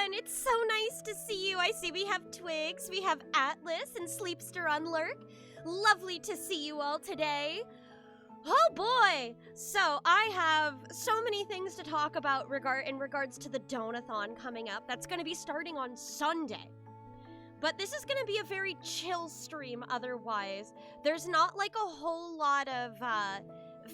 everyone! It's so nice to see you. I see we have Twigs, we have Atlas, and Sleepster on Lurk. Lovely to see you all today. Oh boy! So, I have so many things to talk about in regards to the Donothon coming up. That's going to be starting on Sunday. But this is going to be a very chill stream otherwise. There's not like a whole lot of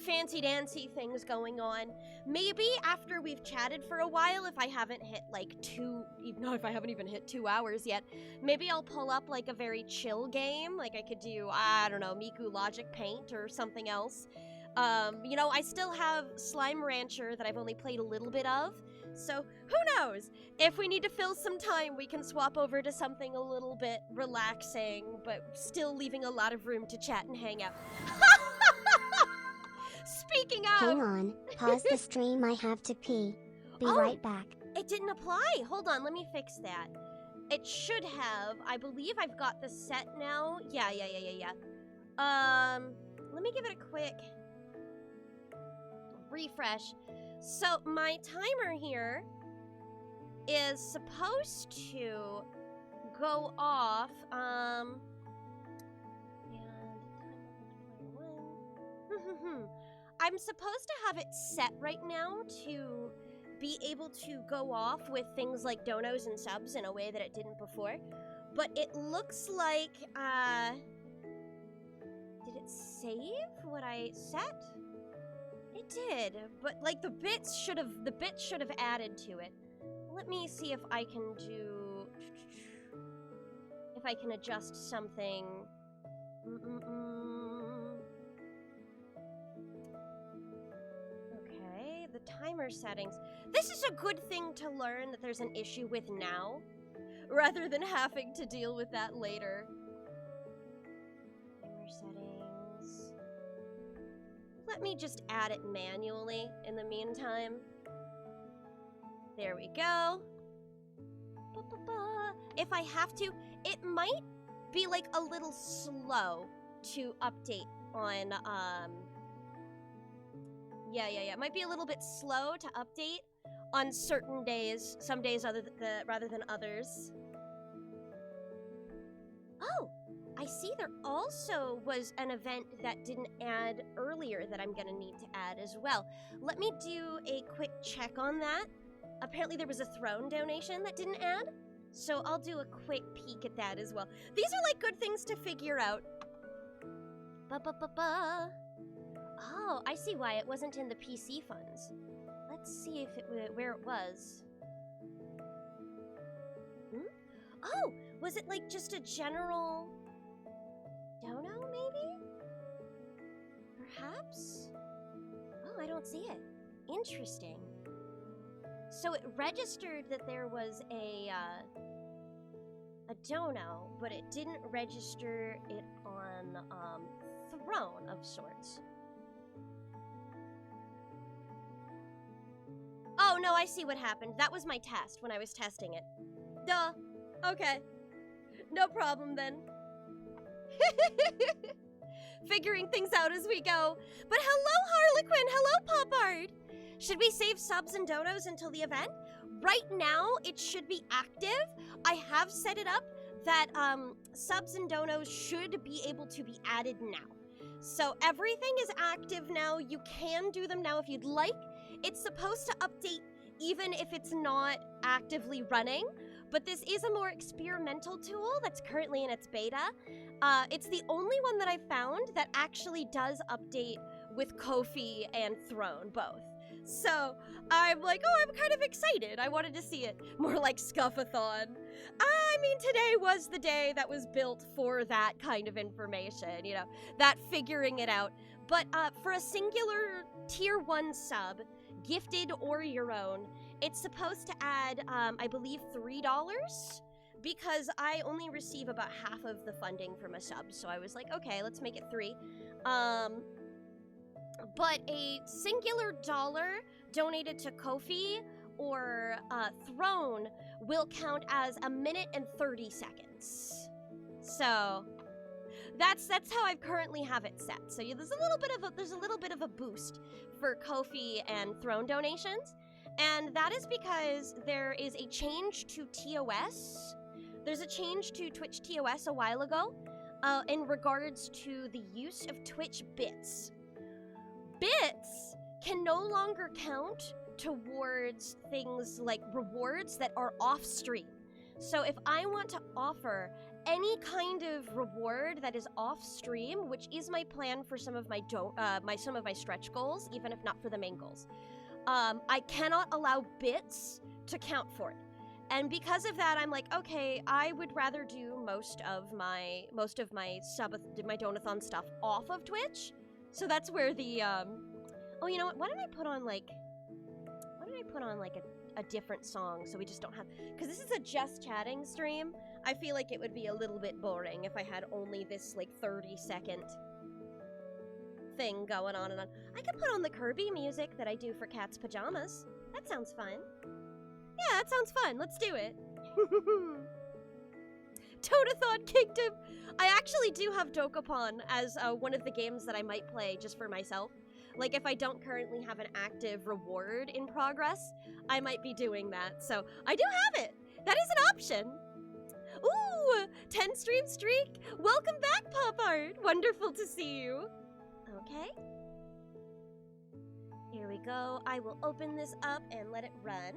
fancy-dancy things going on. Maybe after we've chatted for a while, if I haven't hit like if I haven't even hit 2 hours yet, maybe I'll pull up like a very chill game. Like I could do, I don't know, Miku Logic Paint or something else. You know, I still have Slime Rancher that I've only played a little bit of. So, who knows? If we need to fill some time, we can swap over to something a little bit relaxing, but still leaving a lot of room to chat and hang out. Speaking of... Hang on, pause the stream, I have to pee. Be right back. It didn't apply. Hold on, let me fix that. It should have. I believe I've got the set now. Yeah. Let me give it a quick refresh. So, my timer here is supposed to go off, I'm supposed to have it set right now to be able to go off with things like donos and subs in a way that it didn't before. But it looks like, did it save what I set? It did, but like the bits should have added to it. Let me see if I can adjust something. Okay, the timer settings. This is a good thing to learn that there's an issue with now, rather than having to deal with that later. Timer settings. Let me just add it manually in the meantime. There we go. If I have to, it might be like a little slow to update on, yeah. It might be a little bit slow to update on certain days, some days rather than others. Oh! I see there also was an event that didn't add earlier that I'm gonna need to add as well. Let me do a quick check on that. Apparently there was a throne donation that didn't add, so I'll do a quick peek at that as well. These are like good things to figure out. Oh, I see why it wasn't in the PC funds. Let's see if where it was. Oh, was it like just a general... Dono, maybe? Perhaps? Oh, I don't see it. Interesting. So it registered that there was a dono, but it didn't register it on throne of sorts. Oh, no, I see what happened. That was my test when I was testing it. Duh. Okay. No problem then. Figuring things out as we go. But hello, Harlequin! Hello, Popard! Should we save subs and donos until the event? Right now, it should be active. I have set it up that subs and donos should be able to be added now. So everything is active now. You can do them now if you'd like. It's supposed to update even if it's not actively running. But this is a more experimental tool that's currently in its beta. It's the only one that I found that actually does update with Ko-fi and Throne, both. So I'm like, oh, I'm kind of excited. I wanted to see it. More like Scuffathon. I mean, today was the day that was built for that kind of information, you know, that figuring it out. But for a singular tier 1 sub, gifted or your own, it's supposed to add, I believe, $3, because I only receive about half of the funding from a sub, so I was like, okay, let's make it 3. But a singular dollar donated to Ko-fi or Throne will count as 1 minute and 30 seconds. So that's how I currently have it set. So there's a little bit of a boost for Ko-fi and Throne donations. And that is because there is a change to TOS. There's a change to Twitch TOS a while ago in regards to the use of Twitch bits. Bits can no longer count towards things like rewards that are off stream. So if I want to offer any kind of reward that is off stream, which is my plan for some of my stretch goals, even if not for the main goals, I cannot allow bits to count for it. And because of that, I'm like, okay, I would rather do most of my Donathon stuff off of Twitch. So that's where the oh, you know what? Why don't I put on like a different song so we just don't have, because this is a just chatting stream. I feel like it would be a little bit boring if I had only this like 30-second thing going on and on. I could put on the Kirby music that I do for Cat's Pajamas. That sounds fun. Yeah, that sounds fun. Let's do it. Donothon Kingdom. I actually do have Dokapon as one of the games that I might play just for myself. Like, if I don't currently have an active reward in progress, I might be doing that. So, I do have it. That is an option. Ooh, 10 stream streak. Welcome back, Pop Art. Wonderful to see you. Okay. Here we go. I will open this up and let it run.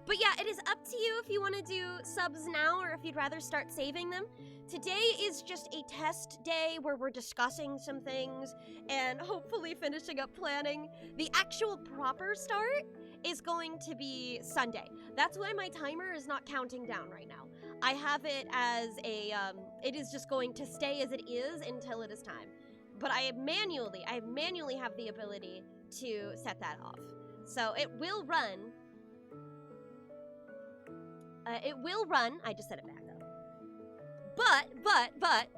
But yeah, it is up to you if you want to do subs now or if you'd rather start saving them. Today is just a test day where we're discussing some things and hopefully finishing up planning. The actual proper start is going to be Sunday. That's why my timer is not counting down right now. I have it as a, it is just going to stay as it is until it is time. But I manually have the ability to set that off. So it will run. It will run. I just set it back up. But.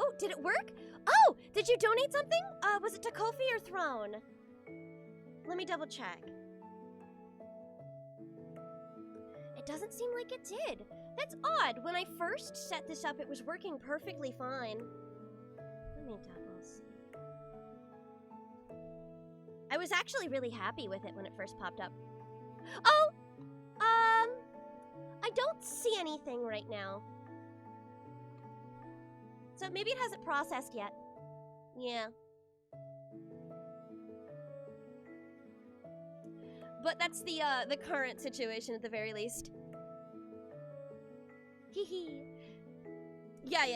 Oh, did it work? Oh, did you donate something? Was it to Ko-fi or Throne? Let me double check. It doesn't seem like it did. That's odd. When I first set this up, it was working perfectly fine. Let me double see. I was actually really happy with it when it first popped up. Oh! I don't see anything right now. So maybe it hasn't processed yet. Yeah. But that's the current situation at the very least. Hee. Yeah.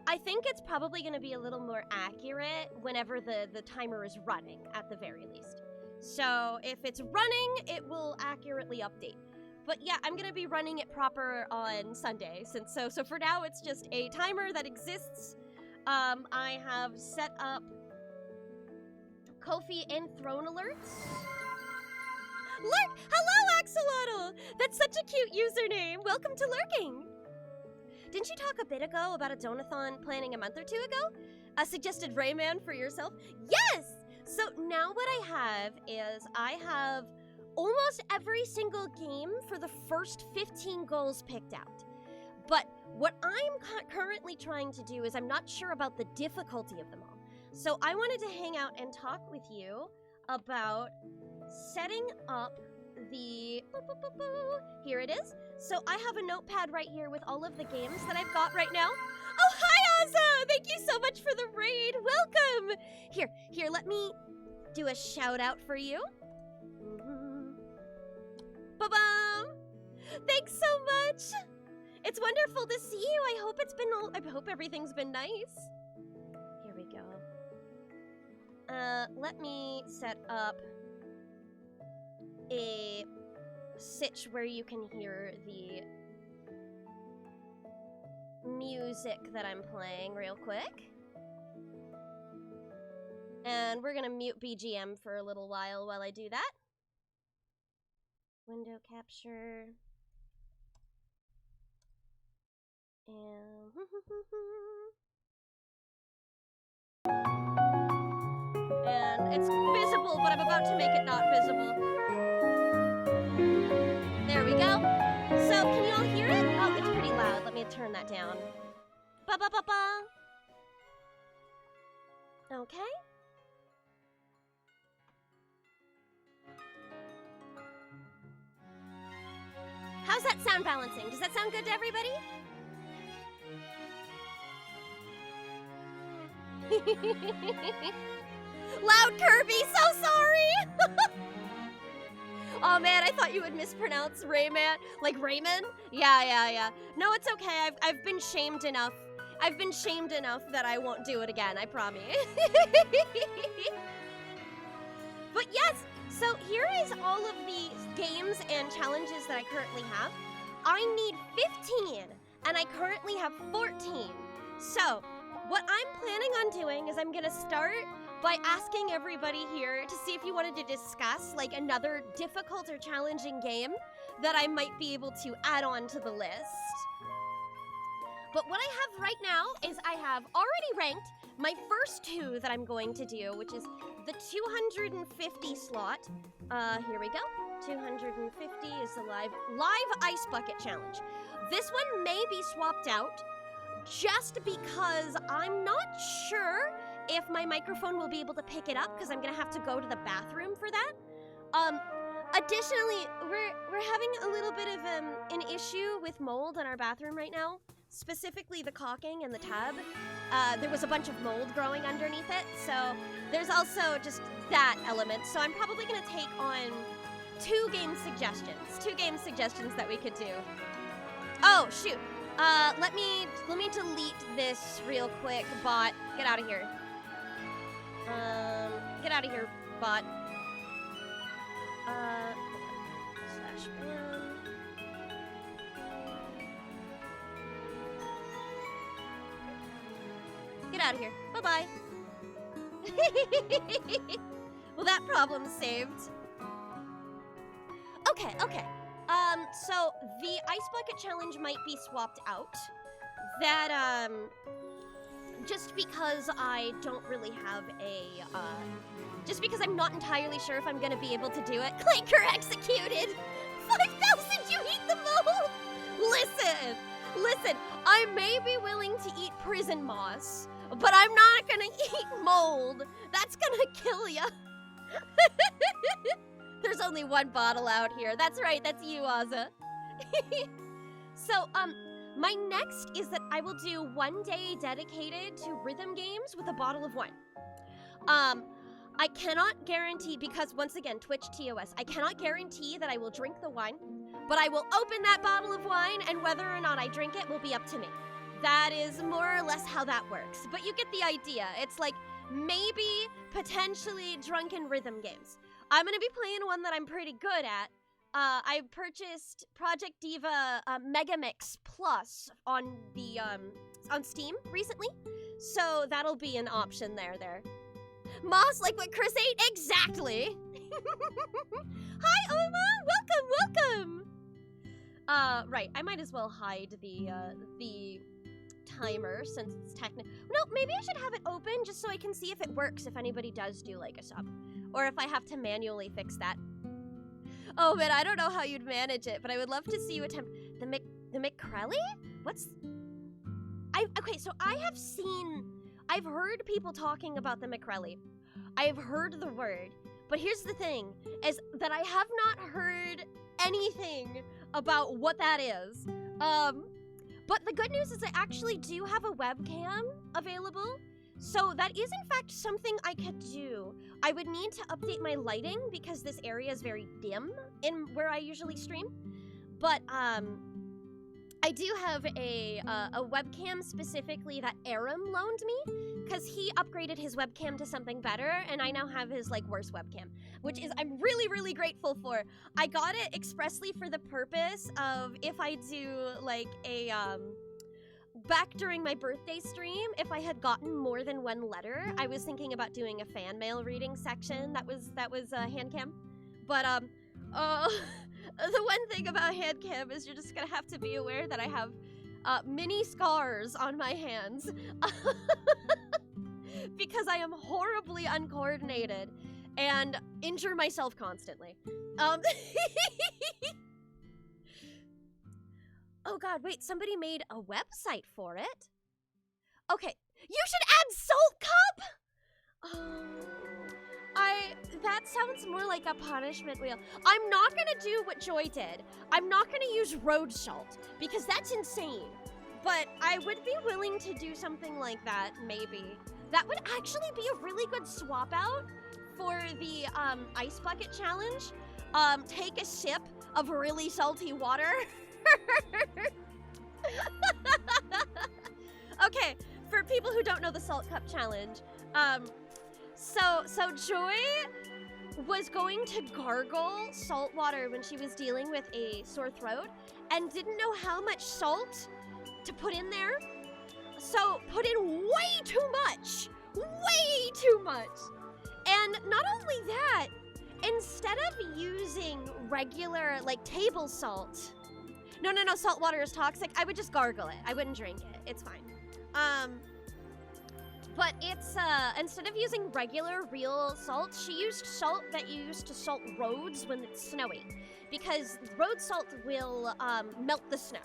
I think it's probably going to be a little more accurate whenever the timer is running, at the very least. So if it's running, it will accurately update. But yeah, I'm going to be running it proper on Sunday. So for now, it's just a timer that exists. I have set up Ko-fi and Throne alerts. Lurk! Hello, Axolotl! That's such a cute username. Welcome to Lurking. Didn't you talk a bit ago about a Donathon planning a month or two ago? A suggested Rayman for yourself? Yes! So now what I have is I have almost every single game for the first 15 goals picked out. But what I'm currently trying to do is I'm not sure about the difficulty of them all. So I wanted to hang out and talk with you about setting up the... Here it is. So I have a notepad right here with all of the games that I've got right now. Oh, hi, Ozzo! Thank you so much for the raid. Welcome! Here, let me do a shout out for you. Ba-bum! Thanks so much! It's wonderful to see you. I hope everything's been nice. Here we go. Let me set up a sitch where you can hear the music that I'm playing real quick. And we're gonna mute BGM for a little while I do that. Window capture. And and it's visible, but I'm about to make it not visible. There we go. So, can you all hear it? Oh, it's pretty loud. Let me turn that down. Ba-ba-ba-ba. Okay. How's that sound balancing? Does that sound good to everybody? Loud Kirby, so sorry! Oh man, I thought you would mispronounce Rayman, like Rayman? Yeah. No, it's okay, I've been shamed enough. I've been shamed enough that I won't do it again, I promise. But yes, so here is all of the games and challenges that I currently have. I need 15, and I currently have 14. So, what I'm planning on doing is I'm gonna start by asking everybody here to see if you wanted to discuss like another difficult or challenging game that I might be able to add on to the list. But what I have right now is I have already ranked my first two that I'm going to do, which is the 250 slot. Here we go. 250 is the live ice bucket challenge. This one may be swapped out just because I'm not sure if my microphone will be able to pick it up because I'm gonna have to go to the bathroom for that. Additionally, we're having a little bit of an issue with mold in our bathroom right now, specifically the caulking and the tub. There was a bunch of mold growing underneath it, so there's also just that element. So I'm probably gonna take on two game suggestions that we could do. Oh shoot! Let me delete this real quick, bot. Get out of here. Get out of here, bot. Slash ban. Get out of here. Bye-bye. Well, that problem's saved. Okay. So the ice bucket challenge might be swapped out. That, just because I don't really have a, just because I'm not entirely sure if I'm gonna be able to do it. Clanker executed! 5,000, you eat the mold! Listen, I may be willing to eat prison moss, but I'm not gonna eat mold. That's gonna kill ya. There's only one bottle out here. That's right, that's you, Ozza. So, my next is that I will do one day dedicated to rhythm games with a bottle of wine. I cannot guarantee, because once again, Twitch TOS, I cannot guarantee that I will drink the wine, but I will open that bottle of wine, and whether or not I drink it will be up to me. That is more or less how that works, but you get the idea. It's like, maybe, potentially, drunken rhythm games. I'm gonna be playing one that I'm pretty good at. I purchased Project Diva Megamix Plus on the on Steam recently, so that'll be an option there. Moss, like what Chris ate? Exactly! Hi, Oma! Welcome! Right, I might as well hide the timer since it's technical. No, maybe I should have it open just so I can see if it works if anybody does do like a sub. Or if I have to manually fix that. Oh man, I don't know how you'd manage it, but I would love to see you attempt the McCrelly? Okay, so I've heard people talking about the McCrelly. I've heard the word, but here's the thing, is that I have not heard anything about what that is. But the good news is I actually do have a webcam available, so that is in fact something I could do. I would need to update my lighting because this area is very dim in where I usually stream. But I do have a webcam specifically that Aram loaned me because he upgraded his webcam to something better, and I now have his like worst webcam, which is I'm really grateful for. I got it expressly for the purpose of if I do like a back during my birthday stream, if I had gotten more than one letter, I was thinking about doing a fan mail reading section that was hand cam. But the one thing about hand cam is you're just gonna have to be aware that I have mini scars on my hands because I am horribly uncoordinated and injure myself constantly. Oh god, wait, somebody made a website for it? Okay, you should add Salt Cup! Oh, That sounds more like a punishment wheel. I'm not gonna do what Joy did. I'm not gonna use road salt, because that's insane. But I would be willing to do something like that, maybe. That would actually be a really good swap out for the ice bucket challenge. Take a sip of really salty water. Okay, for people who don't know the salt cup challenge, so Joy was going to gargle salt water when she was dealing with a sore throat and didn't know how much salt to put in there. So put in way too much. Way too much. And not only that, instead of using regular, like, table salt, no, salt water is toxic, I would just gargle it. I wouldn't drink it. It's fine. But it's, instead of using regular, real salt, she used salt that you use to salt roads when it's snowy. Because road salt will, melt the snow.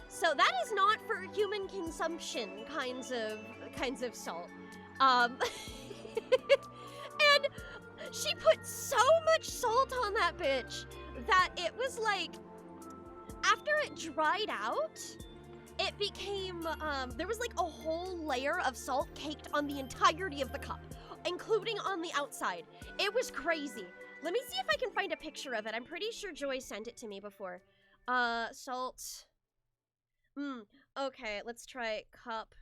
So that is not for human consumption kinds of salt. And she put so much salt on that bitch that it was like, after it dried out, it became, there was like a whole layer of salt caked on the entirety of the cup, including on the outside. It was crazy. Let me see if I can find a picture of it. I'm pretty sure Joy sent it to me before. Salt. Okay, let's try cup.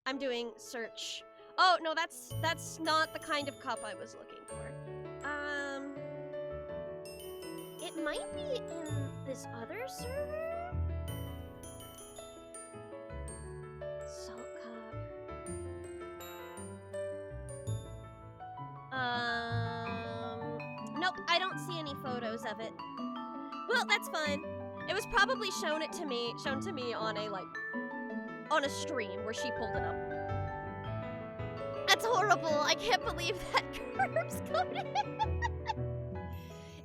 I'm doing search. Oh, no, that's not the kind of cup I was looking for. It might be in this other server? Salt cup. Nope, I don't see any photos of it. Well, that's fine. It was probably shown to me on a, like, on a stream where she pulled it up. That's horrible. I can't believe that Curbs coded.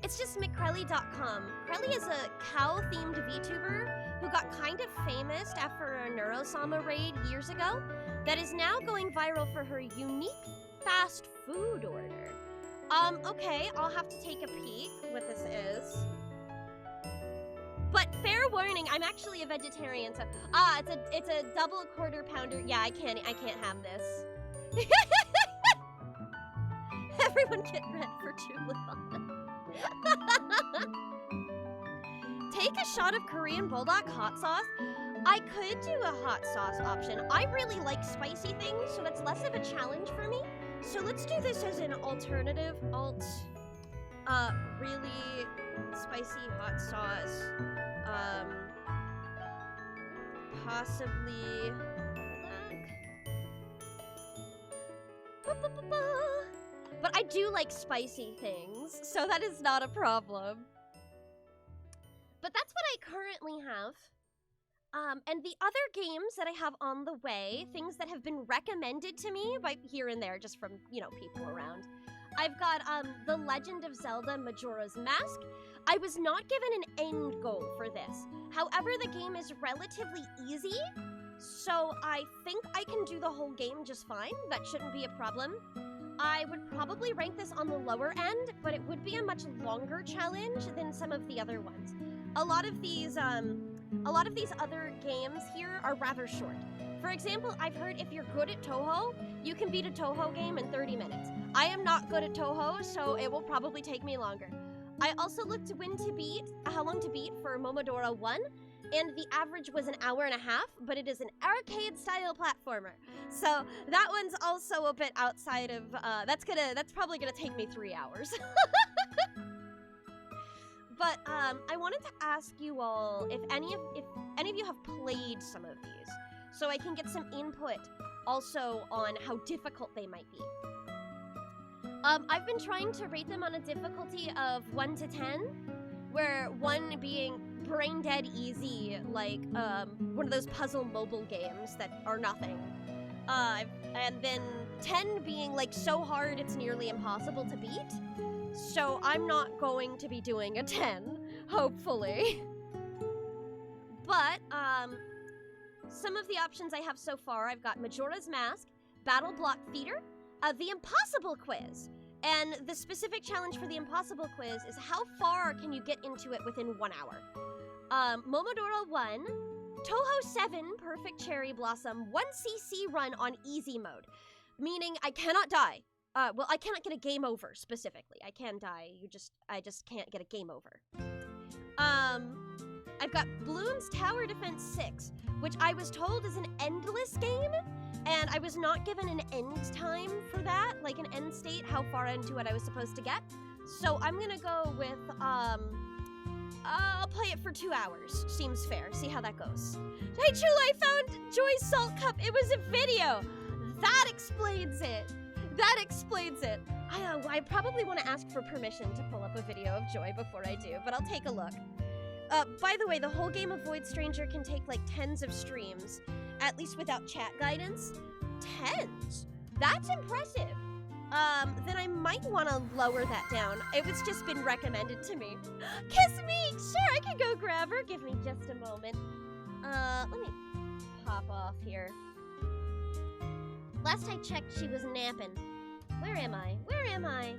It's just McCrelly.com. Crelly is a cow-themed VTuber who got kind of famous after a Neurosama raid years ago that is now going viral for her unique fast food order. Okay, I'll have to take a peek what this is. But fair warning, I'm actually a vegetarian, so it's a double quarter pounder. Yeah, I can't have this. Everyone get red for Donothon. Take a shot of Korean Bulldog hot sauce. I could do a hot sauce option. I really like spicy things, so that's less of a challenge for me. So let's do this as an alternative. Really spicy hot sauce. Possibly. But I do like spicy things, so that is not a problem. But that's what I currently have. And the other games that I have on the way, things that have been recommended to me by here and there, just from, you know, people around. I've got The Legend of Zelda Majora's Mask. I was not given an end goal for this. However, the game is relatively easy, so I think I can do the whole game just fine. That shouldn't be a problem. I would probably rank this on the lower end, but it would be a much longer challenge than some of the other ones. A lot of these other games here are rather short. For example, I've heard if you're good at Touhou, you can beat a Touhou game in 30 minutes. I am not good at Touhou, so it will probably take me longer. I also looked how long to beat for Momodora 1, and the average was an hour and a half, but it is an arcade-style platformer. So that one's also a bit outside of, that's probably gonna take me 3 hours. But I wanted to ask you all if any of you have played some of these, so I can get some input also on how difficult they might be. I've been trying to rate them on a difficulty of 1 to 10, where 1 being brain dead easy, like one of those puzzle mobile games that are nothing, and then 10 being like so hard it's nearly impossible to beat. So I'm not going to be doing a 10, hopefully. But some of the options I have so far, I've got Majora's Mask, Battle Block Theater, The Impossible Quiz, And the specific challenge for the impossible quiz is how far can you get into it within 1 hour? Momodora 1, Toho 7, Perfect Cherry Blossom, 1cc run on easy mode, meaning I cannot die. Well, I cannot get a game over, specifically. I can die, I just can't get a game over. I've got Bloons Tower Defense 6, which I was told is an endless game, and I was not given an end time for that, like an end state, how far into it I was supposed to get. So I'm gonna go with, I'll play it for 2 hours. Seems fair. See how that goes. Hey, Chula, I found Joy's Salt Cup. It was a video. That explains it. That explains it. I probably want to ask for permission to pull up a video of Joy before I do, but I'll take a look. By the way, the whole game of Void Stranger can take like tens of streams, at least without chat guidance. Tens? That's impressive. Then I might want to lower that down. It was just been recommended to me. Kiss me! Sure, I can go grab her. Give me just a moment. Let me pop off here. Last I checked, she was napping. Where am I? Where am I?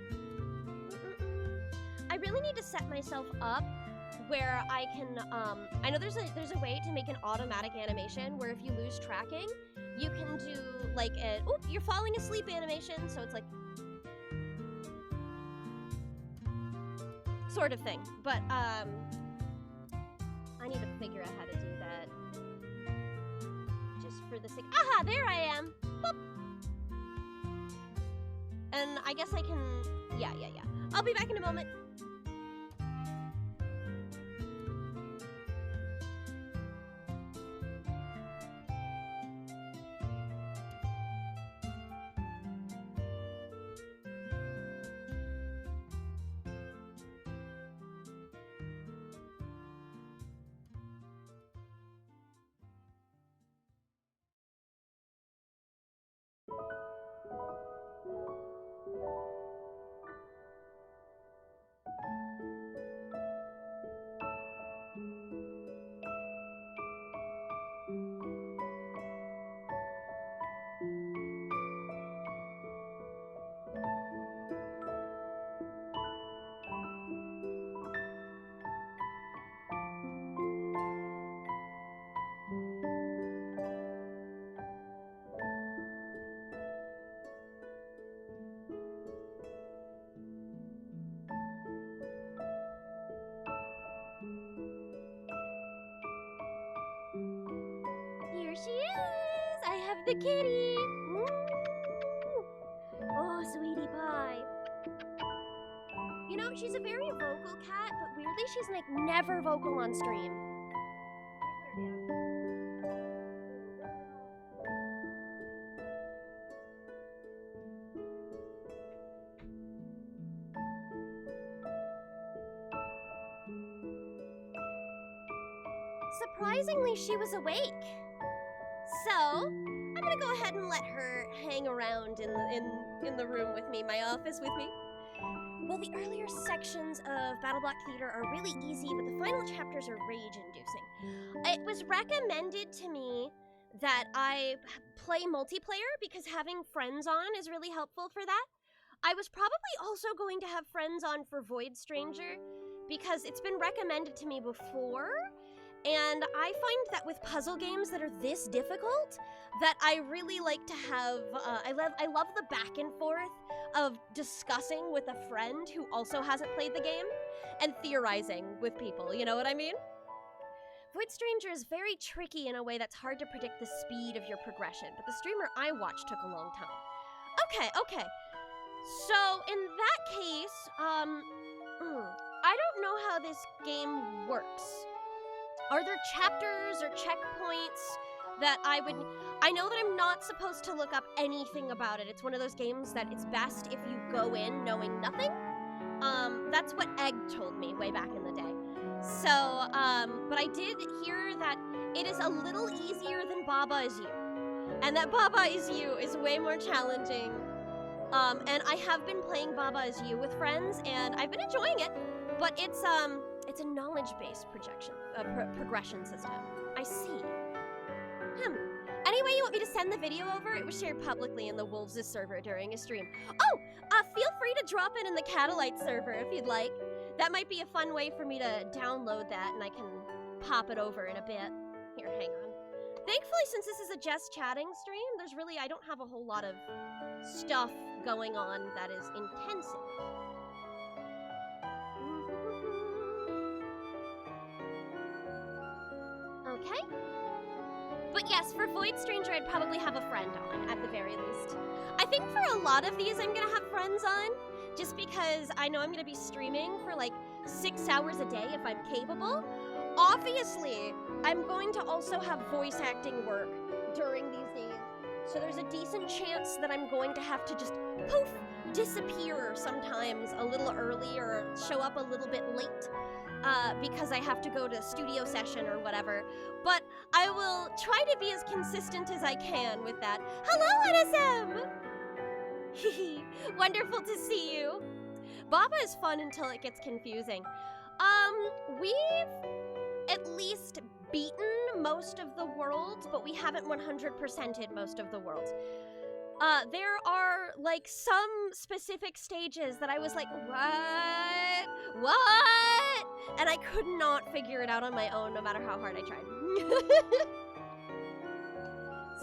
I really need to set myself up where I can, I know there's a way to make an automatic animation where if you lose tracking, you can do like a, oh, you're falling asleep animation, so it's like, sort of thing. But, I need to figure out how to do that. Just for the sake, aha, there I am! Boop. And I guess I can, yeah. I'll be back in a moment. Here she is! I have the kitty! Ooh. Oh, sweetie pie. You know, she's a very vocal cat, but weirdly she's like never vocal on stream. Surprisingly, she was awake. So, I'm gonna go ahead and let her hang around in the room with me, my office with me. Well, the earlier sections of Battle Block Theater are really easy, but the final chapters are rage-inducing. It was recommended to me that I play multiplayer because having friends on is really helpful for that. I was probably also going to have friends on for Void Stranger because it's been recommended to me before. And I find that with puzzle games that are this difficult, that I really like to have, I love the back and forth of discussing with a friend who also hasn't played the game, and theorizing with people, you know what I mean? Void Stranger is very tricky in a way that's hard to predict the speed of your progression, but the streamer I watched took a long time. Okay. So, in that case, I don't know how this game works. Are there chapters or checkpoints that I know that I'm not supposed to look up anything about it. It's one of those games that it's best if you go in knowing nothing. That's what Egg told me way back in the day. So, but I did hear that it is a little easier than Baba Is You. And that Baba Is You is way more challenging. And I have been playing Baba Is You with friends, and I've been enjoying it, but it's a knowledge-based progression system. I see. Any way you want me to send the video over? It was shared publicly in the Wolves' server during a stream. Oh, feel free to drop it in the Catalyte server if you'd like. That might be a fun way for me to download that, and I can pop it over in a bit. Here, hang on. Thankfully, since this is a just chatting stream, I don't have a whole lot of stuff going on that is intensive. Okay. But yes, for Void Stranger, I'd probably have a friend on, at the very least. I think for a lot of these, I'm gonna have friends on, just because I know I'm gonna be streaming for like 6 hours a day if I'm capable. Obviously, I'm going to also have voice acting work during these days, so there's a decent chance that I'm going to have to just poof, disappear sometimes a little early or show up a little bit late. Because I have to go to studio session or whatever. But I will try to be as consistent as I can with that. Hello, NSM! Wonderful to see you. Baba is fun until it gets confusing. We've at least beaten most of the worlds, but we haven't 100%ed most of the worlds. There are, like, some specific stages that I was like, what? And I could not figure it out on my own, no matter how hard I tried.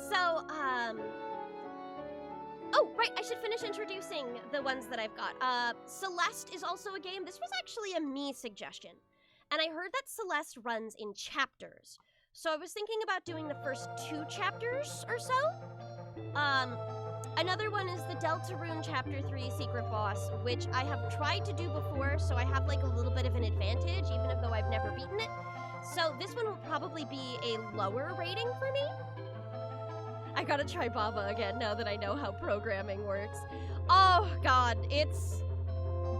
So, oh, right, I should finish introducing the ones that I've got. Celeste is also a game. This was actually a me suggestion. And I heard that Celeste runs in chapters. So I was thinking about doing the first 2 chapters or so. Another one is the Deltarune Chapter 3 Secret Boss, which I have tried to do before, so I have like a little bit of an advantage, even though I've never beaten it. So this one will probably be a lower rating for me. I gotta try Baba again now that I know how programming works. Oh god,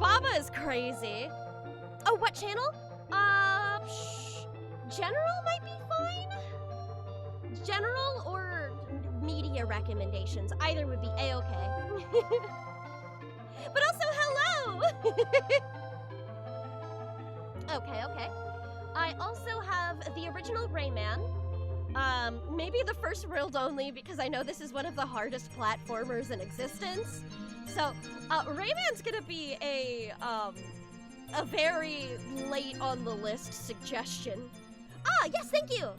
Baba is crazy. Oh, what channel? General might be fine. General or media recommendations. Either would be a-okay. But also, hello! Okay. I also have the original Rayman. Maybe the first world only, because I know this is one of the hardest platformers in existence. So, Rayman's gonna be a very late on the list suggestion. Ah, yes, thank you!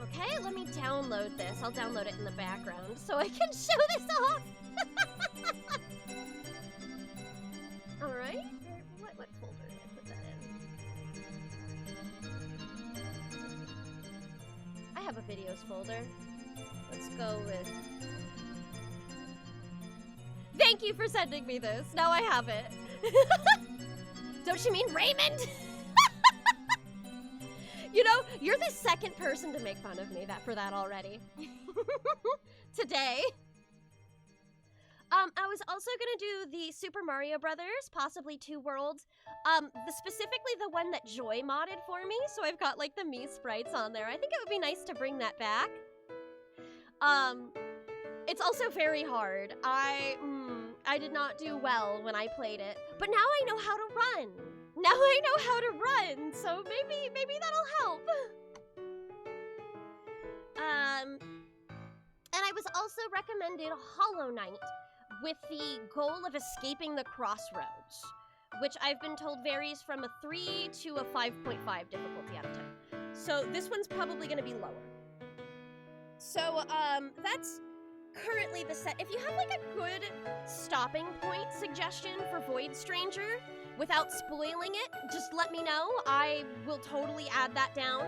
Okay, let me download this. I'll download it in the background so I can show this off. Alright. What folder did I put that in? I have a videos folder. Let's go with... Thank you for sending me this. Now I have it. Don't you mean Raymond? You know, you're the second person to make fun of me for that already. Today. I was also gonna do the Super Mario Brothers, possibly 2 worlds. Specifically the one that Joy modded for me, so I've got like the Mii sprites on there. I think it would be nice to bring that back. It's also very hard. I did not do well when I played it, but now I know how to run. Now I know how to run, so maybe that'll help. And I was also recommended Hollow Knight with the goal of escaping the crossroads, which I've been told varies from a 3 to a 5.5 difficulty out of 10. So this one's probably gonna be lower. So, that's currently the set. If you have like a good stopping point suggestion for Void Stranger, without spoiling it, just let me know. I will totally add that down.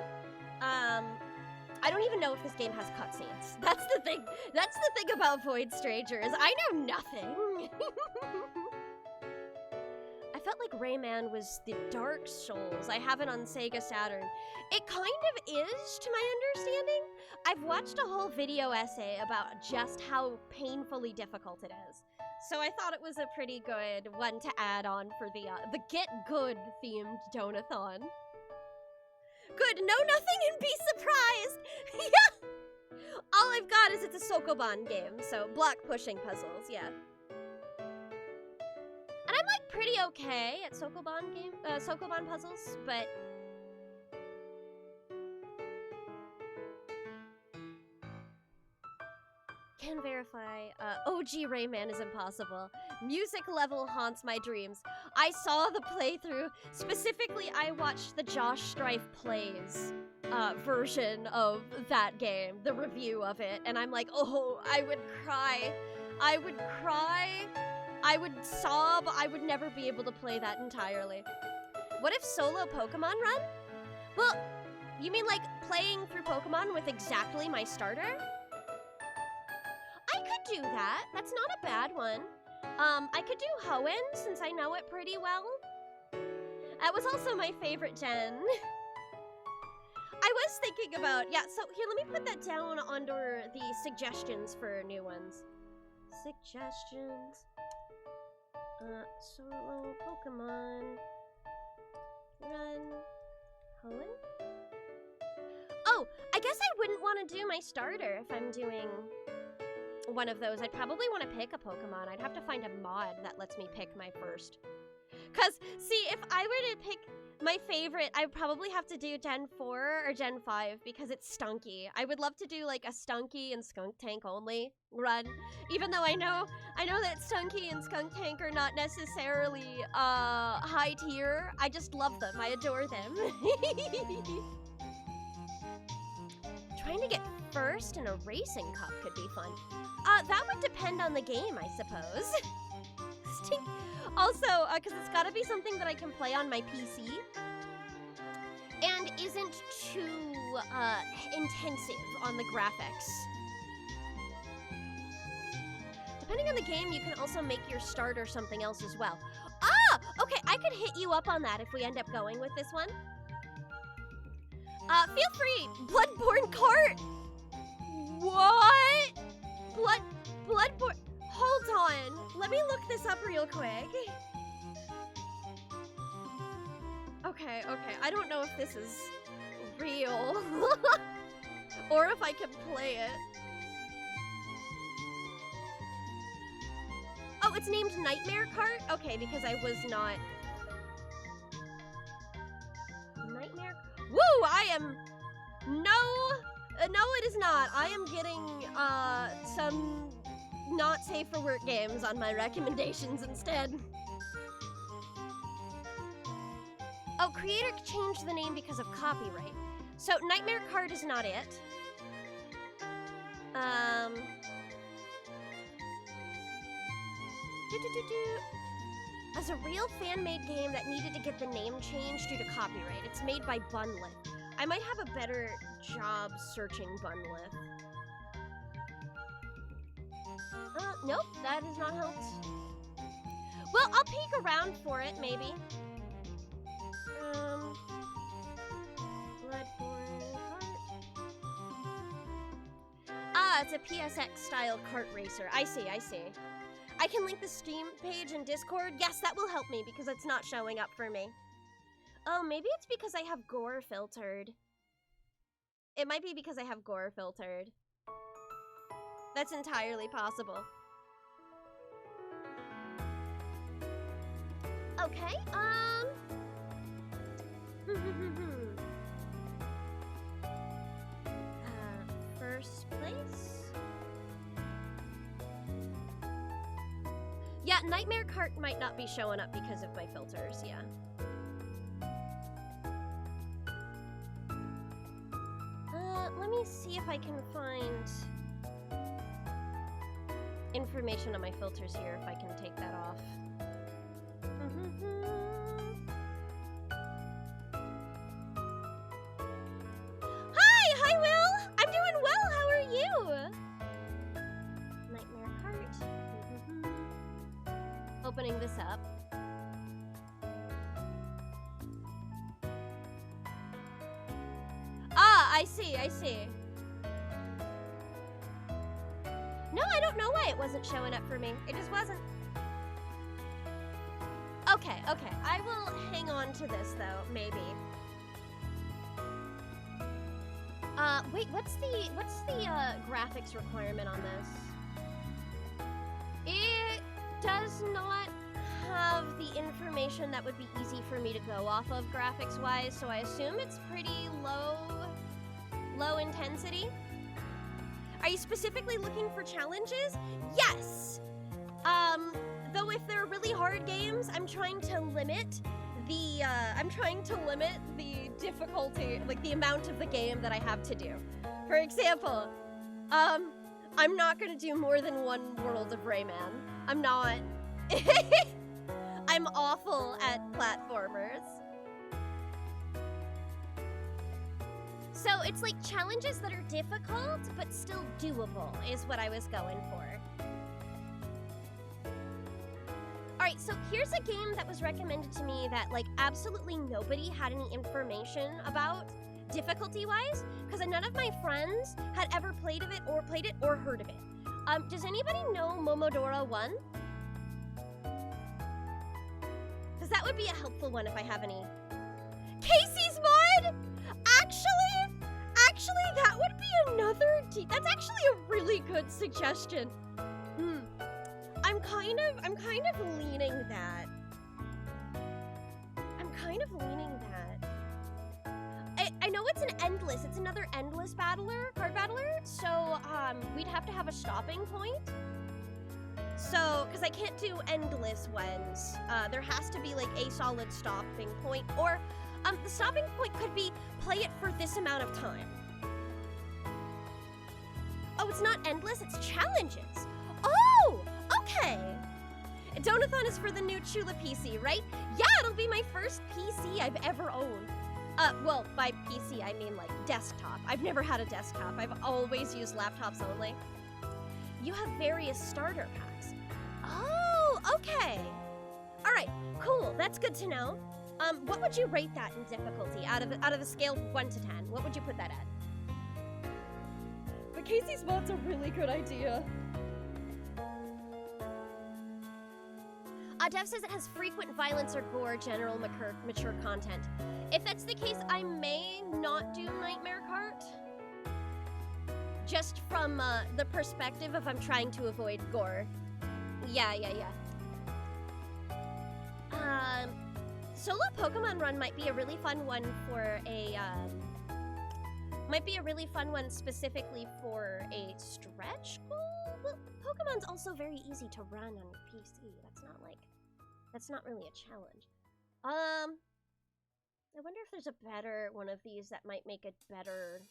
I don't even know if this game has cutscenes. That's the thing. That's the thing about Void Stranger is I know nothing. I felt like Rayman was the Dark Souls. I have it on Sega Saturn. It kind of is, to my understanding. I've watched a whole video essay about just how painfully difficult it is. So I thought it was a pretty good one to add on for the Get Good themed Donathon. Good, know nothing and be surprised! Yeah! All I've got is it's a Sokoban game, so block pushing puzzles, yeah. And I'm like pretty okay at Sokoban puzzles, but... can verify. OG Rayman is impossible. Music level haunts my dreams. I saw the playthrough. Specifically, I watched the Josh Strife Plays version of that game, the review of it, and I'm like, oh, I would cry. I would cry. I would sob. I would never be able to play that entirely. What if solo Pokemon run? Well, you mean like playing through Pokemon with exactly my starter? I could do that. That's not a bad one. I could do Hoenn since I know it pretty well. That was also my favorite gen. I was thinking about, yeah, so here, let me put that down under the suggestions for new ones. Suggestions. Solo Pokemon. Run. Hoenn? Oh, I guess I wouldn't want to do my starter if I'm doing one of those. I'd probably want to pick a Pokemon. I'd have to find a mod that lets me pick my first. Because, see, if I were to pick my favorite, I'd probably have to do Gen 4 or Gen 5 because it's Stunky. I would love to do, like, a Stunky and Skunk Tank only run. Even though I know that Stunky and Skunk Tank are not necessarily, high tier. I just love them. I adore them. Trying to get first in a racing cup could be fun. That would depend on the game, I suppose. Also, because it's gotta be something that I can play on my PC and isn't too intensive on the graphics. Depending on the game, you can also make your starter something else as well. Ah! Okay, I could hit you up on that if we end up going with this one. Feel free! Bloodborne cart! What? Bloodborne... Hold on. Let me look this up real quick. Okay. I don't know if this is real. Or if I can play it. Oh, it's named Nightmare Cart? Okay, because I was not... Nightmare... Woo! I am... No, it is not. I am getting, some... not safe for work games on my recommendations instead. Oh, creator changed the name because of copyright. So Nightmare Card is not it. As a real fan-made game that needed to get the name changed due to copyright. It's made by Bunlith. I might have a better job searching Bunlith. Nope, that has not helped. Well, I'll peek around for it, maybe. Bloodborne cart. Ah, it's a PSX-style kart racer. I see. I can link the Steam page in Discord. Yes, that will help me because it's not showing up for me. Oh, maybe it's because I have gore filtered. It might be because I have gore filtered. That's entirely possible. Okay, first place? Yeah, Nightmare Cart might not be showing up because of my filters, yeah. Let me see if I can find information on my filters here, if I can take that off. Hi, Will! I'm doing well, how are you? Nightmare Cart. Opening this up. Ah, I see. No, I don't know why it wasn't showing up for me. It just wasn't. Okay. I will hang on to this, though, maybe. Wait, what's the graphics requirement on this? It does not have the information that would be easy for me to go off of graphics-wise, so I assume it's pretty low intensity. Are you specifically looking for challenges? Yes. Though if they're really hard games, I'm trying to limit the difficulty, like the amount of the game that I have to do. For example, I'm not gonna do more than one World of Rayman. I'm not. I'm awful at platformers. So it's like challenges that are difficult, but still doable is what I was going for. Alright, so here's a game that was recommended to me that like absolutely nobody had any information about difficulty-wise, because none of my friends had ever played it or heard of it. Does anybody know Momodora 1? Because that would be a helpful one if I have any. Casey's mod? Actually, that would be another that's actually a really good suggestion. I'm kind of leaning that. I know it's it's another endless card battler, so we'd have to have a stopping point. So, because I can't do endless ones, there has to be like a solid stopping point, or the stopping point could be play it for this amount of time. Oh, it's not endless, it's challenges. Oh, okay. Donathon is for the new Chula PC, right? Yeah, it'll be my first PC I've ever owned. Well, by PC, I mean like desktop. I've never had a desktop. I've always used laptops only. You have various starter packs. Oh, okay. All right, cool. That's good to know. What would you rate that in difficulty out of the scale of 1 to 10? What would you put that at? But Casey's mod's a really good idea. Dev says it has frequent violence or gore, general mature content. If that's the case, I may not do Nightmare Cart. Just from the perspective of I'm trying to avoid gore. Yeah. Solo Pokemon Run might be a really fun one for a, specifically for a stretch goal? Well, Pokemon's also very easy to run on your PC. That's not really a challenge. I wonder if there's a better one of these that might make it better.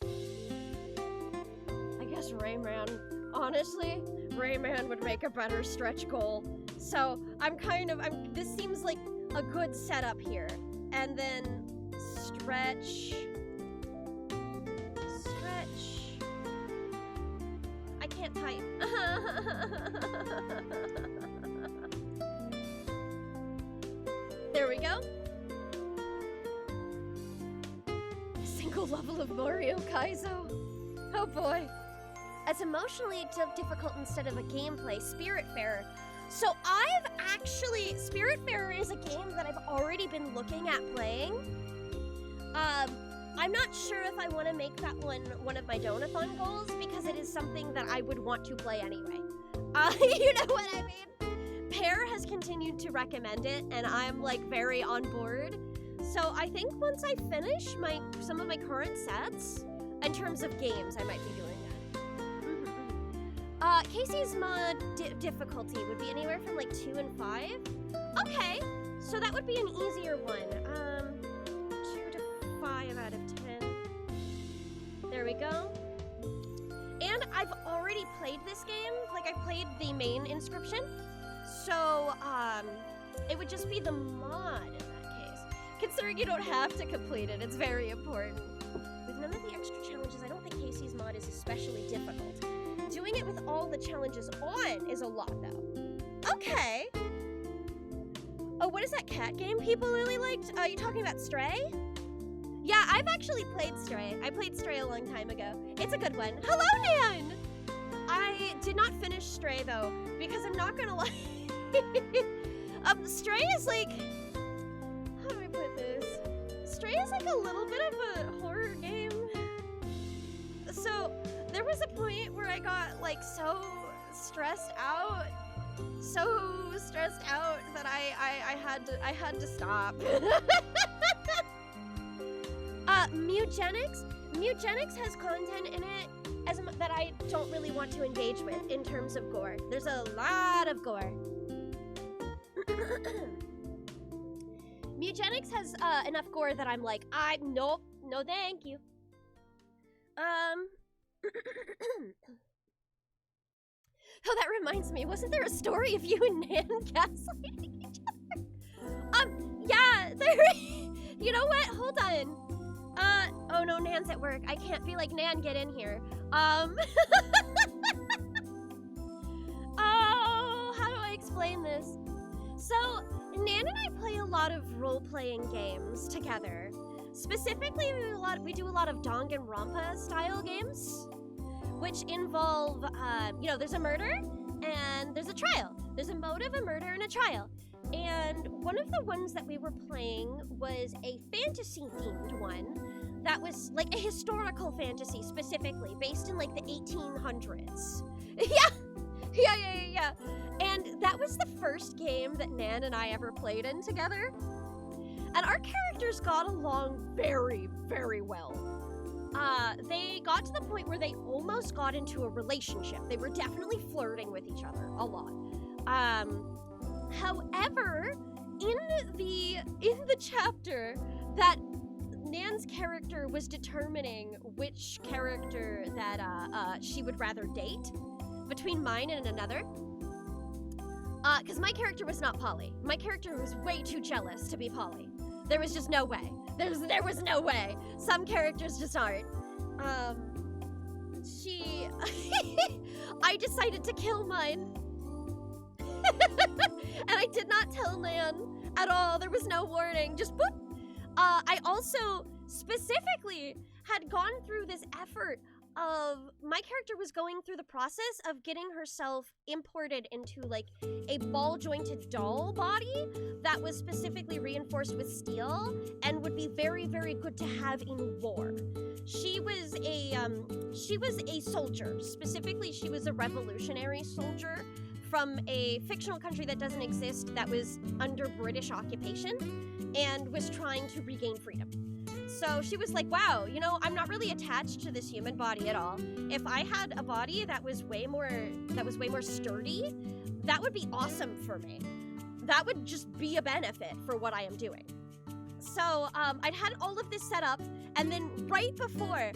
I guess Rayman. Honestly, Rayman would make a better stretch goal. So this seems like a good setup here. And then stretch. I can't type. There we go. A single level of Mario Kaizo. Oh boy. As emotionally difficult instead of a gameplay, Spiritfarer. So Spiritfarer is a game that I've already been looking at playing. I'm not sure if I want to make that one of my Donathon goals, because it is something that I would want to play anyway. You know what I mean? Pear has continued to recommend it, and I'm like very on board. So I think once I finish some of my current sets, in terms of games, I might be doing that. Casey's mod difficulty would be anywhere from like 2 and 5. Okay, so that would be an easier one. 2 to 5 out of 10. There we go. And I've already played this game. Like, I've played the main Inscription. So, it would just be the mod in that case. Considering you don't have to complete it, it's very important. With none of the extra challenges, I don't think Casey's mod is especially difficult. Doing it with all the challenges on is a lot, though. Okay. Oh, what is that cat game people really liked? Are you talking about Stray? Yeah, I've actually played Stray. I played Stray a long time ago. It's a good one. Hello, Nan! I did not finish Stray, though, because I'm not gonna lie. Stray is like, how do I put this? Stray is like a little bit of a horror game. So there was a point where I got like so stressed out that I had to stop. Mutagenics has content in it. that I don't really want to engage with in terms of gore. There's a lot of gore. Mugenics has enough gore that I'm like, nope, no thank you. Oh, that reminds me, wasn't there a story of you and Nan gaslighting each other? Yeah, you know what? Hold on. Oh no, Nan's at work. I can't be like, Nan, get in here. Oh, how do I explain this? So, Nan and I play a lot of role-playing games together. Specifically, we do a lot of Danganronpa style games, which involve, there's a murder and there's a trial. There's a motive, a murder, and a trial. And one of the ones that we were playing was a fantasy-themed one that was like a historical fantasy specifically, based in like the 1800s. Yeah. And that was the first game that Nan and I ever played in together. And our characters got along very, very well. They got to the point where they almost got into a relationship. They were definitely flirting with each other a lot. However, in the chapter that Nan's character was determining which character that she would rather date between mine and another, because my character was not Polly. My character was way too jealous to be Polly. There was just no way. There was no way. Some characters just aren't. I decided to kill mine. And I did not tell Nan at all. There was no warning. Just boop. I also specifically had gone through this effort of my character was going through the process of getting herself imported into like a ball-jointed doll body that was specifically reinforced with steel and would be very, very good to have in war. She was a soldier. Specifically, she was a revolutionary soldier from a fictional country that doesn't exist, that was under British occupation and was trying to regain freedom. So she was like, wow, I'm not really attached to this human body at all. If I had a body that was way more sturdy, that would be awesome for me. That would just be a benefit for what I am doing. So I'd had all of this set up, and then right before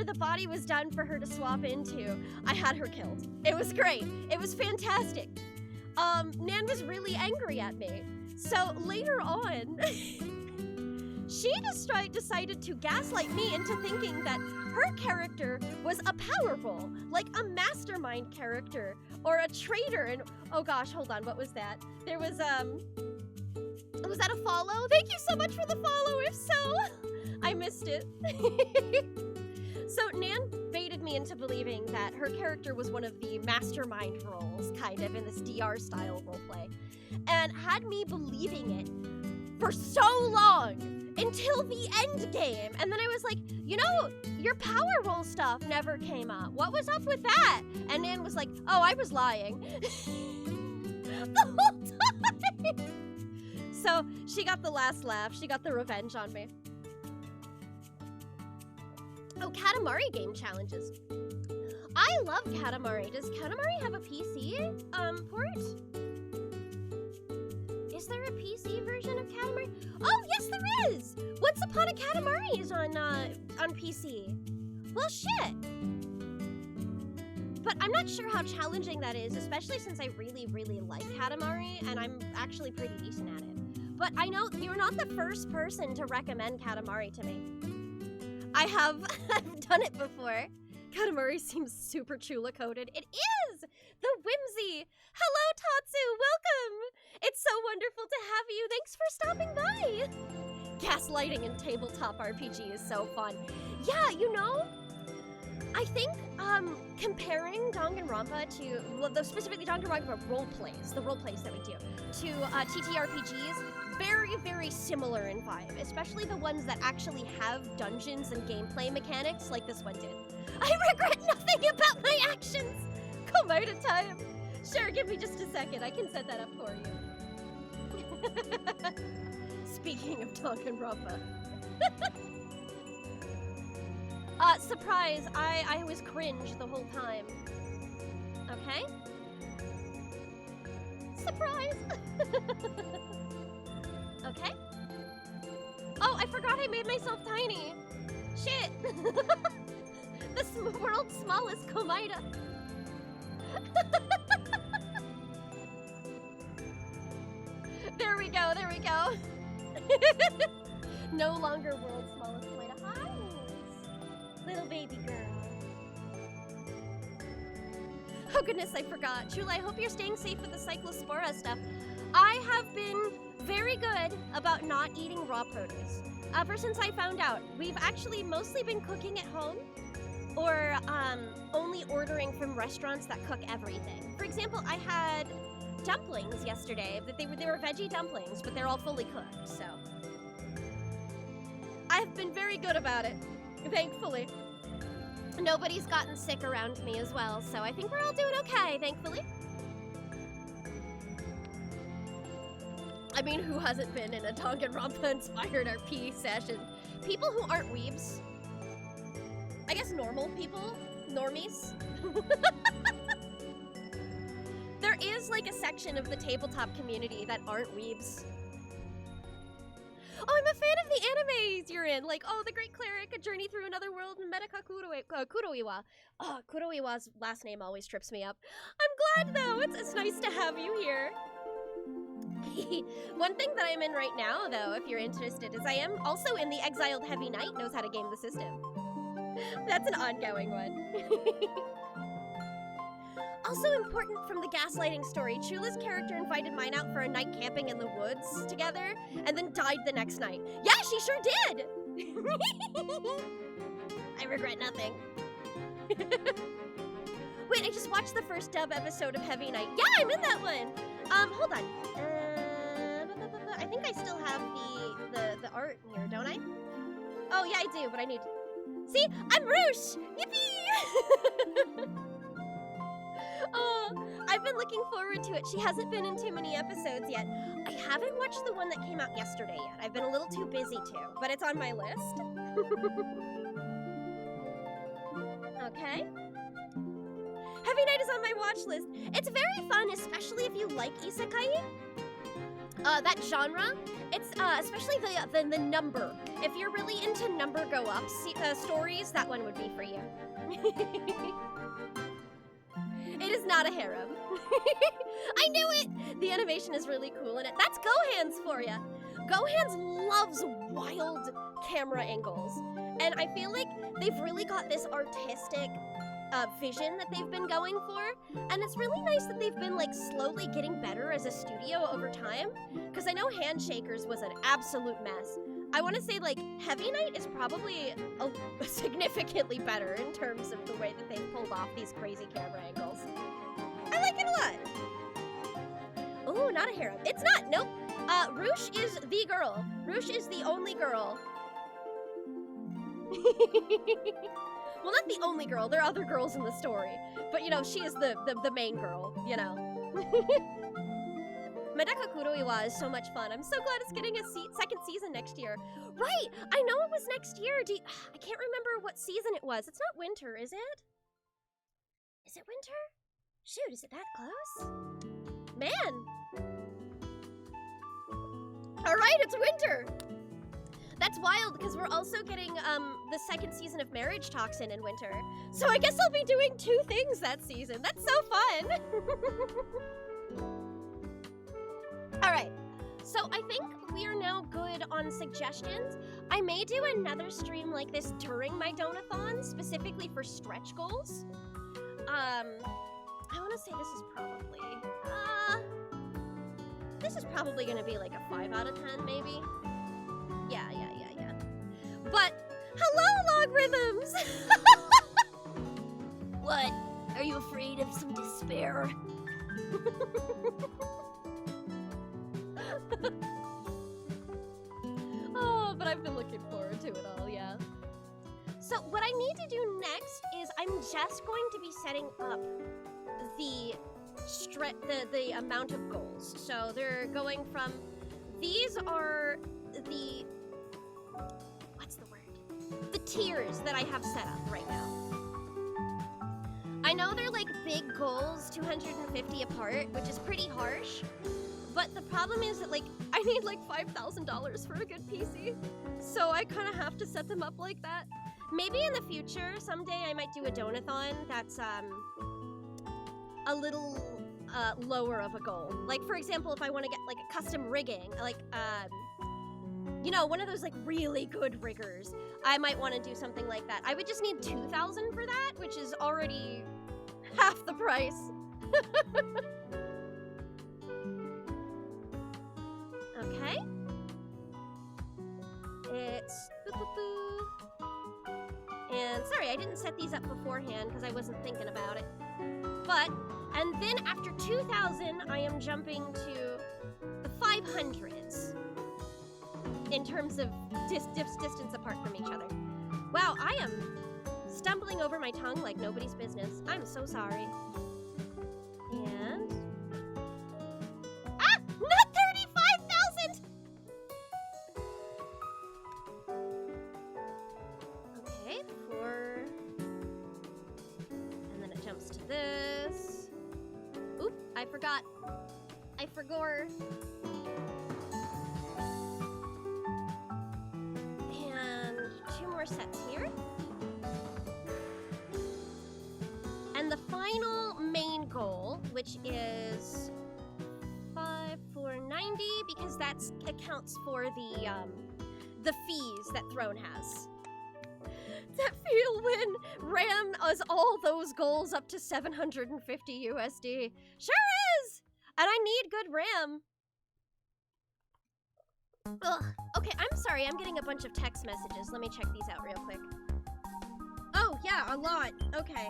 the body was done for her to swap into, I had her killed. It was great. It was fantastic. Nan was really angry at me. So later on, she decided to gaslight me into thinking that her character was a power role, like a mastermind character or a traitor. And oh gosh, hold on, what was that? There was was that a follow? Thank you so much for the follow. If so, I missed it. So Nan baited me into believing that her character was one of the mastermind roles, kind of in this DR style roleplay, and had me believing it for so long until the end game. And then I was like, your power role stuff never came up. What was up with that? And Nan was like, oh, I was lying. The whole time. So she got the last laugh. She got the revenge on me. Oh, Katamari game challenges. I love Katamari. Does Katamari have a PC port? Is there a PC version of Katamari? Oh, yes, there is! Once Upon a Katamari is on PC. Well, shit. But I'm not sure how challenging that is, especially since I really, really like Katamari, and I'm actually pretty decent at it. But I know you're not the first person to recommend Katamari to me. I've done it before. Katamari seems super chula-coated. It is! The whimsy! Hello, Tatsu! Welcome! It's so wonderful to have you. Thanks for stopping by! Gaslighting in tabletop RPG is so fun. Yeah, I think comparing Danganronpa to, specifically Danganronpa roleplays, the roleplays that we do, to TTRPGs, very, very similar in vibe, especially the ones that actually have dungeons and gameplay mechanics like this one did. I regret nothing about my actions! Komoda time! Sure, give me just a second, I can set that up for you. Speaking of Danganronpa. Surprise, I was cringe the whole time. Okay? Surprise! Okay? Oh, I forgot I made myself tiny. Shit! The world's smallest Komida. There we go, there we go. No longer world's smallest Komida. Hi, little baby girl. Oh goodness, I forgot. Chula, I hope you're staying safe with the Cyclospora stuff. I have been very good about not eating raw produce. Ever since I found out, we've actually mostly been cooking at home or only ordering from restaurants that cook everything. For example, I had dumplings yesterday. They were veggie dumplings, but they're all fully cooked, so. I've been very good about it, thankfully. Nobody's gotten sick around me as well, so I think we're all doing okay, thankfully. I mean, who hasn't been in a Danganronpa-inspired RP session? People who aren't weebs. I guess normal people. Normies. There is, like, a section of the tabletop community that aren't weebs. Oh, I'm a fan of the animes you're in! Like, oh, The Great Cleric, A Journey Through Another World, and Medaka Kuroiwa. Oh, Kuroiwa's last name always trips me up. I'm glad, though! It's nice to have you here. One thing that I'm in right now, though, if you're interested, is I am also in the Exiled Heavy Knight Knows How to Game the System. That's an ongoing one. Also important from the gaslighting story, Chula's character invited mine out for a night camping in the woods together, and then died the next night. Yeah, she sure did! I regret nothing. Wait, I just watched the first dub episode of Heavy Knight. Yeah, I'm in that one! Hold on. I think I still have the art here, don't I? Oh, yeah, I do, but I need... See? I'm Roosh! Yippee! Oh, I've been looking forward to it. She hasn't been in too many episodes yet. I haven't watched the one that came out yesterday yet. I've been a little too busy to, but it's on my list. Okay. Heavy Knight is on my watch list. It's very fun, especially if you like isekai. That genre. It's especially the number. If you're really into number go up stories, that one would be for you. It is not a harem. I knew it! The animation is really cool in it. That's Gohan's for you. Gohan's loves wild camera angles. And I feel like they've really got this artistic vision that they've been going for. And it's really nice that they've been like slowly getting better as a studio over time. Because I know Handshakers was an absolute mess. I want to say, like, Heavy Knight is probably significantly better in terms of the way that they've pulled off these crazy camera angles. I like it a lot. Ooh, not a harem. It's not, nope. Roosh is the girl. Roosh is the only girl. Well, not the only girl. There are other girls in the story. But, you know, she is the main girl, you know. Medaka Kuroiwa is so much fun. I'm so glad it's getting a second season next year. Right! I know it was next year. I can't remember what season it was. It's not winter, is it? Is it winter? Shoot, is it that close? Man! Alright, it's winter! That's wild, because we're also getting the second season of Marriage Toxin in winter. So I guess I'll be doing 2 things that season. That's so fun! Alright, so I think we are now good on suggestions. I may do another stream like this during my Donathon, specifically for stretch goals. I want to say this is probably gonna be like a 5 out of 10, maybe. Yeah. But, hello, Logarithms! What? Are you afraid of some despair? Oh, but I've been looking forward to it all, yeah. So what I need to do next is I'm just going to be setting up the amount of goals. So they're going from, these are the, what's the word? The tiers that I have set up right now. I know they're like big goals, 250 apart, which is pretty harsh. But the problem is that like I need like $5,000 for a good PC. So I kind of have to set them up like that. Maybe in the future, someday I might do a Donathon that's a little lower of a goal. Like for example, if I want to get like a custom rigging, like you know, one of those like really good riggers, I might want to do something like that. I would just need 2,000 for that, which is already half the price. Okay. It's and sorry, I didn't set these up beforehand because I wasn't thinking about it. But, and then after 2,000, I am jumping to the 500s in terms of distance apart from each other. Wow, I am stumbling over my tongue like nobody's business. I'm so sorry. And... ah! Not 35,000! Okay, 4... and then it jumps to this. Oop, I forgot. I forgot. And 2 more sets here. And the final main goal, which is 5,490, because that accounts for the fees that Throne has. That feel when ran us all those goals up to 750 USD. Sure is! And I need good RAM. Ugh. Okay, I'm sorry, I'm getting a bunch of text messages. Let me check these out real quick. Oh, yeah, a lot. Okay.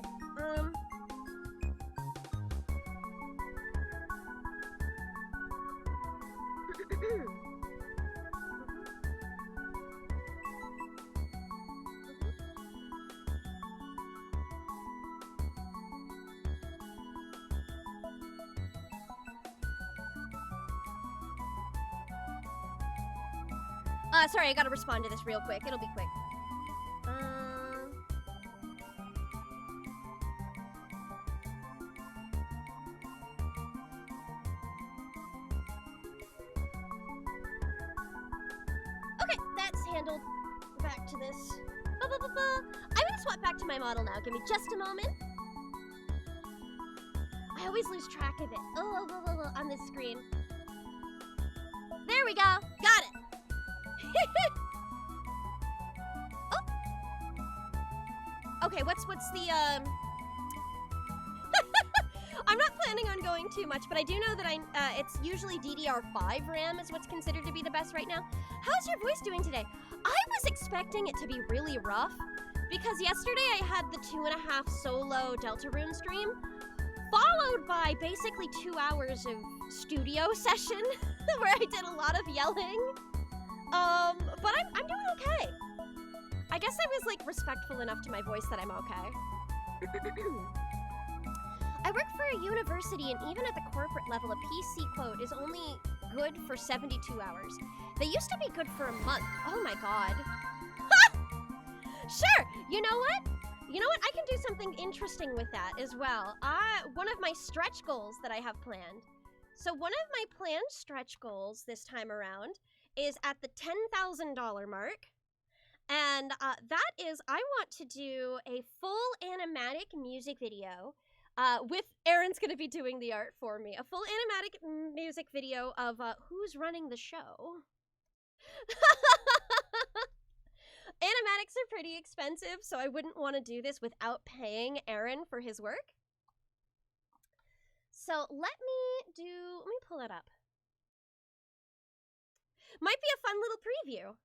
Sorry, I gotta respond to this real quick. It'll be quick. Okay, that's handled. Back to this. I'm gonna swap back to my model now. Give me just a moment. I always lose track of it. On this screen. There we go. Got it. Oh. Okay, what's the I'm not planning on going too much, but I do know that it's usually DDR5 RAM is what's considered to be the best right now. How's your voice doing today? I was expecting it to be really rough because yesterday I had the 2.5 solo Deltarune stream, followed by basically 2 hours of studio session where I did a lot of yelling. But I'm doing okay. I guess I was like respectful enough to my voice that I'm okay. I work for a university, and even at the corporate level, a PC quote is only good for 72 hours. They used to be good for a month. Oh my god. Sure, you know what? I can do something interesting with that as well. One of my stretch goals that I have planned. So one of my planned stretch goals this time around is at the $10,000 mark. And that is, I want to do a full animatic music video with Aaron's going to be doing the art for me. A full animatic music video of who's running the show. Animatics are pretty expensive, so I wouldn't want to do this without paying Aaron for his work. So let me pull it up. Might be a fun little preview.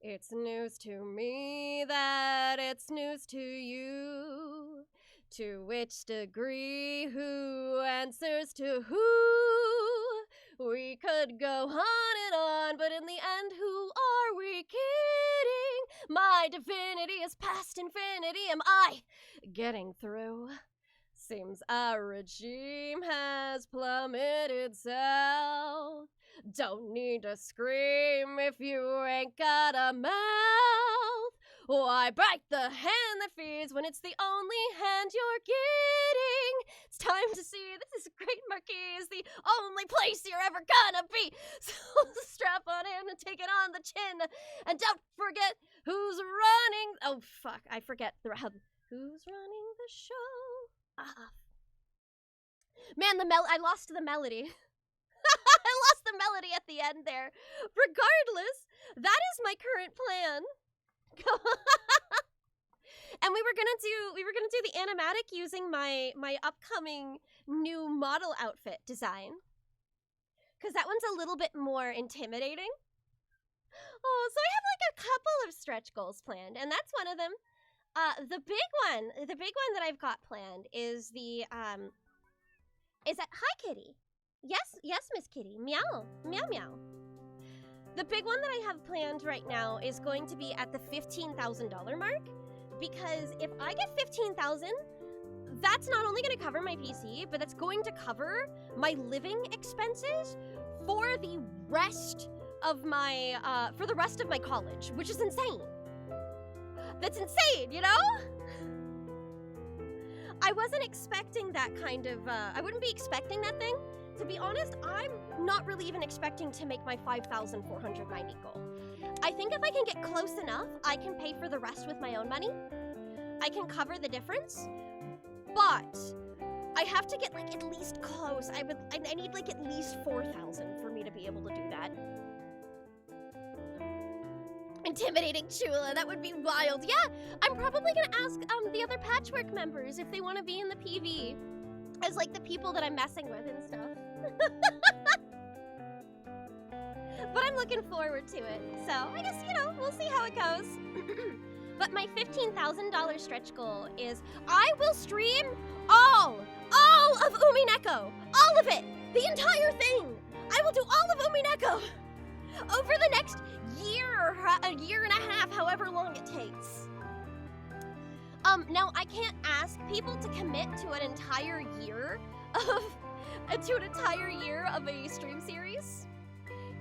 It's news to me that it's news to you. To which degree, who answers to who? We could go on and on, but in the end, who are we kidding? My divinity is past infinity. Am I getting through? Seems our regime has plummeted south. Don't need to scream if you ain't got a mouth. Why bite the hand that feeds when it's the only hand you're getting? It's time to see this is Great Marquis is the only place you're ever gonna be. So strap on in and take it on the chin. And don't forget who's running. Oh, fuck. I forget the who's running the show. Man, I lost the melody. I lost the melody at the end there. Regardless, that is my current plan. And we were gonna do the animatic using my upcoming new model outfit design. Cause that one's a little bit more intimidating. Oh, so I have like a couple of stretch goals planned, and that's one of them. The big one that I've got planned is the is that hi Kitty. Yes, Miss Kitty. Meow. Meow meow. The big one that I have planned right now is going to be at the $15,000 mark, because if I get 15,000, that's not only going to cover my PC, but that's going to cover my living expenses for the rest of my college, which is insane. That's insane, you know? I wasn't expecting that kind of, I wouldn't be expecting that thing. To be honest, I'm not really even expecting to make my 5,490 goal. I think if I can get close enough, I can pay for the rest with my own money. I can cover the difference, but I have to get like at least close. I need like at least 4,000 for me to be able to do that. Intimidating Chula, that would be wild. Yeah, I'm probably gonna ask the other Patchwork members if they want to be in the PV as like the people that I'm messing with and stuff. But I'm looking forward to it. So I guess, you know, we'll see how it goes. But my $15,000 stretch goal is I will stream all of Umineko. All of it. The entire thing. I will do all of Umineko over the next year, a year and a half, however long it takes. Now I can't ask people to commit to an entire year of a stream series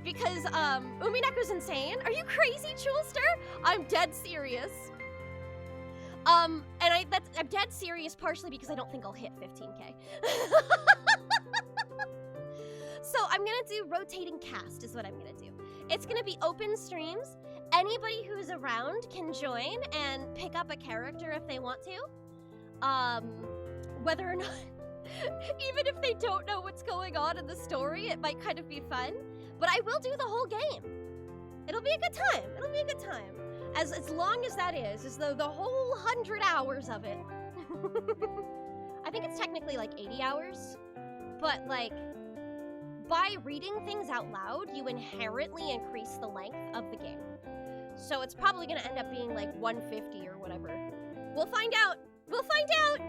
because Umineko's insane. Are you crazy, Chulster? I'm dead serious. And I'm dead serious partially because I don't think I'll hit 15K. So I'm gonna do rotating cast is what I'm gonna do. It's gonna be open streams. Anybody who's around can join and pick up a character if they want to. Whether or not, even if they don't know what's going on in the story, it might kind of be fun. But I will do the whole game. It'll be a good time. It'll be a good time. As long as that is, as though the whole 100 hours of it. I think it's technically like 80 hours. But like, by reading things out loud, you inherently increase the length of the game. So it's probably gonna end up being like 150 or whatever. We'll find out! We'll find out!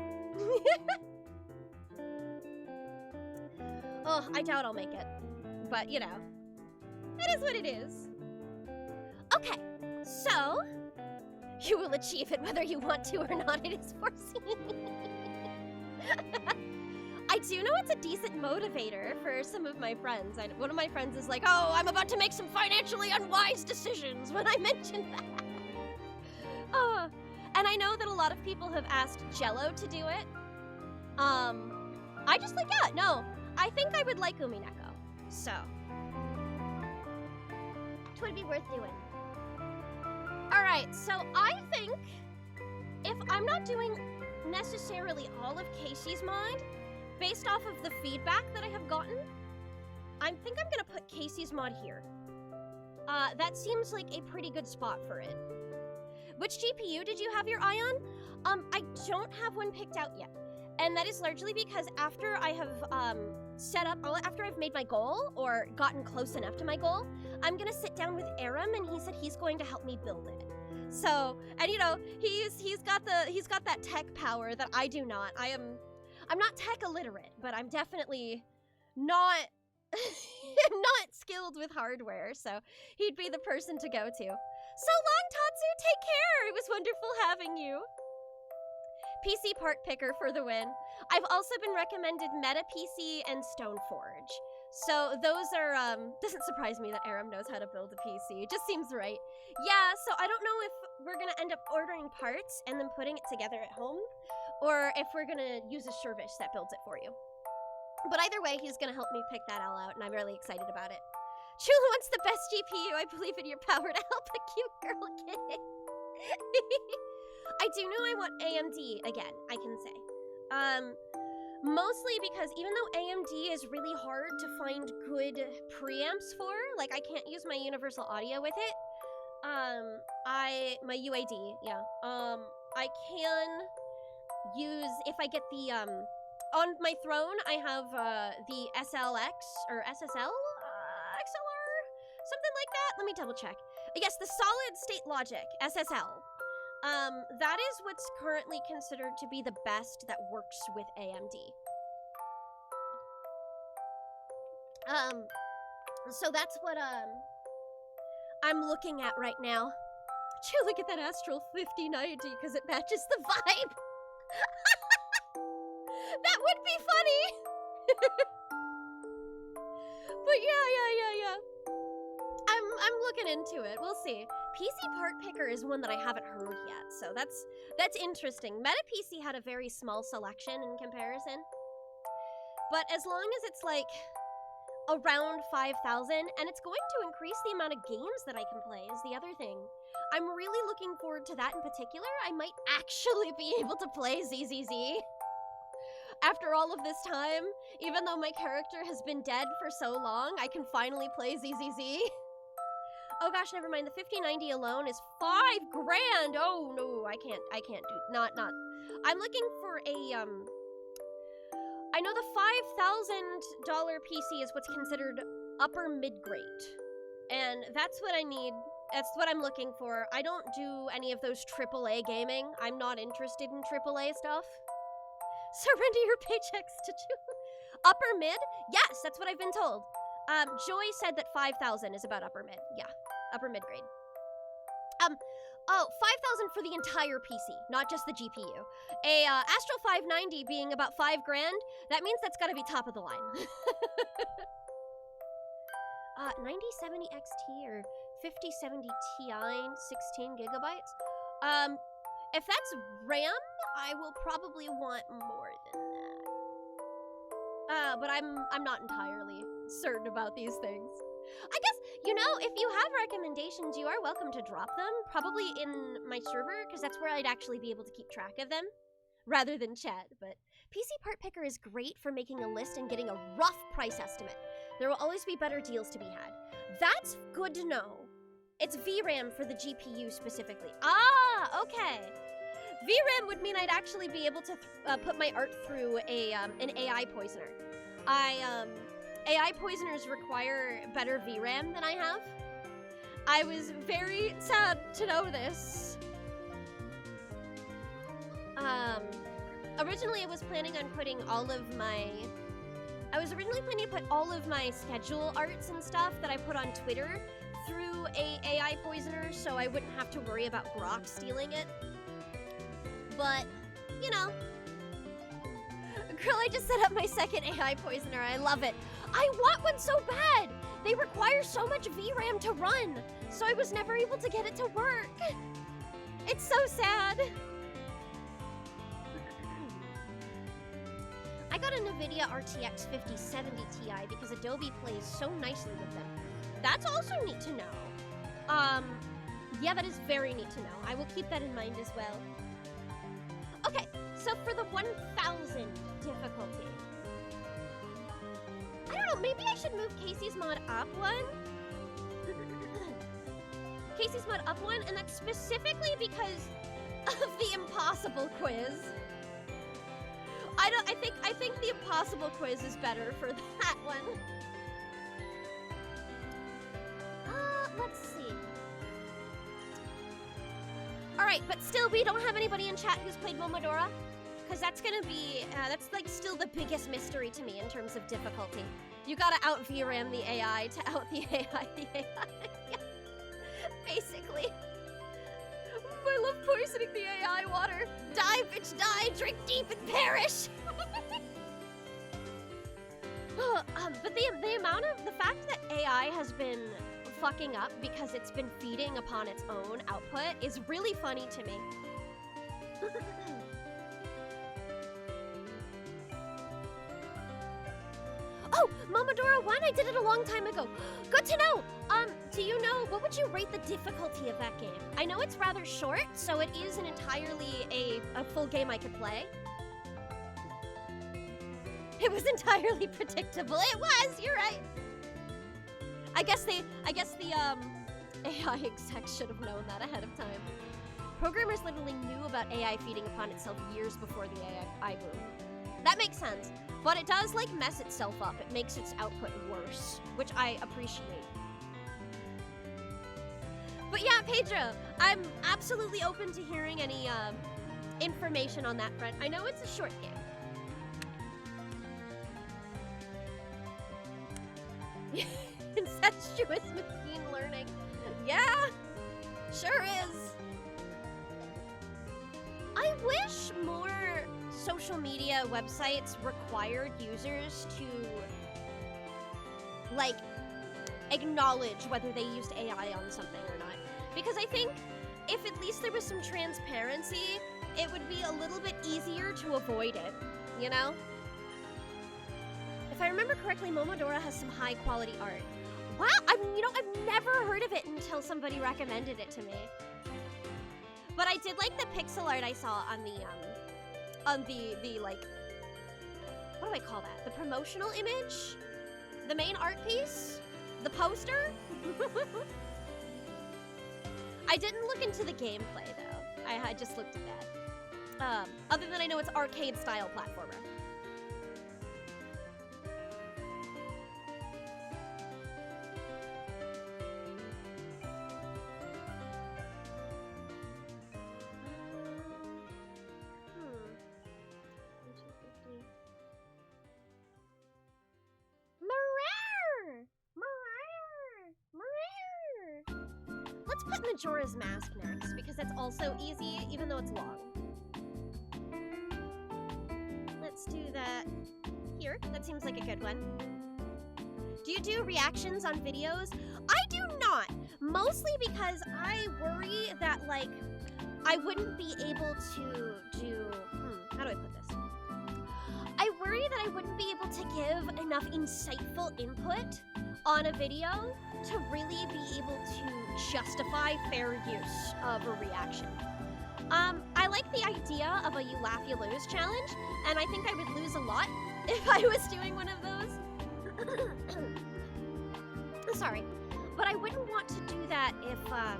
Oh, I doubt I'll make it. But, you know, it is what it is. Okay, so, you will achieve it whether you want to or not, it is foreseen. I do know it's a decent motivator for some of my friends. One of my friends is like, oh, I'm about to make some financially unwise decisions when I mentioned that. And I know that a lot of people have asked Jello to do it. I just like, yeah, no, I think I would like Umineko. So, it would be worth doing. Alright, so I think if I'm not doing necessarily all of Casey's mod, based off of the feedback that I have gotten, I think I'm gonna put Casey's mod here. That seems like a pretty good spot for it. Which GPU did you have your eye on? I don't have one picked out yet. And that is largely because after I have after I've made my goal or gotten close enough to my goal, I'm gonna sit down with Aram and he said he's going to help me build it. So, and you know, he's got that tech power that I do not. I'm not tech illiterate, but I'm definitely not not skilled with hardware, so he'd be the person to go to. So long, Tatsu, take care! It was wonderful having you. PC part picker for the win. I've also been recommended Meta PC and Stoneforge. So those are, doesn't surprise me that Aram knows how to build a PC. It just seems right. Yeah, so I don't know if we're gonna end up ordering parts and then putting it together at home, or if we're gonna use a service that builds it for you. But either way, he's gonna help me pick that all out, and I'm really excited about it. Chula wants the best GPU. I believe in your power to help a cute girl kid. I do know I want AMD again, I can say. Mostly because even though AMD is really hard to find good preamps for, like I can't use my universal audio with it, my UAD, yeah, I can use, if I get the, on my throne, I have, the SLX, or SSL, XLR, something like that, let me double check. Yes, the solid state logic, SSL. That is what's currently considered to be the best that works with AMD. So that's what, I'm looking at right now. Chew, look at that Astral 5090 because it matches the vibe. That would be funny. But yeah. I'm looking into it. We'll see. PC part picker is one that I haven't heard yet, so that's interesting. Meta PC had a very small selection in comparison. But as long as it's like around 5,000, and it's going to increase the amount of games that I can play is the other thing. I'm really looking forward to that in particular. I might actually be able to play ZZZ. After all of this time, even though my character has been dead for so long, I can finally play ZZZ. Oh gosh, never mind. The 5090 alone is $5,000. Oh no, I can't do, not. I'm looking for a, I know the $5,000 PC is what's considered upper mid-grade. And that's what I need. That's what I'm looking for. I don't do any of those AAA gaming. I'm not interested in AAA stuff. Surrender your paychecks to upper mid? Yes, that's what I've been told. Joy said that 5,000 is about upper mid. Yeah, upper mid grade. Oh, 5,000 for the entire PC, not just the GPU. A Astral 590 being about $5,000, that means that's gotta be top of the line. 9070 XT or 5070 Ti, 16 gigabytes. If that's RAM, I will probably want more than that. But I'm not entirely certain about these things. I guess, you know, if you have recommendations, you are welcome to drop them, probably in my server, because that's where I'd actually be able to keep track of them, rather than chat. But PC Part Picker is great for making a list and getting a rough price estimate. There will always be better deals to be had. That's good to know. It's VRAM for the GPU specifically. Ah, okay. VRAM would mean I'd actually be able to put my art through an AI poisoner. AI poisoners require better VRAM than I have. I was very sad to know this. Originally I was planning on putting all of my... I was originally planning to put all of my schedule arts and stuff that I put on Twitter through a AI poisoner so I wouldn't have to worry about Grok stealing it. But, you know. Girl, I just set up my second AI poisoner. I love it. I want one so bad. They require so much VRAM to run, so I was never able to get it to work. It's so sad. I got a NVIDIA RTX 5070 Ti because Adobe plays so nicely with them. That's also neat to know. Yeah, that is very neat to know. I will keep that in mind as well. Okay, so for the 1,000 difficulty, I don't know, maybe I should move Casey's mod up one? Casey's mod up one, and that's specifically because of the impossible quiz. I think the impossible quiz is better for that one. Let's see. Alright, but still, we don't have anybody in chat who's played Momodora. Because that's gonna be, that's like still the biggest mystery to me in terms of difficulty. You gotta out VRAM the AI to out the AI the AI. Yeah. Basically. I love poisoning the AI water. Die, bitch, die, drink deep and perish. But the fact that AI has been fucking up because it's been feeding upon its own output is really funny to me. Oh, Momodora 1, I did it a long time ago. Good to know. Do you know, what would you rate the difficulty of that game? I know it's rather short, so it is an entirely a full game I could play. It was entirely predictable. It was, you're right. I guess the AI execs should have known that ahead of time. Programmers literally knew about AI feeding upon itself years before the AI boom. That makes sense, but it does like mess itself up. It makes its output worse, which I appreciate. But yeah, Pedro, I'm absolutely open to hearing any information on that front. I know it's a short game. Incestuous machine learning. Yeah, sure is. I wish more social media websites required users to, like, acknowledge whether they used AI on something or not. Because I think if at least there was some transparency, it would be a little bit easier to avoid it, you know? If I remember correctly, Momodora has some high quality art. Wow, I've never heard of it until somebody recommended it to me. But I did like the pixel art I saw on the like, what do I call that? The promotional image? The main art piece? The poster? I didn't look into the gameplay though. I just looked at that. Other than I know it's arcade style platformer. Let's put Majora's Mask next, because it's also easy, even though it's long. Let's do that here. That seems like a good one. Do you do reactions on videos? I do not! Mostly because I worry that, like, I wouldn't be able to do... how do I put this? I worry that I wouldn't be able to give enough insightful input on a video to really be able to justify fair use of a reaction. I like the idea of a you laugh, you lose challenge, and I think I would lose a lot if I was doing one of those. Sorry, but I wouldn't want to do that if, I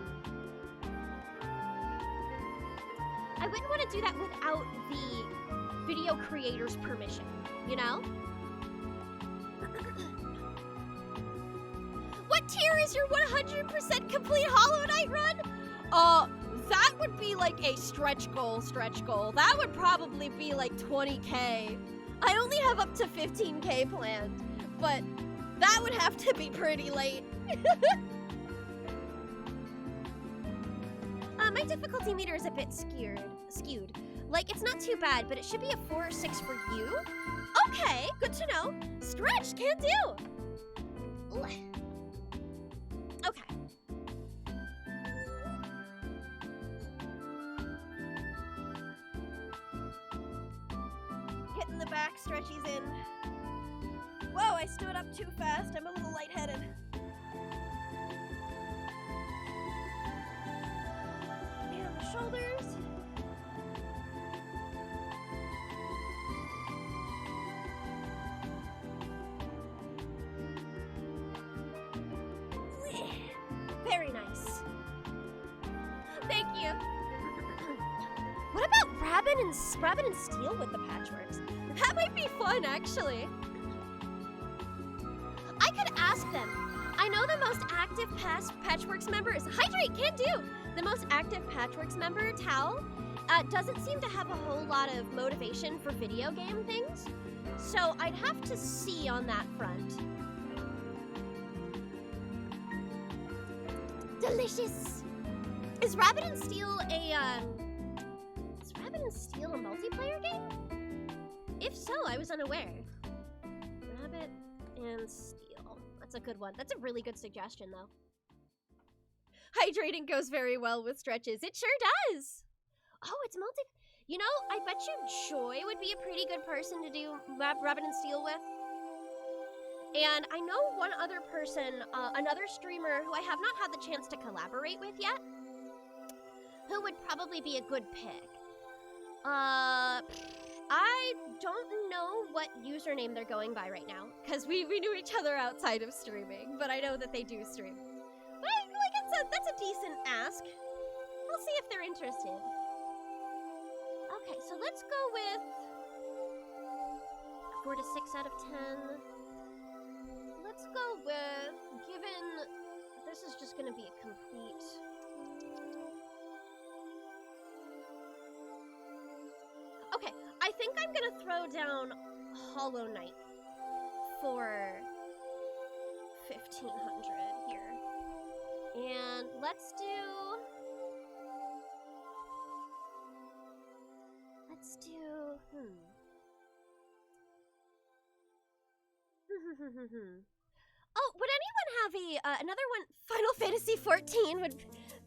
wouldn't want to do that without the video creator's permission, you know? What tier is your 100% complete Hollow Knight run? That would be like a stretch goal. That would probably be like 20K. I only have up to 15K planned, but that would have to be pretty late. My difficulty meter is a bit skewed. Like, it's not too bad, but it should be a 4 or 6 for you. Okay, good to know. Stretch, can do. Okay. Getting the back stretchies in. Whoa, I stood up too fast. I'm a little lightheaded. And the shoulders. Very nice. Thank you. What about Rabbit and Steel with the patchworks? That might be fun, actually. I could ask them. I know the most active Patchworks member is Hydrate, can do. The most active Patchworks member, Tal, doesn't seem to have a whole lot of motivation for video game things. So I'd have to see on that front. Delicious. Is Rabbit and Steel a multiplayer game? If so, I was unaware. Rabbit and steel. That's a good one. That's a really good suggestion, though. Hydrating goes very well with stretches. It sure does. Oh, it's multi... You know, I bet you Joy would be a pretty good person to do Rabbit and Steel with. And I know one other person, another streamer who I have not had the chance to collaborate with yet, who would probably be a good pick. I don't know what username they're going by right now, because we knew each other outside of streaming, but I know that they do stream. But that's a decent ask. We'll see if they're interested. Okay, so let's go with 4 to 6 out of 10. Let's go with, given this is just going to be a complete... Okay, I think I'm going to throw down Hollow Knight for 1,500 here. And let's do... Oh, would anyone have another one? Final Fantasy 14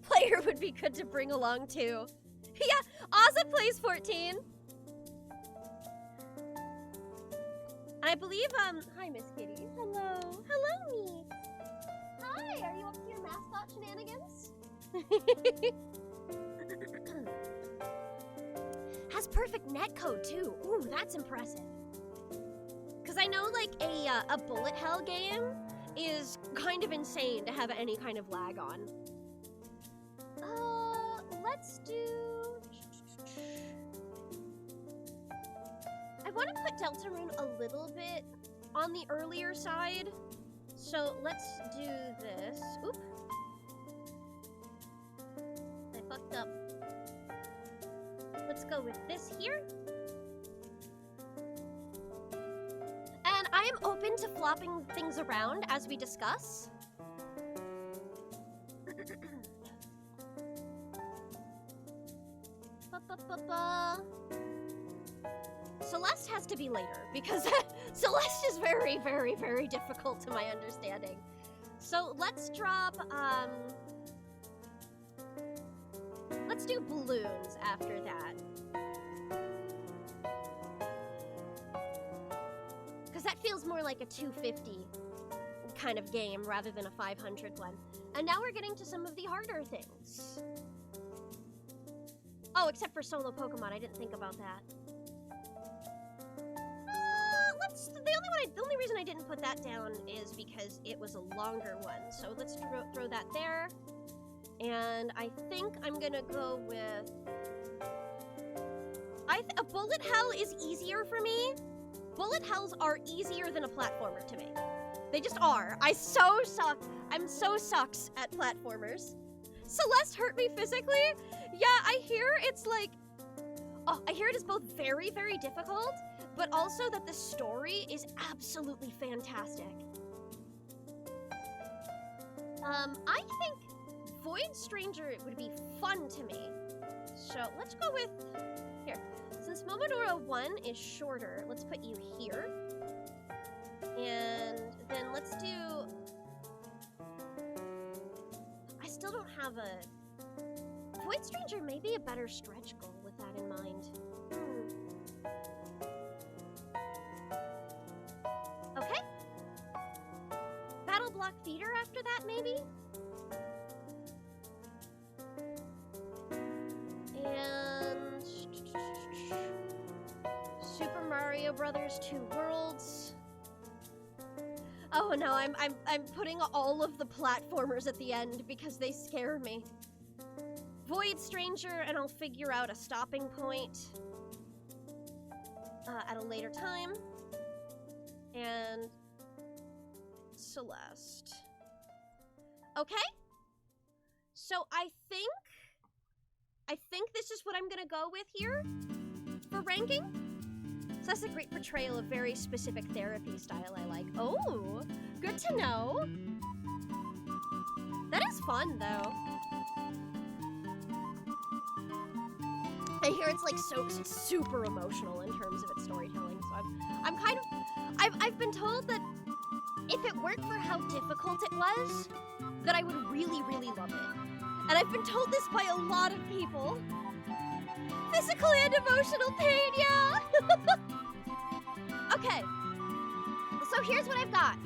player would be good to bring along too. Yeah, Ozza plays 14. And I believe, hi Miss Kitty. Hello. Hello, me. Hi, are you up to your mascot shenanigans? Has perfect netcode too. Ooh, that's impressive. Because I know, like, a bullet hell game is kind of insane to have any kind of lag on. Let's do... I want to put Deltarune a little bit on the earlier side. So let's do this. Oop. I fucked up. Let's go with this here. And I am open to flopping things around as we discuss. Celeste has to be later because Celeste is very, very, very difficult to my understanding. So let's drop, let's do balloons after that. Because that feels more like a 250 kind of game rather than a 500 one. And now we're getting to some of the harder things. Oh, except for solo Pokemon, I didn't think about that. The only reason I didn't put that down is because it was a longer one. So let's throw that there. And I think I'm gonna go with... a bullet hell is easier for me. Bullet hells are easier than a platformer to me. They just are. I'm so sucks at platformers. Celeste hurt me physically? Yeah, I hear it's like... Oh, I hear it is both very, very difficult, but also that the story is absolutely fantastic. I think Void Stranger would be fun to me. So let's go with... Here. Since Momodora 1 is shorter, let's put you here. And then let's do... I still don't have a... Void Stranger may be a better stretch goal with that in mind. Okay. Battle Block Theater after that, maybe? And... Super Mario Brothers 2 Worlds. Oh no, I'm putting all of the platformers at the end because they scare me. Void Stranger, and I'll figure out a stopping point at a later time. And Celeste. Okay? So I think this is what I'm gonna go with here for ranking. So that's a great portrayal of very specific therapy style I like. Oh, good to know. That is fun though. I hear it's like it's super emotional in terms of its storytelling. So I'm kind of, I've been told that if it weren't for how difficult it was, that I would really, really love it. And I've been told this by a lot of people. Physical and emotional pain, yeah! Okay, so here's what I've got.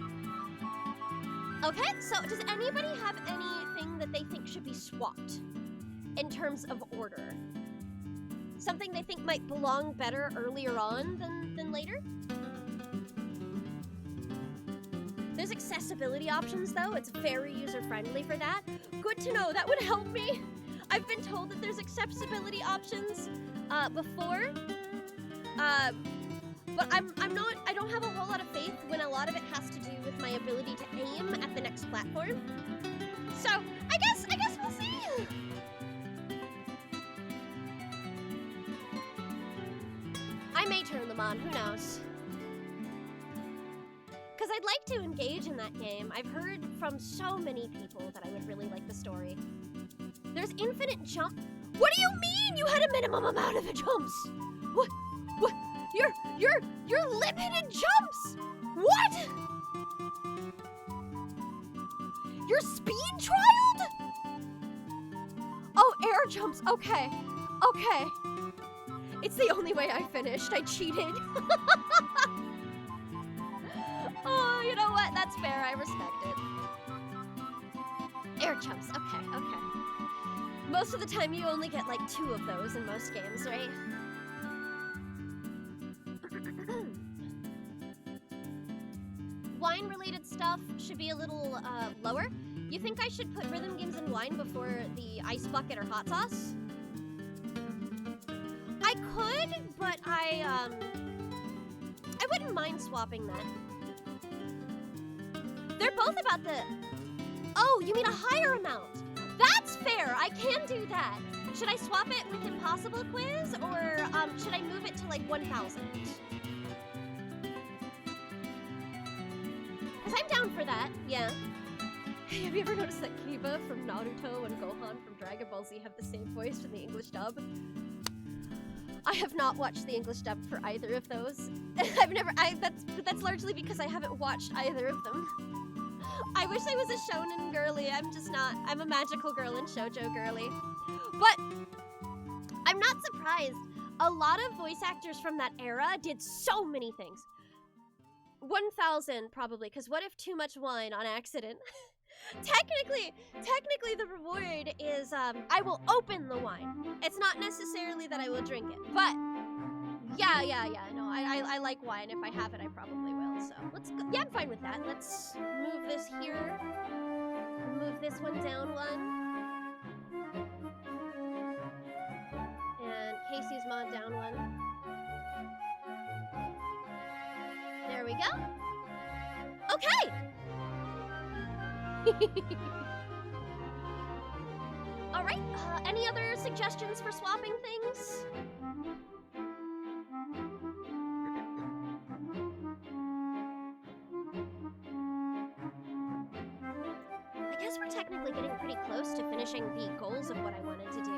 Okay, so does anybody have anything that they think should be swapped in terms of order? Something they think might belong better earlier on than later? There's accessibility options though, it's very user-friendly for that. Good to know, that would help me. I've been told that there's accessibility options before, but I don't have a whole lot of faith when a lot of it has to do with my ability to aim at the next platform. So, I guess we'll see. I may turn them on, who knows? Because I'd like to engage in that game. I've heard from so many people that I would really like the story. There's infinite jump. What do you mean you had a minimum amount of jumps? What? You're limited jumps. What? You're speed trialed? Oh, air jumps. Okay. It's the only way I finished. I cheated. Oh, you know what? That's fair. I respect it. Air jumps. Okay. Most of the time, you only get like 2 of those in most games, right? Wine-related stuff should be a little lower. You think I should put rhythm games in wine before the ice bucket or hot sauce? I could, but I wouldn't mind swapping that. They're both about the... Oh, you mean a higher amount? That's fair, I can do that. Should I swap it with Impossible Quiz, or should I move it to like 1,000? Because I'm down for that, yeah. Hey, have you ever noticed that Kiba from Naruto and Gohan from Dragon Ball Z have the same voice in the English dub? I have not watched the English dub for either of those. That's largely because I haven't watched either of them. I wish I was a shonen girly. I'm just not. I'm a magical girl and shoujo girly. But I'm not surprised. A lot of voice actors from that era did so many things. 1,000 probably, because what if too much wine on accident? Technically the reward is I will open the wine. It's not necessarily that I will drink it, but yeah, no, I like wine. If I have it, I probably will, so let's go. Yeah, I'm fine with that. Let's move this here, move this one down one, and Casey's mod down one. There we go. Okay! Alright, any other suggestions for swapping things? I guess we're technically getting pretty close to finishing the goals of what I wanted to do.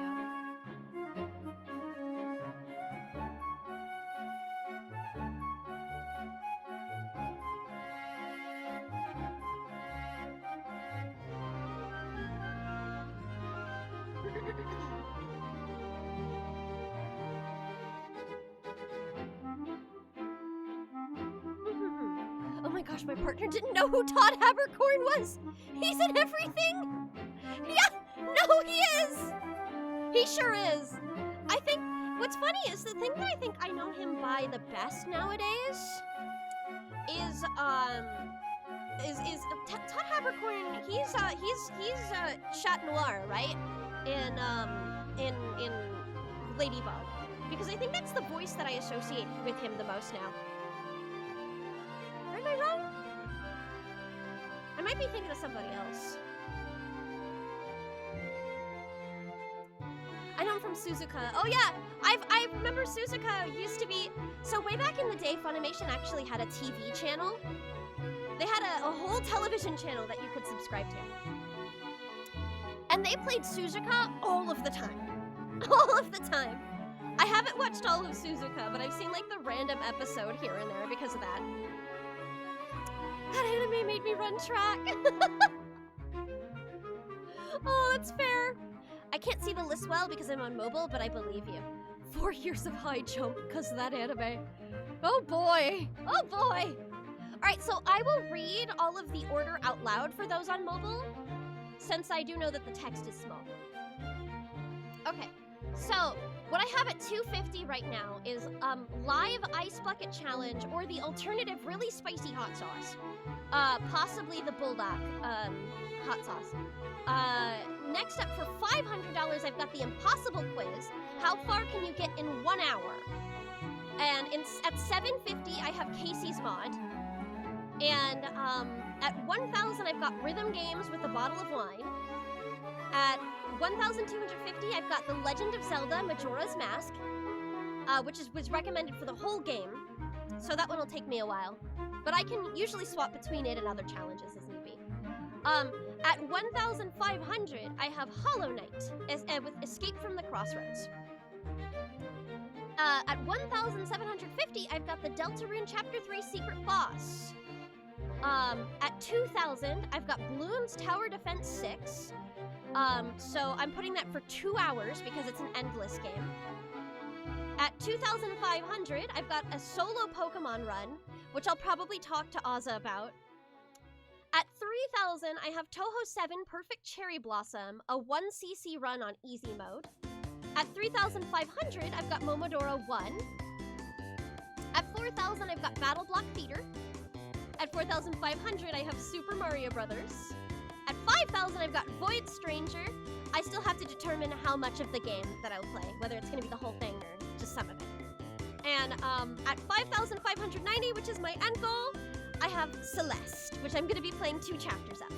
Oh my gosh, my partner didn't know who Todd Habercorn was! He's in everything! Yeah! No, he is! He sure is! I think, what's funny is the thing that I think I know him by the best nowadays is Todd Habercorn. He's Chat Noir, right? In Ladybug. Because I think that's the voice that I associate with him the most now. Or am I wrong? I might be thinking of somebody else. I know him from Suzuka. Oh yeah, I remember Suzuka used to be, so way back in the day, Funimation actually had a TV channel. They had a whole television channel that you could subscribe to. And they played Suzuka all of the time. All of the time. I haven't watched all of Suzuka, but I've seen like the random episode here and there because of that. That anime made me run track. Oh, that's fair. I can't see the list well because I'm on mobile, but I believe you. 4 years of high jump because of that anime. Oh boy. Oh boy. All right, so I will read all of the order out loud for those on mobile, since I do know that the text is small. Okay, so what I have at 250 right now is live ice bucket challenge or the alternative really spicy hot sauce. Possibly the bulldog hot sauce. Next up for $500, I've got the impossible quiz. How far can you get in 1 hour? And at 750, I have Casey's mod. And at 1,000, I've got rhythm games with a bottle of wine. At 1,250, I've got The Legend of Zelda Majora's Mask, which was recommended for the whole game. So that one will take me a while. But I can usually swap between it and other challenges as need be. At 1,500, I have Hollow Knight with Escape from the Crossroads. At 1,750, I've got the Deltarune Chapter 3 Secret Boss. At 2,000, I've got Bloons Tower Defense 6. So I'm putting that for 2 hours because it's an endless game. At 2,500, I've got a solo Pokemon run, which I'll probably talk to Ozza about. At 3,000, I have Touhou 7 Perfect Cherry Blossom, a 1cc run on easy mode. At 3,500, I've got Momodora 1. At 4,000, I've got Battle Block Theater. At 4,500, I have Super Mario Brothers. At 5,000, I've got Void Stranger. I still have to determine how much of the game that I'll play, whether it's going to be the whole thing or just some of it. And at 5,590, which is my end goal, I have Celeste, which I'm going to be playing 2 chapters of.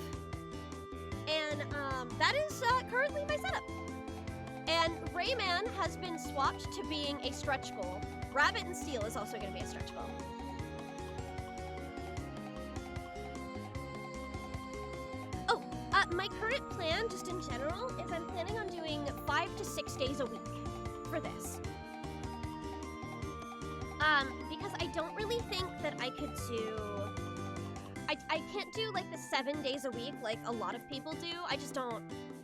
And that is currently my setup. And Rayman has been swapped to being a stretch goal. Rabbit and Steel is also going to be a stretch goal. Oh, my current plan, just in general, is I'm planning on doing 5 to 6 days a week for this. Because I don't really think that I could do... I can't do, like, the 7 days a week like a lot of people do. I just don't...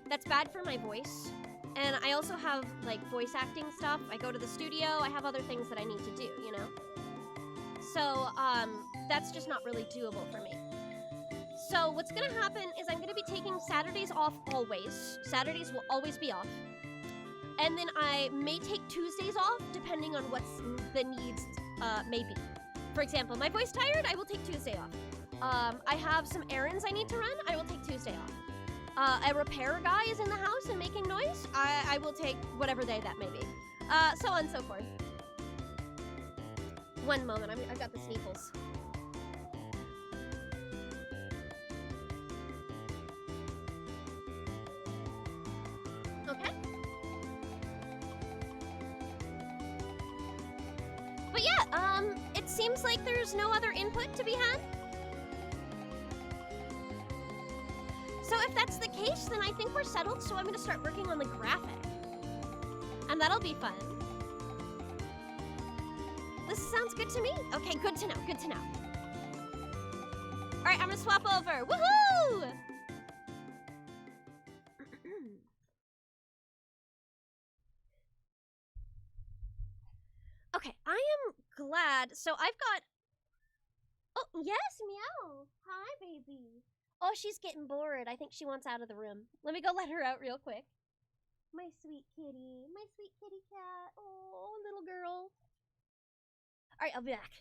That's bad for my voice. And I also have, like, voice acting stuff. I go to the studio. I have other things that I need to do, you know? So, that's just not really doable for me. So what's gonna happen is I'm gonna be taking Saturdays off always. Saturdays will always be off. And then I may take Tuesdays off, depending on what's the needs may be. For example, my voice tired, I will take Tuesday off. I have some errands I need to run, I will take Tuesday off. A repair guy is in the house and making noise, I will take whatever day that may be. So on and so forth. One moment, I've got the sneezels. Okay. But yeah, it seems like there's no other input to be had. So if that's the case, then I think we're settled, so I'm gonna start working on the graphic. And that'll be fun. This sounds good to me. Okay, good to know, good to know. All right, I'm gonna swap over. Woohoo! Okay, I am glad. So I've got... Oh, yes, meow. Hi, baby. Oh, she's getting bored. I think she wants out of the room. Let me go let her out real quick. My sweet kitty. My sweet kitty cat. Oh, little girl. All right, I'll be back.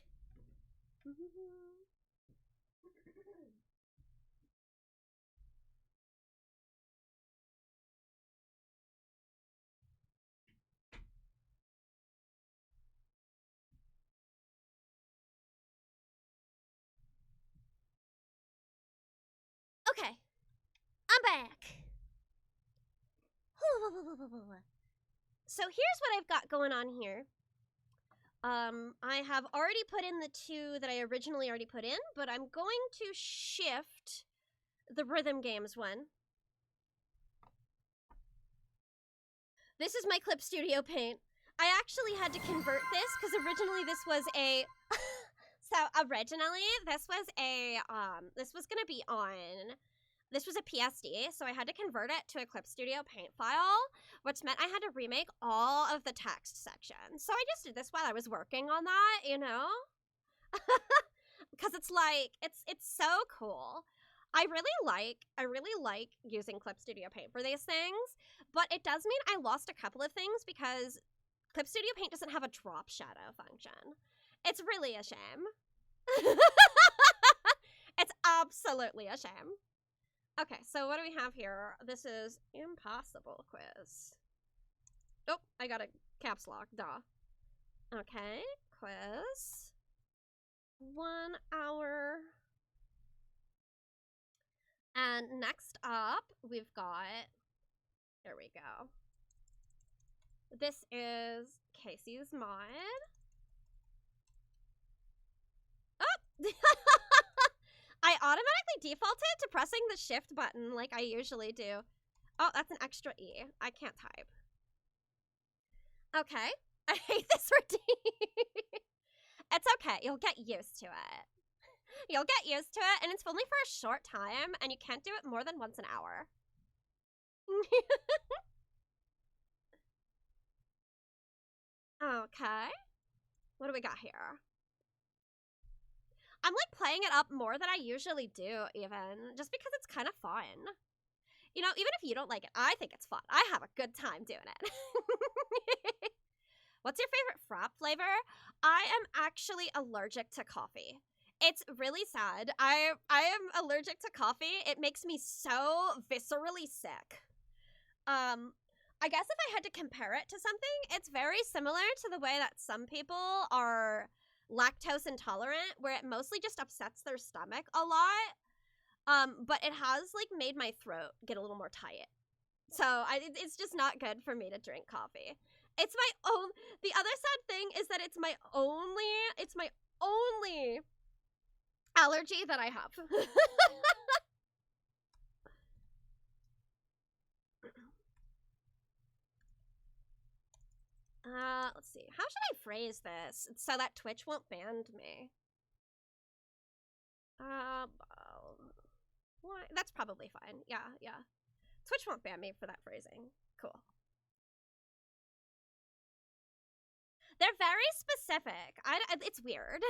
Okay, I'm back. So here's what I've got going on here. I have already put in the 2 that I originally already put in, but I'm going to shift the rhythm games one. This is my Clip Studio Paint. I actually had to convert this because originally this was a... So originally, this was a PSD, so I had to convert it to a Clip Studio Paint file, which meant I had to remake all of the text sections. So I just did this while I was working on that, you know? Because it's like, it's so cool. I really like using Clip Studio Paint for these things, but it does mean I lost a couple of things because Clip Studio Paint doesn't have a drop shadow function. It's really a shame. It's absolutely a shame. Okay, so what do we have here? This is impossible quiz. Oh, I got a caps lock, duh. Okay, quiz. 1 hour. And next up, we've got, there we go. This is Casey's mod. Oh! I automatically defaulted to pressing the shift button like I usually do. Oh, that's an extra E. I can't type. Okay. I hate this routine. It's okay. You'll get used to it. You'll get used to it, and it's only for a short time, and you can't do it more than once an hour. Okay. What do we got here? I'm like playing it up more than I usually do, even, just because it's kind of fun. You know, even if you don't like it, I think it's fun. I have a good time doing it. What's your favorite frap flavor? I am actually allergic to coffee. It's really sad. I am allergic to coffee. It makes me so viscerally sick. I guess if I had to compare it to something, it's very similar to the way that some people are lactose intolerant, where it mostly just upsets their stomach a lot. But it has like made my throat get a little more tight. So it's just not good for me to drink coffee. It's my own. The other sad thing is that it's my only allergy that I have. Let's see. How should I phrase this so that Twitch won't ban me? What? That's probably fine. Yeah. Twitch won't ban me for that phrasing. Cool. They're very specific. It's weird.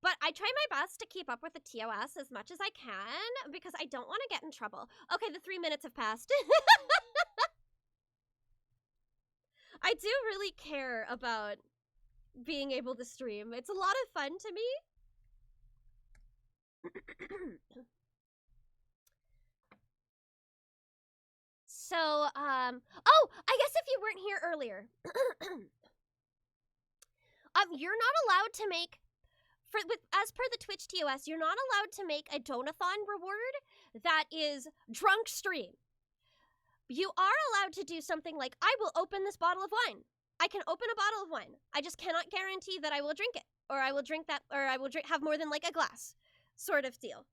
But I try my best to keep up with the TOS as much as I can because I don't want to get in trouble. Okay, the 3 minutes have passed. I do really care about being able to stream. It's a lot of fun to me. So, oh, I guess if you weren't here earlier, you're not allowed to make, as per the Twitch TOS, you're not allowed to make a Donathon reward that is drunk stream. You are allowed to do something like, I will open this bottle of wine. I can open a bottle of wine. I just cannot guarantee that I will drink it, or I will drink that, or I will have more than like a glass, sort of deal.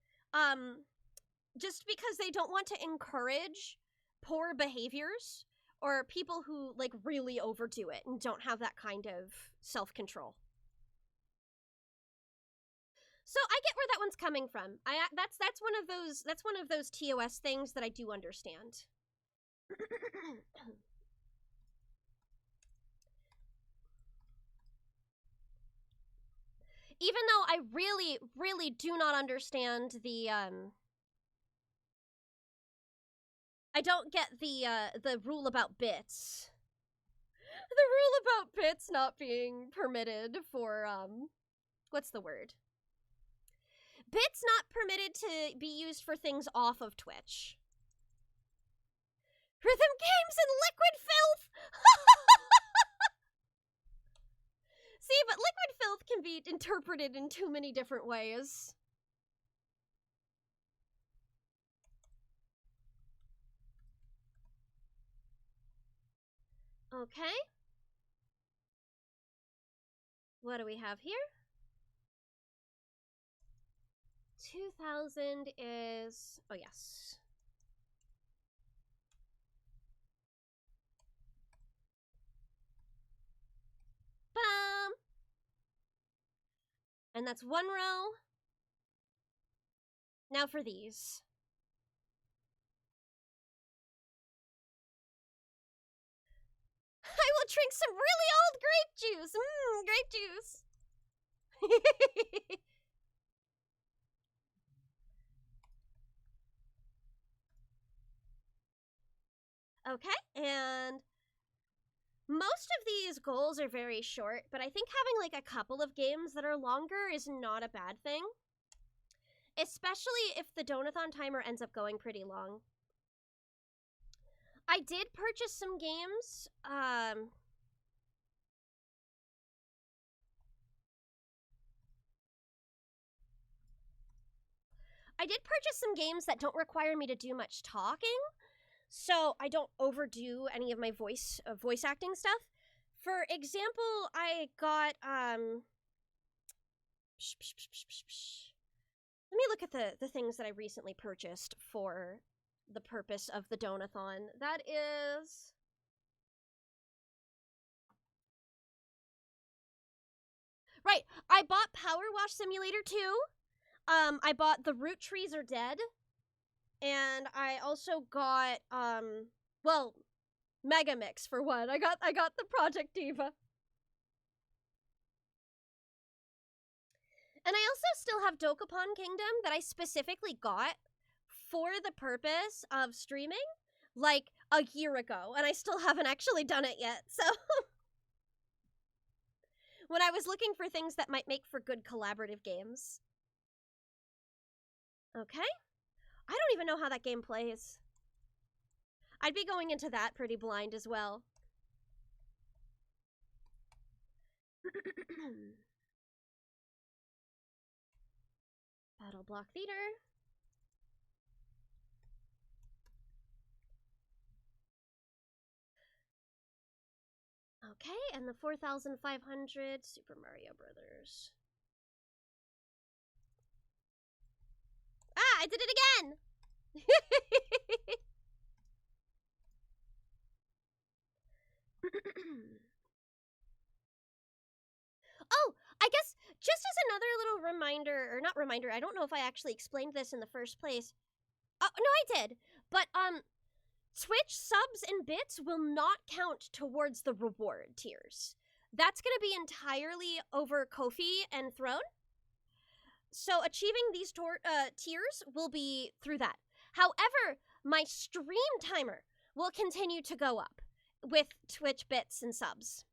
Just because they don't want to encourage poor behaviors or people who like really overdo it and don't have that kind of self-control. So I get where that one's coming from. That's one of those TOS things that I do understand. Even though I really, really do not understand the I don't get the rule about bits. The rule about bits not being permitted for what's the word? Bits not permitted to be used for things off of Twitch. Rhythm games and liquid filth! See, but liquid filth can be interpreted in too many different ways. Okay. What do we have here? 2000 is... oh, yes. And that's one row. Now for these. I will drink some really old grape juice. Grape juice. Okay, and most of these goals are very short, but I think having like a couple of games that are longer is not a bad thing. Especially if the Donathon timer ends up going pretty long. I did purchase some games. I did purchase some games that don't require me to do much talking, so I don't overdo any of my voice acting stuff. For example, I got let me look at the things that I recently purchased for the purpose of the Donathon. That is right. I bought Power Wash Simulator 2. I bought The Root Trees Are Dead. And I also got well, Mega Mix for one. I got the Project Diva. And I also still have Dokapon Kingdom that I specifically got for the purpose of streaming like a year ago, and I still haven't actually done it yet. So when I was looking for things that might make for good collaborative games. Okay. I don't even know how that game plays. I'd be going into that pretty blind as well. Battle Block Theater. Okay, and the 4,500 Super Mario Brothers. Ah, I did it again! Oh, I guess just as another little reminder, or not reminder, I don't know if I actually explained this in the first place. No, I did. But, Twitch subs and bits will not count towards the reward tiers. That's going to be entirely over Ko-fi and Throne. So achieving these tiers will be through that. However, my stream timer will continue to go up with Twitch bits and subs.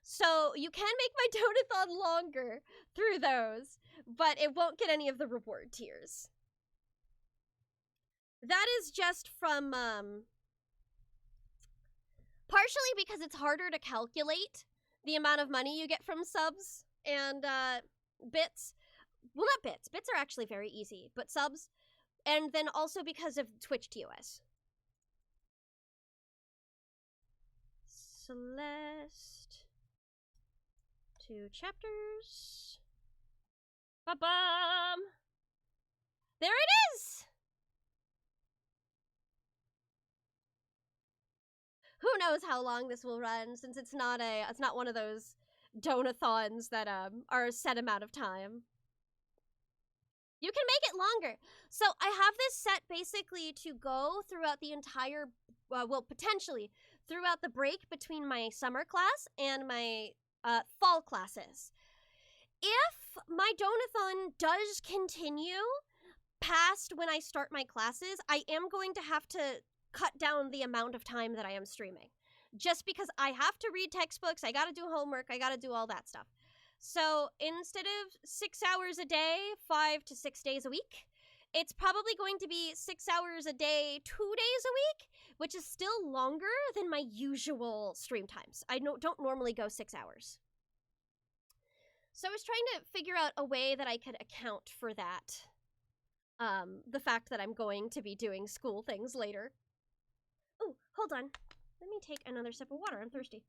So you can make my Donathon longer through those, but it won't get any of the reward tiers. That is just from, partially because it's harder to calculate the amount of money you get from subs and bits. Well, not bits. Bits are actually very easy, but subs. And then also because of Twitch TOS. Celeste. 2 chapters. Ba-bum! There it is! Who knows how long this will run, since it's not one of those Donathons that are a set amount of time. You can make it longer. So I have this set basically to go throughout the entire, well, potentially throughout the break between my summer class and my fall classes. If my Donathon does continue past when I start my classes, I am going to have to cut down the amount of time that I am streaming. Just because I have to read textbooks, I gotta do homework, I gotta do all that stuff. So instead of 6 hours a day, 5 to 6 days a week, it's probably going to be 6 hours a day, 2 days a week, which is still longer than my usual stream times. I don't normally go 6 hours. So I was trying to figure out a way that I could account for that. The fact that I'm going to be doing school things later. Oh, hold on. Let me take another sip of water. I'm thirsty.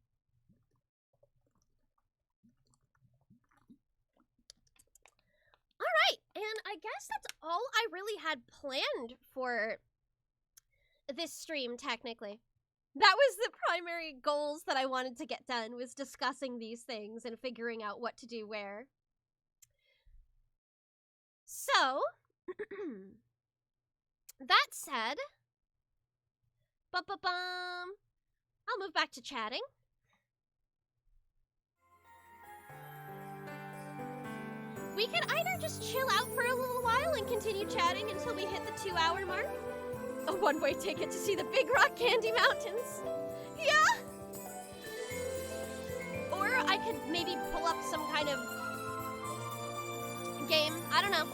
All right, and I guess that's all I really had planned for this stream, technically. That was the primary goals that I wanted to get done, was discussing these things and figuring out what to do where. So, that said, I'll move back to chatting. We could either just chill out for a little while and continue chatting until we hit the 2-hour mark. A one-way ticket to see the Big Rock Candy Mountains. Yeah! Or I could maybe pull up some kind of game. I don't know.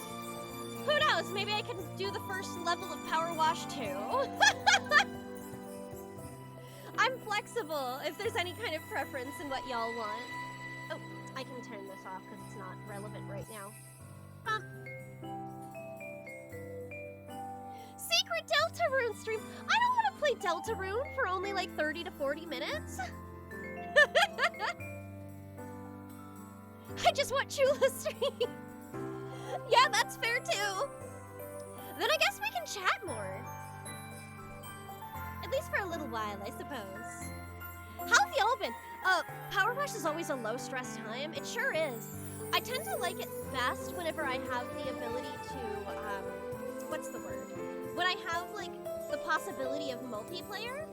Who knows? Maybe I can do the first level of Power Wash 2. I'm flexible if there's any kind of preference in what y'all want. Oh, I can turn this off because it's not relevant right now. Secret Deltarune stream. I don't want to play Deltarune for only like 30 to 40 minutes. I just want Chula stream. Yeah, that's fair too. Then I guess we can chat more. At least for a little while, I suppose. How have y'all been? Power Wash is always a low-stress time. It sure is. I tend to like it best whenever I have the ability to, what's the word? When I have, like, the possibility of multiplayer.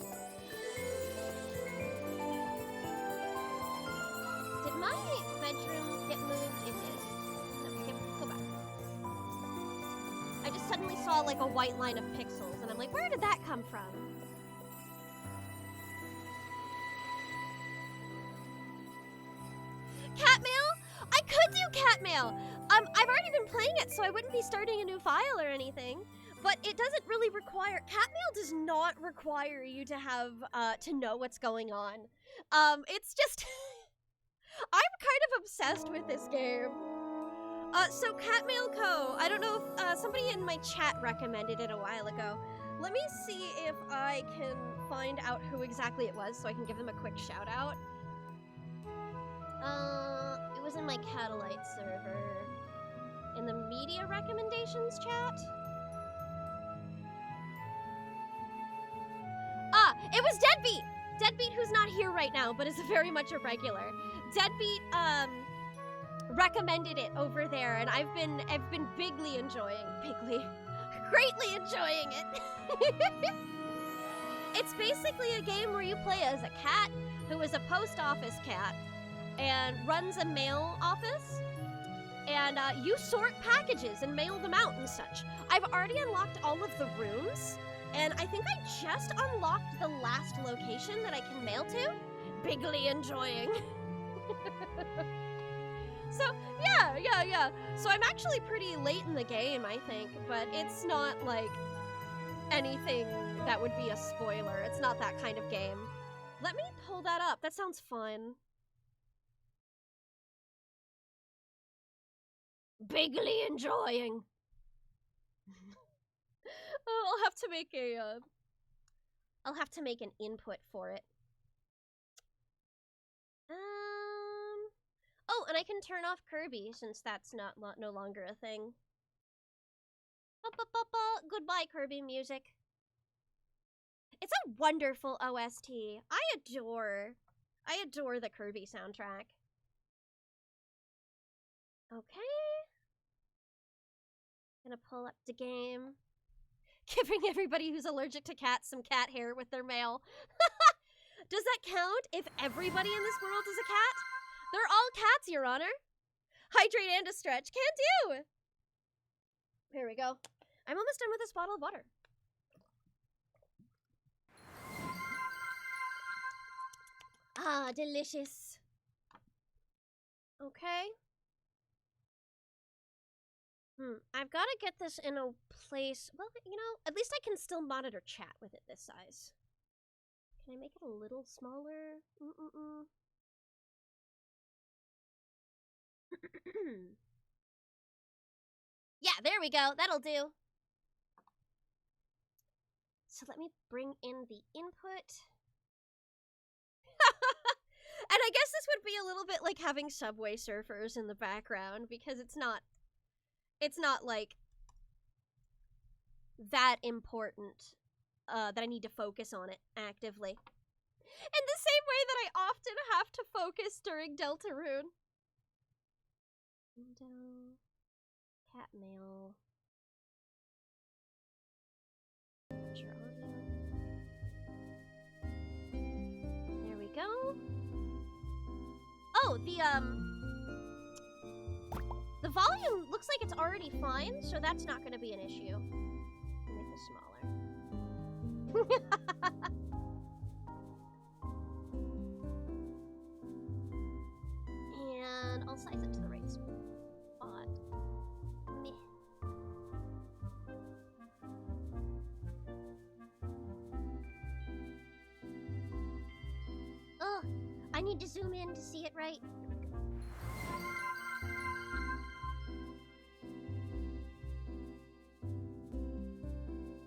Did my bedroom get moved? It did. Okay, go back. I just suddenly saw, like, a white line of pixels, and I'm like, where did that come from? Cat mail? I could do cat mail. I've already been playing it, so I wouldn't be starting a new file or anything. But it doesn't really require, cat mail does not require you to have, to know what's going on. It's just, I'm kind of obsessed with this game. So Cat Mail Co., I don't know if, somebody in my chat recommended it a while ago. Let me see if I can find out who exactly it was so I can give them a quick shout out. It was in my Catalyte server. In the media recommendations chat? Ah, it was Deadbeat! Deadbeat, who's not here right now, but is very much a regular. Deadbeat, recommended it over there, and I've been greatly enjoying it. It's basically a game where you play as a cat who is a post office cat and runs a mail office, and you sort packages and mail them out and such. I've already unlocked all of the rooms, and I think I just unlocked the last location that I can mail to. Bigly enjoying. So, yeah. So I'm actually pretty late in the game, I think, but it's not, like, anything that would be a spoiler. It's not that kind of game. Let me pull that up. That sounds fun. Bigly enjoying. Oh, I'll have to make an input for it. Oh, and I can turn off Kirby since that's no longer a thing. Goodbye, Kirby music. It's a wonderful OST. I adore the Kirby soundtrack. Okay. Gonna pull up the game. Giving everybody who's allergic to cats some cat hair with their mail. Does that count if everybody in this world is a cat? They're all cats, Your Honor. Hydrate and a stretch. Can do. Here we go. I'm almost done with this bottle of water. Ah, delicious. Okay. I've got to get this in a place. Well, you know, at least I can still monitor chat with it this size. Can I make it a little smaller? Yeah, there we go. That'll do. So let me bring in the input. And I guess this would be a little bit like having Subway Surfers in the background, because it's not like that important that I need to focus on it actively. In the same way that I often have to focus during Deltarune. Cat mail. Capture audio. There we go. Oh, the volume looks like it's already fine, so that's not going to be an issue. Make this smaller. And I'll size it to the right spot. Meh. Oh, I need to zoom in to see it right.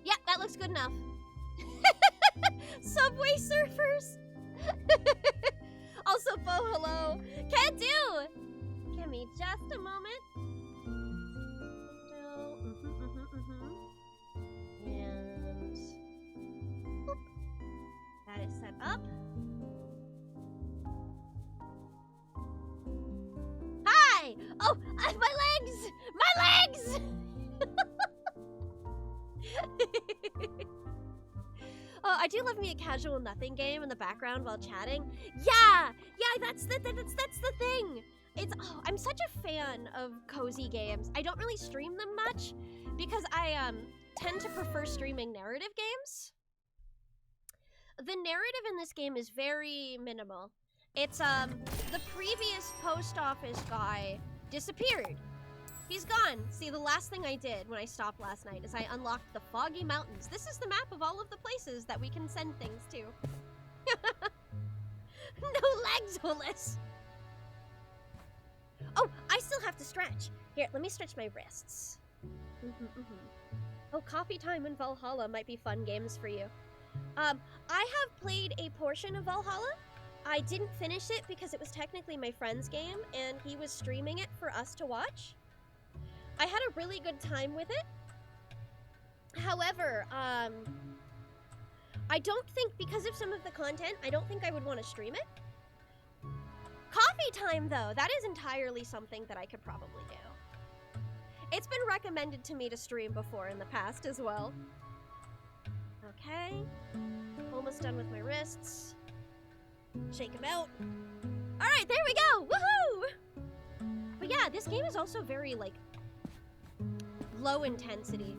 Yeah, that looks good enough. Subway surfers. Also, Bo, hello. Can do. Give me just a moment. And boop. That is set up. Hi. Oh, my legs. My legs. Oh, I do love me a casual nothing game in the background while chatting. Yeah, that's the thing. It's I'm such a fan of cozy games. I don't really stream them much because I tend to prefer streaming narrative games. The narrative in this game is very minimal. It's the previous post office guy disappeared. He's gone. See, the last thing I did when I stopped last night is I unlocked the Foggy Mountains. This is the map of all of the places that we can send things to. No legs, Hollis. Oh, I still have to stretch. Here, let me stretch my wrists. Oh, coffee time in Valhalla might be fun games for you. I have played a portion of Valhalla. I didn't finish it because it was technically my friend's game, and he was streaming it for us to watch. I had a really good time with it. However, I don't think, because of some of the content, I don't think I would want to stream it. Coffee time, though, that is entirely something that I could probably do. It's been recommended to me to stream before in the past as well. Okay. Almost done with my wrists. Shake them out. All right, there we go. Woohoo! But yeah, this game is also very, like, low intensity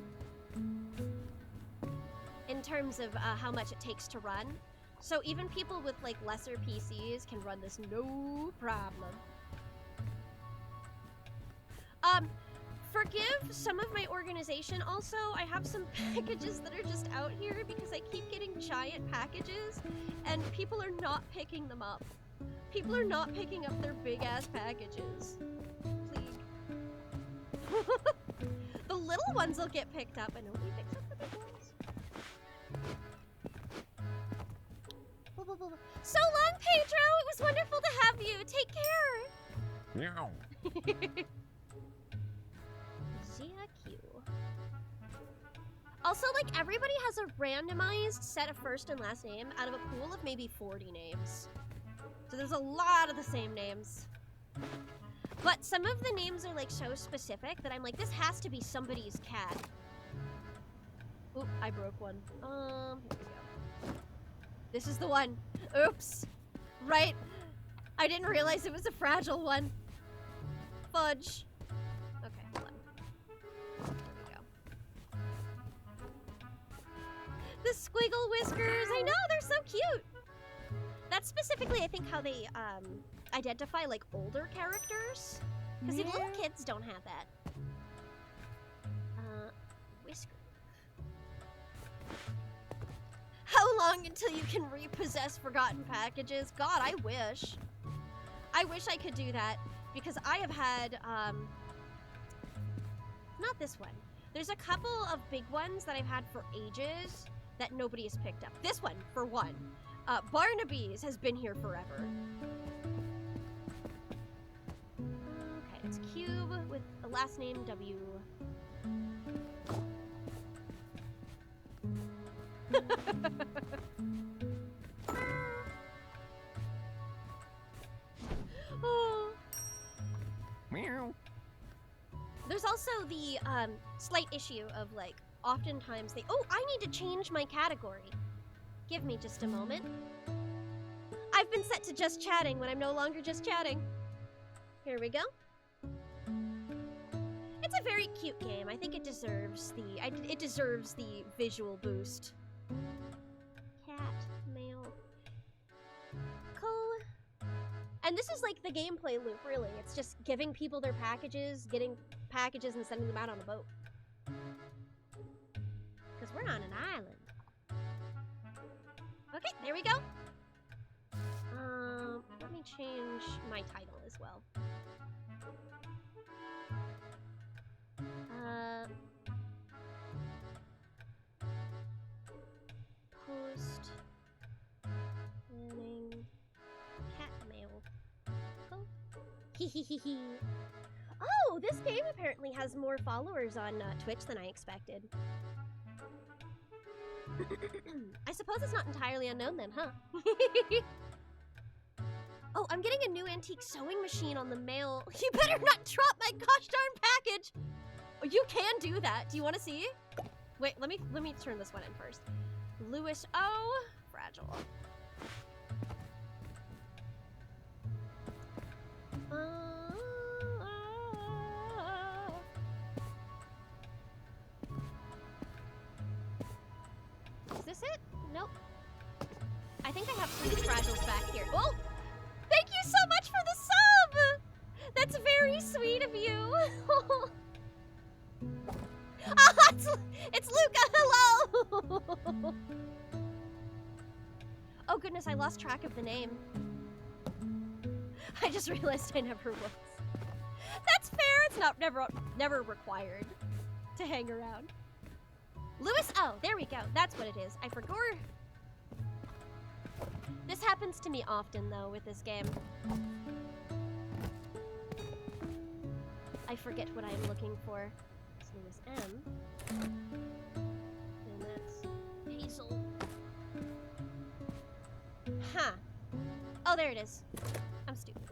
in terms of how much it takes to run. So even people with like lesser PCs can run this no problem. Forgive some of my organization also. I have some packages that are just out here because I keep getting giant packages and people are not picking them up. People are not picking up their big ass packages. Please. The little ones will get picked up, and nobody picks up the big ones. So long, Pedro! It was wonderful to have you! Take care! Meow. ZQ. Also, like, everybody has a randomized set of first and last name out of a pool of maybe 40 names. So there's a lot of the same names. But some of the names are like so specific that I'm like, this has to be somebody's cat. Oop, I broke one. Here we go. This is the one. Oops. Right. I didn't realize it was a fragile one. Fudge. Okay, hold on. There we go. The squiggle whiskers. I know, they're so cute. That's specifically, I think, how they identify like older characters. Because little kids don't have that. Whisker. How long until you can repossess forgotten packages? God, I wish. I wish I could do that. Because I have had, not this one. There's a couple of big ones that I've had for ages that nobody has picked up. This one, for one. Barnaby's has been here forever. Okay, it's Cube with a last name W. Oh. Meow. There's also the slight issue of like, oftentimes they, oh, I need to change my category. Give me just a moment. I've been set to just chatting when I'm no longer just chatting. Here we go. It's a very cute game. I think it deserves the visual boost. Cat, mail. Cool. And this is like the gameplay loop, really. It's just giving people their packages, getting packages and sending them out on a boat. Because we're on an island. Okay, there we go. Let me change my title as well. Post planning cat mail. Cool. Hehehehe. Oh, this game apparently has more followers on Twitch than I expected. I suppose it's not entirely unknown then, huh? Oh, I'm getting a new antique sewing machine on the mail. You better not drop my gosh darn package! Oh, you can do that. Do you want to see? Wait, let me turn this one in first. Lewis O. Fragile. Is this it? Nope. I think I have some Fragiles back here. Oh! Thank you so much for the sub! That's very sweet of you. Oh, it's Luca, hello! Oh goodness, I lost track of the name. I just realized I never was. That's fair, it's never required to hang around. Lewis, oh, there we go, that's what it is. I forgot. This happens to me often though with this game. I forget what I'm looking for. It's Lewis M. And that's Hazel. Huh. Oh, there it is. I'm stupid.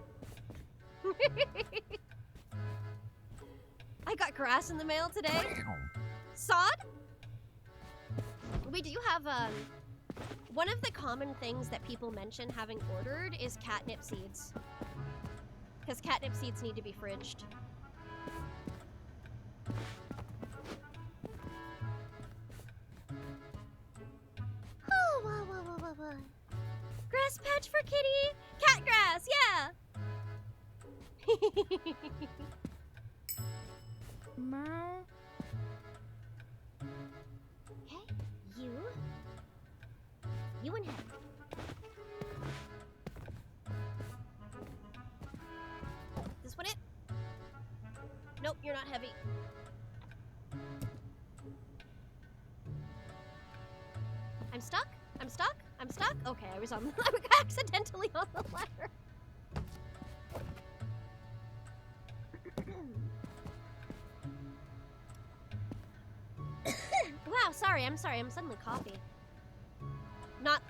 I got grass in the mail today. Sod? We do have, one of the common things that people mention having ordered is catnip seeds. Because catnip seeds need to be fridged. Oh, whoa, whoa, whoa, whoa, whoa. Grass patch for kitty! Cat grass, yeah! Meow. Okay, you and him. This one it? Nope, you're not heavy. I'm stuck? I'm stuck? I'm stuck? Okay, I was accidentally on the ladder. Wow, sorry, I'm suddenly coffee. Not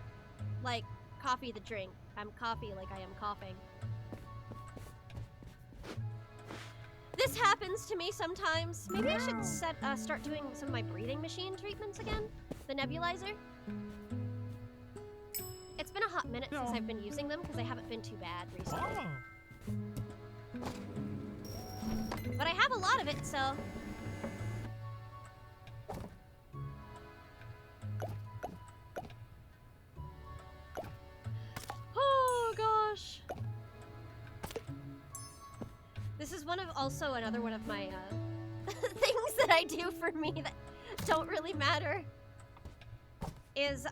like coffee the drink. I'm coffee like I am coughing. This happens to me sometimes. Maybe I should start doing some of my breathing machine treatments again. The nebulizer. It's been a hot minute since I've been using them because they haven't been too bad recently. But I have a lot of it, so... Oh, gosh. This is another one of my things that I do for me that don't really matter. Is,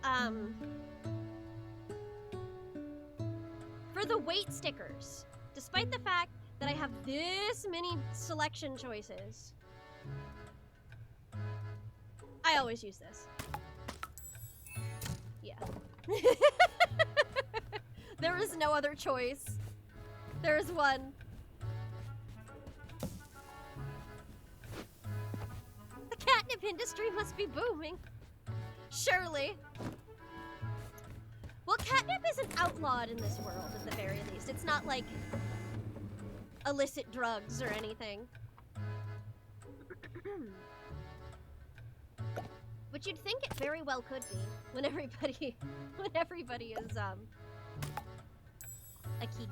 for the weight stickers, despite the fact that I have this many selection choices, I always use this. Yeah. There is no other choice. There is one. The catnip industry must be booming. Surely. Well, catnip isn't outlawed in this world, at the very least. It's not like illicit drugs or anything. Which you'd think it very well could be when everybody is a key.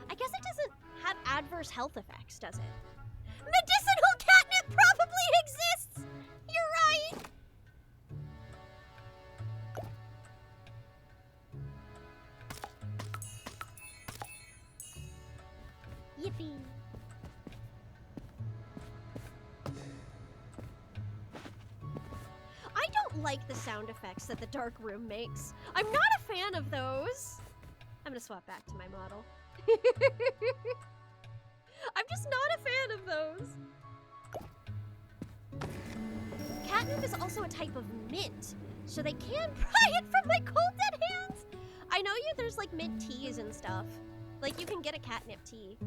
I guess it doesn't have adverse health effects, does it? Medicinal catnip probably exists! You're right! Yippee! I don't like the sound effects that the dark room makes. I'm not a fan of those. I'm gonna swap back to my model. I'm just not a fan of those. Catnip is also a type of mint, so they can pry it from my cold dead hands. I know there's like mint teas and stuff. Like you can get a catnip tea.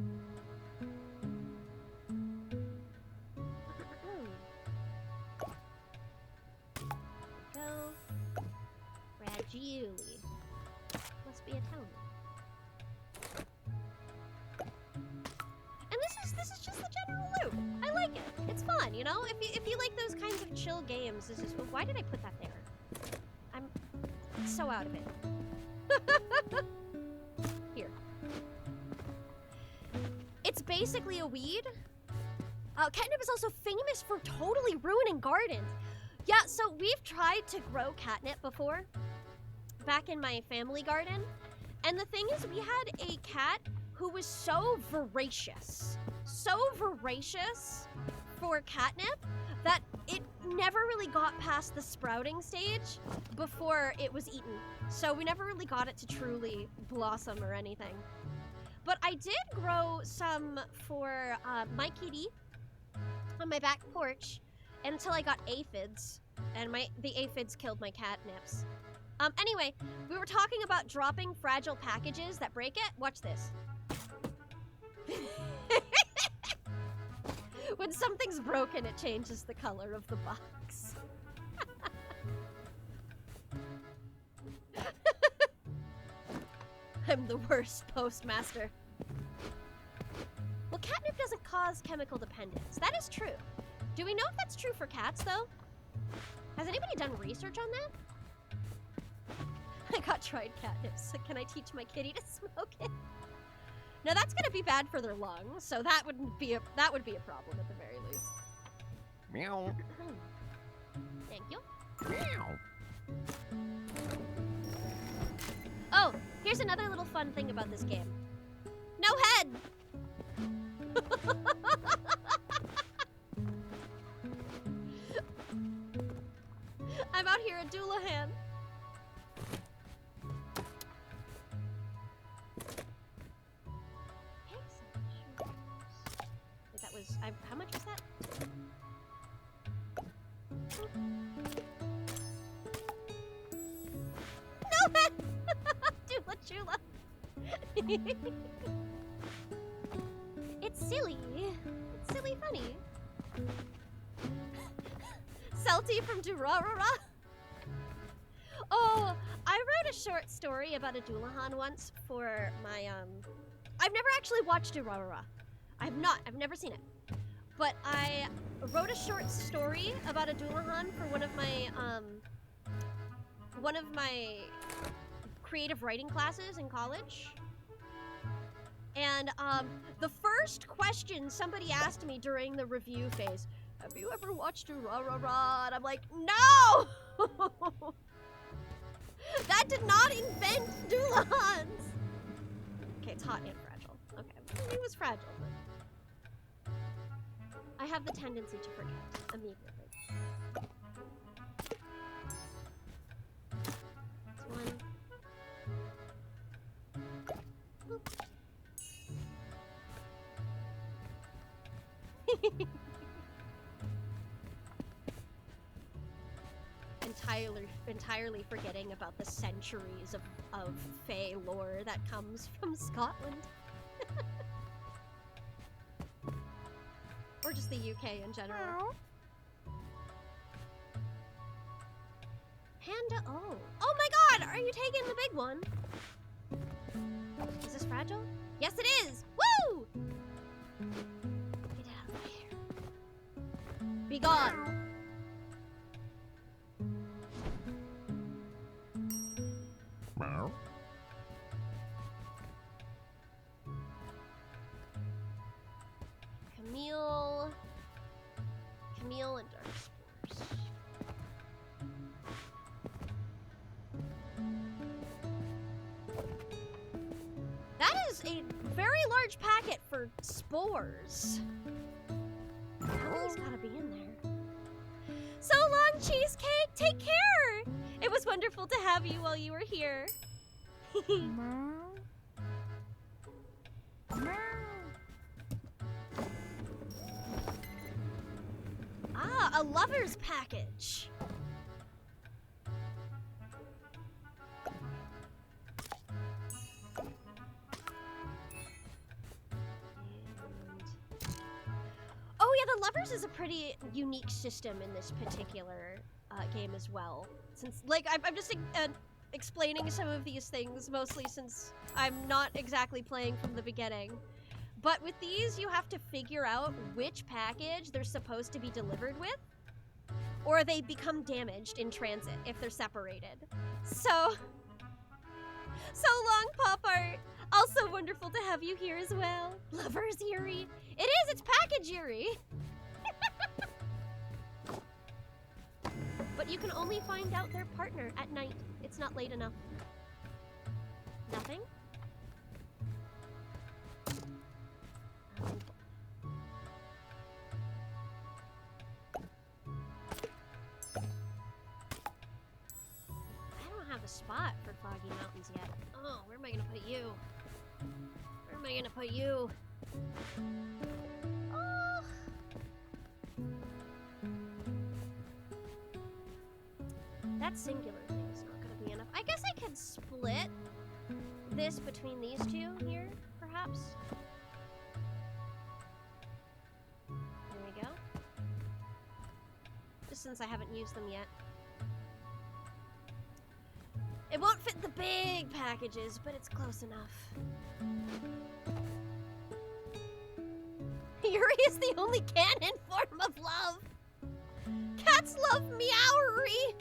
Go. Ragiuli. Must be a town. And this is just the general loop. I like it. It's fun, you know? If you like those kinds of chill games, this is why did I put that there? I'm so out of it. Here. It's basically a weed. Catnip is also famous for totally ruining gardens. Yeah, so we've tried to grow catnip before, back in my family garden. And the thing is, we had a cat who was so voracious for catnip that it never really got past the sprouting stage before it was eaten. So we never really got it to truly blossom or anything. But I did grow some for my kitty on my back porch until I got aphids, and the aphids killed my catnips. Anyway, we were talking about dropping fragile packages that break it. Watch this. When something's broken, it changes the color of the box. I'm the worst postmaster. Well, catnip doesn't cause chemical dependence. That is true. Do we know if that's true for cats, though? Has anybody done research on that? I got tried catnip, so can I teach my kitty to smoke it? No, that's gonna be bad for their lungs, so that would be a problem at the very least. Meow. Thank you. Meow. Oh, here's another little fun thing about this game. No head! I'm out here at Donothon. Wait, that was... how much was that? No head! Dula Chula. It's silly. It's silly funny. Salty from Durarara. Oh, I wrote a short story about a Donothon once for my, I've never actually watched Durarara. I've never seen it. But I wrote a short story about a Donothon for one of my creative writing classes in college. And the first question somebody asked me during the review phase, have you ever watched Durarara? And I'm like, no! That did not invent Doulathons! Okay, it's hot and fragile. Okay, it was fragile, but I have the tendency to forget immediately. That's one. Boop. entirely forgetting about the centuries of Fae lore that comes from Scotland. Or just the UK in general. Panda, oh. Oh my god, are you taking the big one? Is this fragile? Yes, it is! Woo! gone. Meow. Camille and dark spores. That is a very large packet for spores. How many's gotta be in there? So long, Cheesecake! Take care! It was wonderful to have you while you were here. Ah, a lover's package. Oh yeah, the lovers is a pretty unique system in this particular game as well. Since, like, I'm just explaining some of these things, mostly since I'm not exactly playing from the beginning. But with these, you have to figure out which package they're supposed to be delivered with, or they become damaged in transit if they're separated. So long, Pop Art. Also wonderful to have you here as well. Lovers, Yuri. It is, it's package Yuri. But you can only find out their partner at night. It's not late enough. Nothing? I don't have a spot for Foggy Mountains yet. Oh, where am I gonna put you? Where am I gonna put you? Oh. That singular thing is not gonna be enough. I guess I could split this between these two here, perhaps. There we go. Just since I haven't used them yet. It won't fit the big packages, but it's close enough. Yuri is the only canon form of love. Cats love meowery.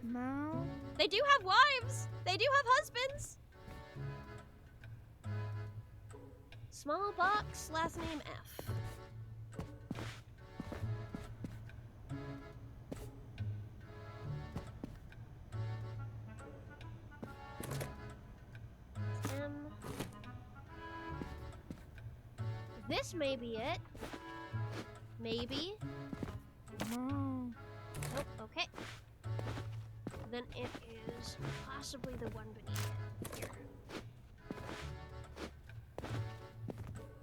Meow. They do have wives. They do have husbands. Small box, last name F. M. This may be it. Maybe. Meow. Nope, okay. Then it is possibly the one beneath it. Here.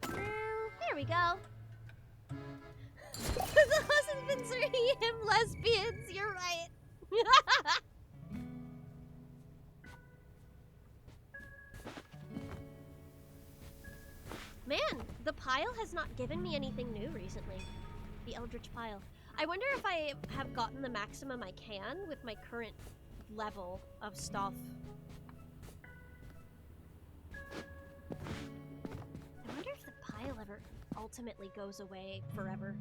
There we go. The husbands are he, him lesbians, you're right. Man, the pile has not given me anything new recently. The Eldritch pile. I wonder if I have gotten the maximum I can with my current level of stuff. I wonder if the pile ever ultimately goes away forever.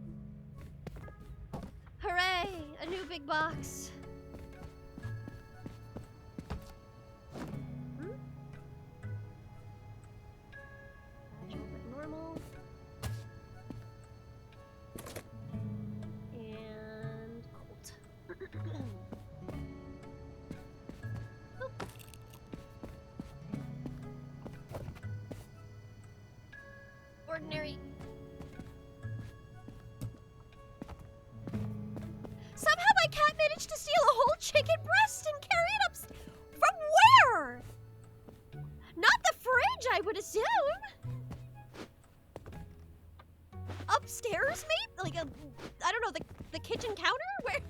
Hooray! A new big box! Fragile but normal. And cold. Oop. Ordinary. Somehow my cat managed to steal a whole chicken breast and carry it up. From where? Not the fridge, I would assume. Upstairs, maybe? Like I don't know, the kitchen counter? Where?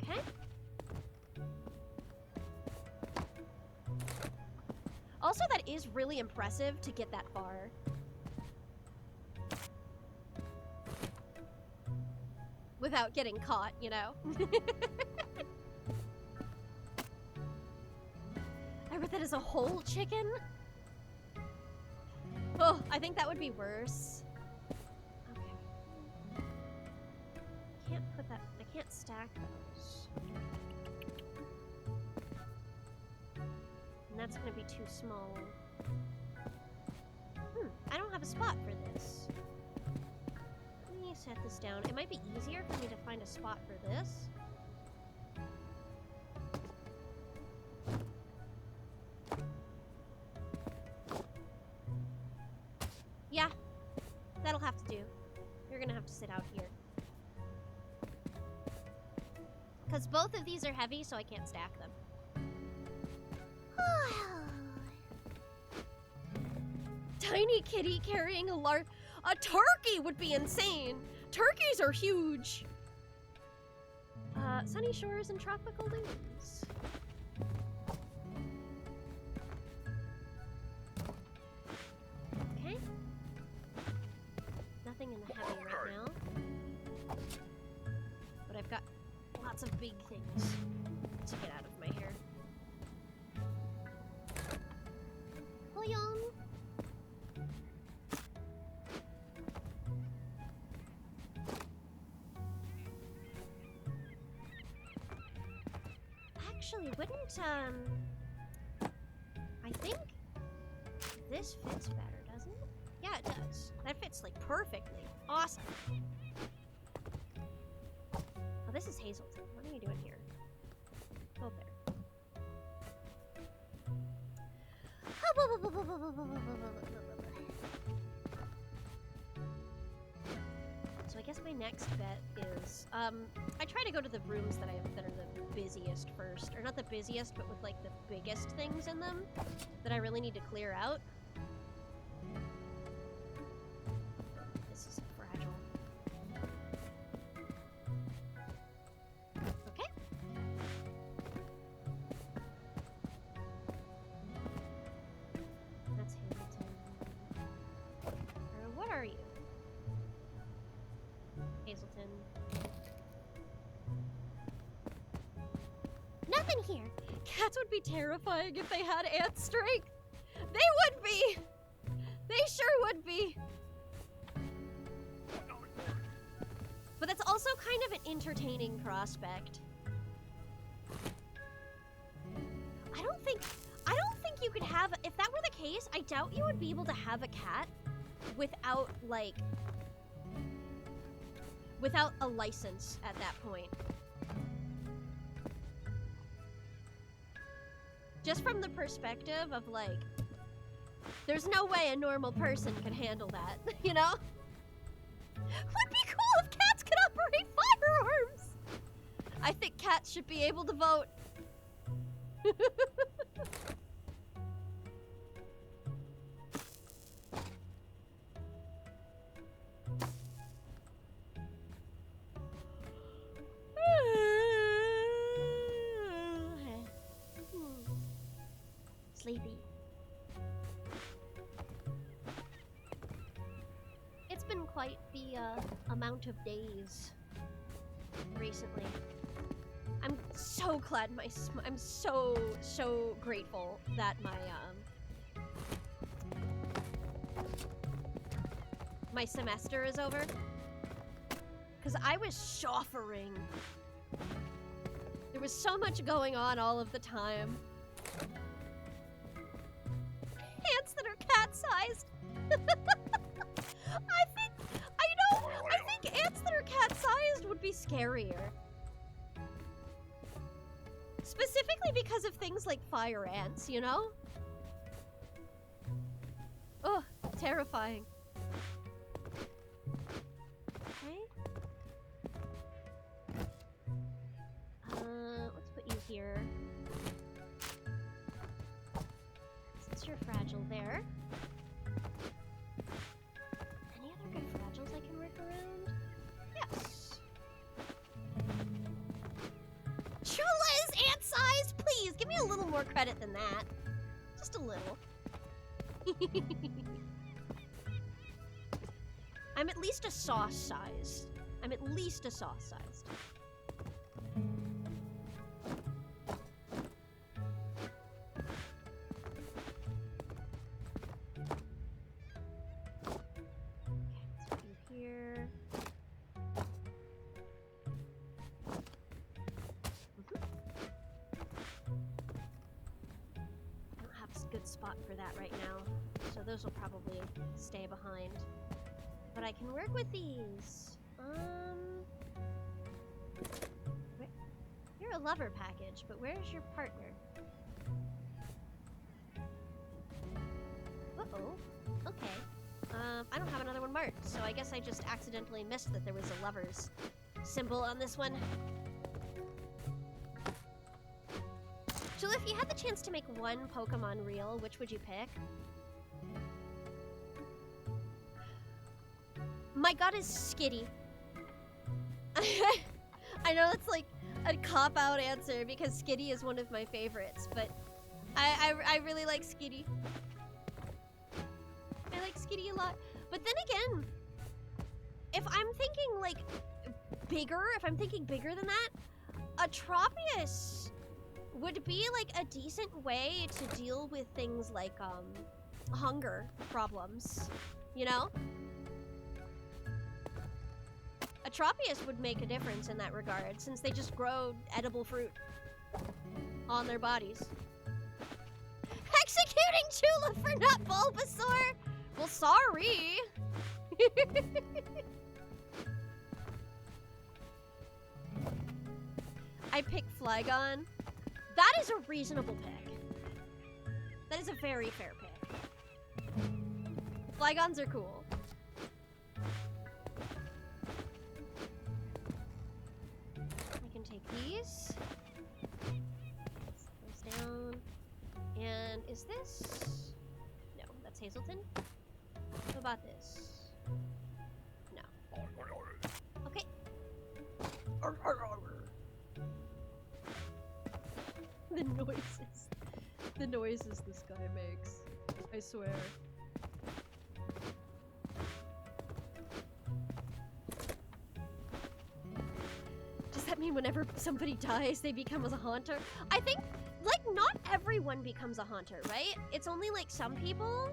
Okay. Also, that is really impressive to get that far. Without getting caught, you know? I I read that as a whole chicken? Oh, I think that would be worse. Okay. Can't put that, I can't stack those. And that's gonna be too small. I don't have a spot for this. Let me set this down. It might be easier for me to find a spot for this. Yeah, that'll have to do. You're gonna have to sit out here. Because both of these are heavy, so I can't stack them. Tiny kitty carrying a turkey would be insane. Turkeys are huge. Sunny shores and tropical dunes. Okay. Nothing in the heavy right now. But I've got lots of big things to get out of my hair. Hoyon. Actually, wouldn't, I think this fits better, doesn't it? Yeah, it does. That fits, like, perfectly. Awesome. Oh, this is Hazelton. What are you doing here? Go there. So I guess my next bet is, I try to go to the rooms that are the busiest first. Or not the busiest, but with, like, the biggest things in them that I really need to clear out. This is fragile. Okay. That's Hamilton. Or what are you? Hazelton. Nothing here. Cats would be terrifying if they had ant strength. They would be. They sure would be. But that's also kind of an entertaining prospect. I don't think you could have, if that were the case, I doubt you would be able to have a cat without, like, without a license at that point. Just from the perspective of, like, there's no way a normal person could handle that, you know? Would be cool if cats could operate firearms! I think cats should be able to vote. Sleepy. It's been quite the amount of days recently. I'm so glad I'm so grateful that my semester is over. Because I was suffering. There was so much going on all of the time. Ants that are cat-sized. I think ants that are cat-sized would be scarier. Specifically because of things like fire ants, you know? Oh, terrifying. Okay. Let's put you here. Since you're fragile there. Any other good fragiles I can work around? Yes. Chula is ant-sized? Please, give me a little more credit than that. Just a little. I'm at least a sauce-sized. I'm at least a sauce-sized. that right now, so those will probably stay behind. But I can work with these. You're a lover package, but where's your partner? Uh-oh. Okay. I don't have another one marked, so I guess I just accidentally missed that there was a lover's symbol on this one. Jill, if you had the chance to make one Pokemon real, which would you pick? My god is Skitty. I know it's like a cop-out answer because Skitty is one of my favorites, but I really like Skitty. I like Skitty a lot. But then again, if I'm thinking like bigger, if I'm thinking bigger than that, a Tropius would be like a decent way to deal with things like hunger problems, you know? A Tropius would make a difference in that regard, since they just grow edible fruit on their bodies. Executing Chula for not Bulbasaur? Well, sorry. I picked Flygon. That is a reasonable pick. That is a very fair pick. Flygons are cool. I can take these. Those down. And is this? No, that's Hazelton. What about this? No. Okay. The noises this guy makes. I swear. Does that mean whenever somebody dies, they become a haunter? I think, like, not everyone becomes a haunter, right? It's only, like, some people.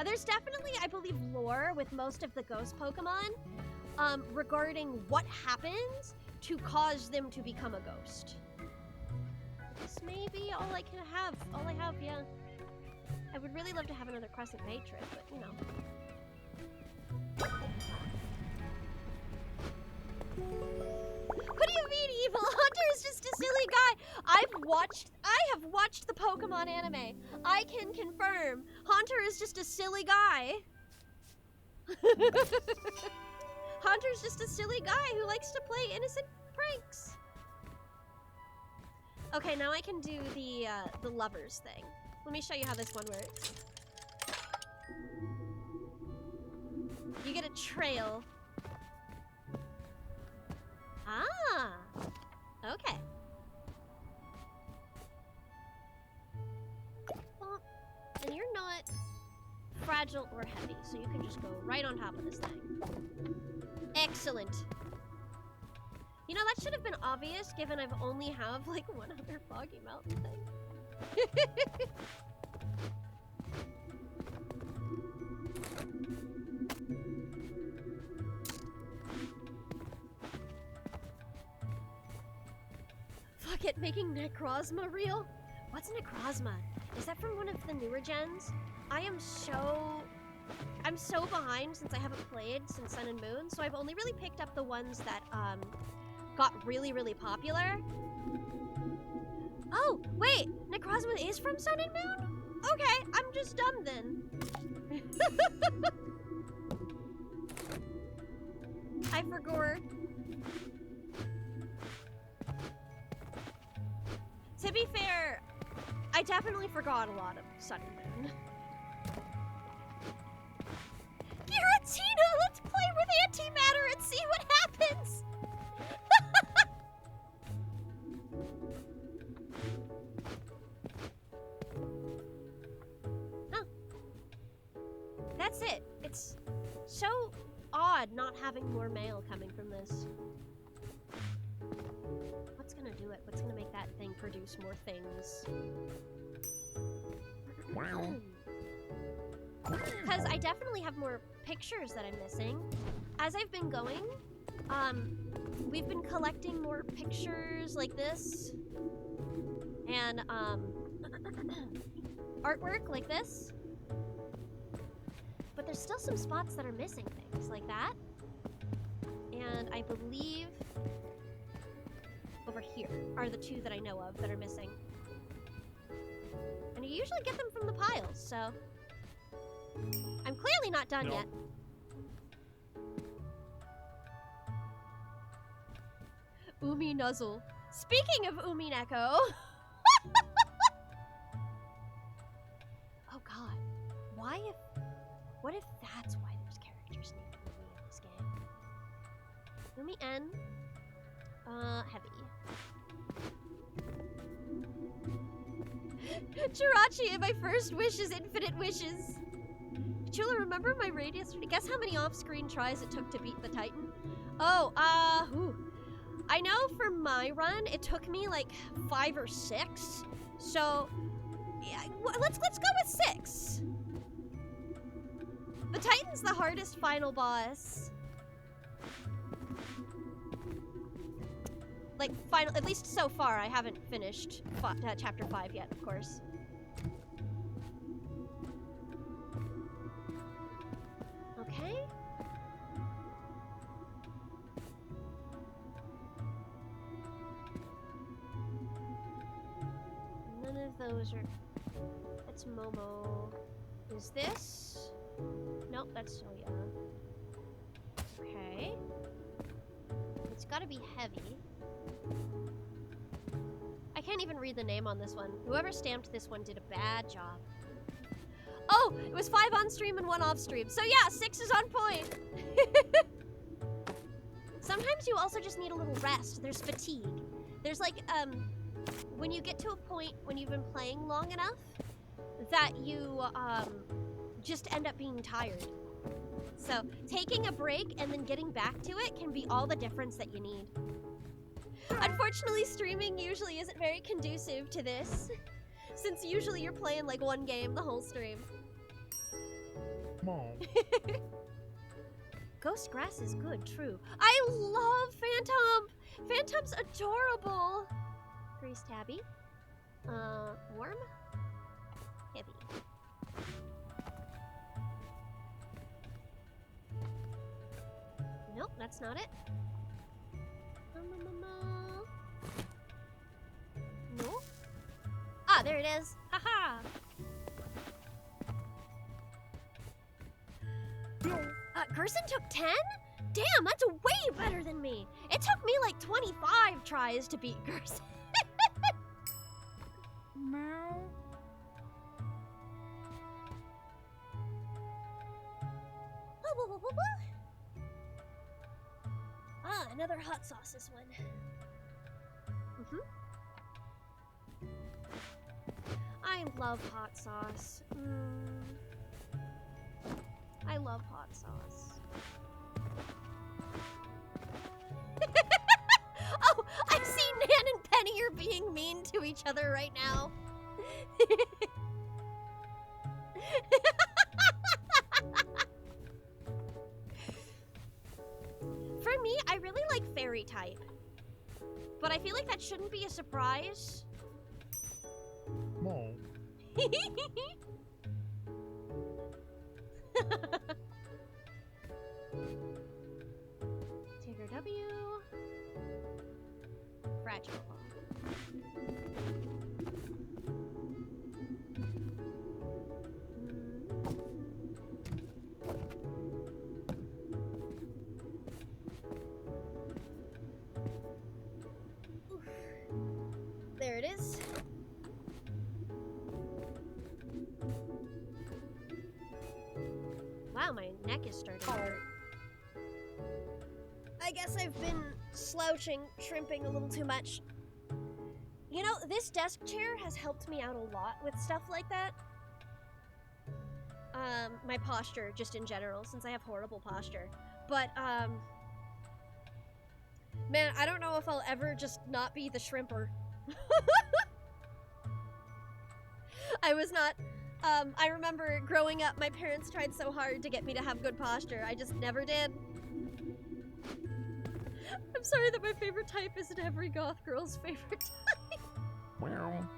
There's definitely, I believe, lore with most of the ghost Pokemon regarding what happens to cause them to become a ghost. This may be all I can have. All I have, yeah. I would really love to have another Crescent Bay trip, but, you know. What do you mean, evil? Hunter is just a silly guy. I have watched the Pokemon anime. I can confirm. Hunter is just a silly guy. Hunter's just a silly guy who likes to play innocent pranks. Okay, now I can do the lovers thing. Let me show you how this one works. You get a trail. Ah, okay. Well, and you're not fragile or heavy, so you can just go right on top of this thing. Excellent. You know, that should have been obvious, given I've only have, like, one other Foggy Mountain thing. Fuck it, making Necrozma real? What's Necrozma? Is that from one of the newer gens? I'm so behind since I haven't played since Sun and Moon, so I've only really picked up the ones that, got really, really popular. Oh, wait! Necrozma is from Sun and Moon? Okay, I'm just dumb then. I forgot. To be fair, I definitely forgot a lot of Sun and Moon. Giratina, let's play with antimatter and see what happens! Huh. That's it. It's so odd not having more mail coming from this. What's gonna do it? What's gonna make that thing produce more things? Wow. Because I definitely have more pictures that I'm missing. As I've been going, we've been collecting more pictures like this. and artwork like this. But there's still some spots that are missing things like that. And I believe over here are the two that I know of that are missing. And you usually get them from the piles, so I'm clearly not done yet. Umi Nuzzle. Speaking of Umi Neko. Oh god. What if that's why there's characters named Umi in this game? Umi N. Heavy. Jirachi, my first wish is infinite wishes. Chula, remember my raid yesterday? Guess how many off-screen tries it took to beat the Titan? Oh, I know for my run, it took me like 5 or 6. So, yeah, let's go with 6. The Titan's the hardest final boss. Like, at least so far, I haven't finished chapter 5 yet, of course. Okay. None of those are... That's Momo. Is this? Nope, that's Soya. Okay. It's gotta be heavy. I can't even read the name on this one. Whoever stamped this one did a bad job. Oh, it was 5 on stream and 1 off stream. So yeah, 6 is on point. Sometimes you also just need a little rest. There's fatigue. There's like, when you get to a point when you've been playing long enough that you, just end up being tired. So taking a break and then getting back to it can be all the difference that you need. Unfortunately, streaming usually isn't very conducive to this, since usually you're playing like one game the whole stream. Mom. Ghost grass is good, true. I love Phantom! Phantom's adorable! Grease tabby. Worm? Heavy. Nope, that's not it. No? Ah, there it is. Haha! Gerson took 10? Damn, that's way better than me. It took me like 25 tries to beat Gerson. Meow. Ah, another hot sauce, this one. I love hot sauce. I love hot sauce. Oh, I see Nan and Penny are being mean to each other right now. For me, I really like fairy type. But I feel like that shouldn't be a surprise. Mom. Tigger W. Fragile. There it is. Wow, my neck is starting to hurt. I guess I've been slouching, shrimping a little too much. You know, this desk chair has helped me out a lot with stuff like that. My posture, just in general, since I have horrible posture. But, man, I don't know if I'll ever just not be the shrimper. I was not, I remember growing up, my parents tried so hard to get me to have good posture. I just never did. I'm sorry that my favorite type isn't every goth girl's favorite type. Meow.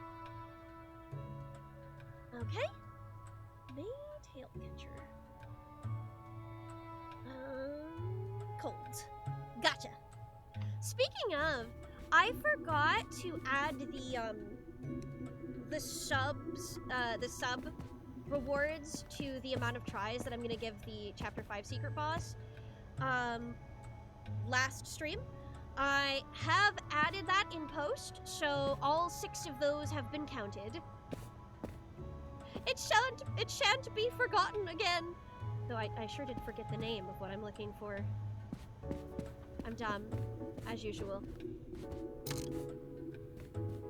Okay. May tail catcher. Cold. Gotcha. Speaking of, I forgot to add the sub rewards to the amount of tries that I'm gonna give the Chapter 5 secret boss. Last stream. I have added that in post, so all 6 of those have been counted. It shan't be forgotten again. Though I sure did forget the name of what I'm looking for. I'm dumb, as usual.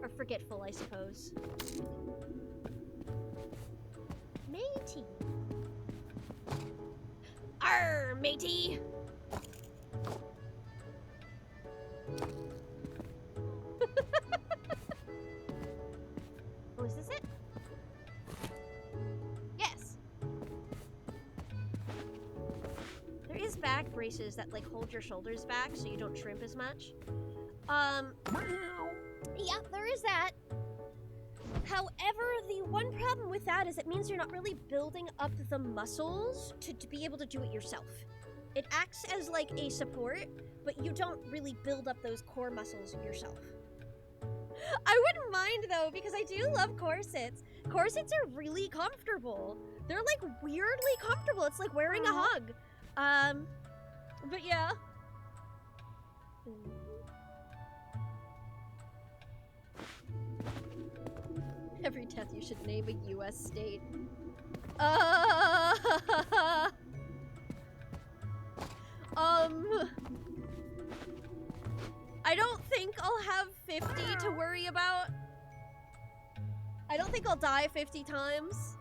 Or forgetful, I suppose. Matey. Arr, matey! Oh, is this it? Yes. There is back braces that like hold your shoulders back so you don't shrimp as much. Yeah, there is that. However, the one problem with that is it means you're not really building up the muscles to be able to do it yourself. It acts as like a support, but you don't really build up those core muscles yourself. I wouldn't mind though, because I do love corsets. Corsets are really comfortable. They're like weirdly comfortable. It's like wearing a hug. But yeah. Every death you should name a US state. I don't think I'll have 50 to worry about. I don't think I'll die 50 times.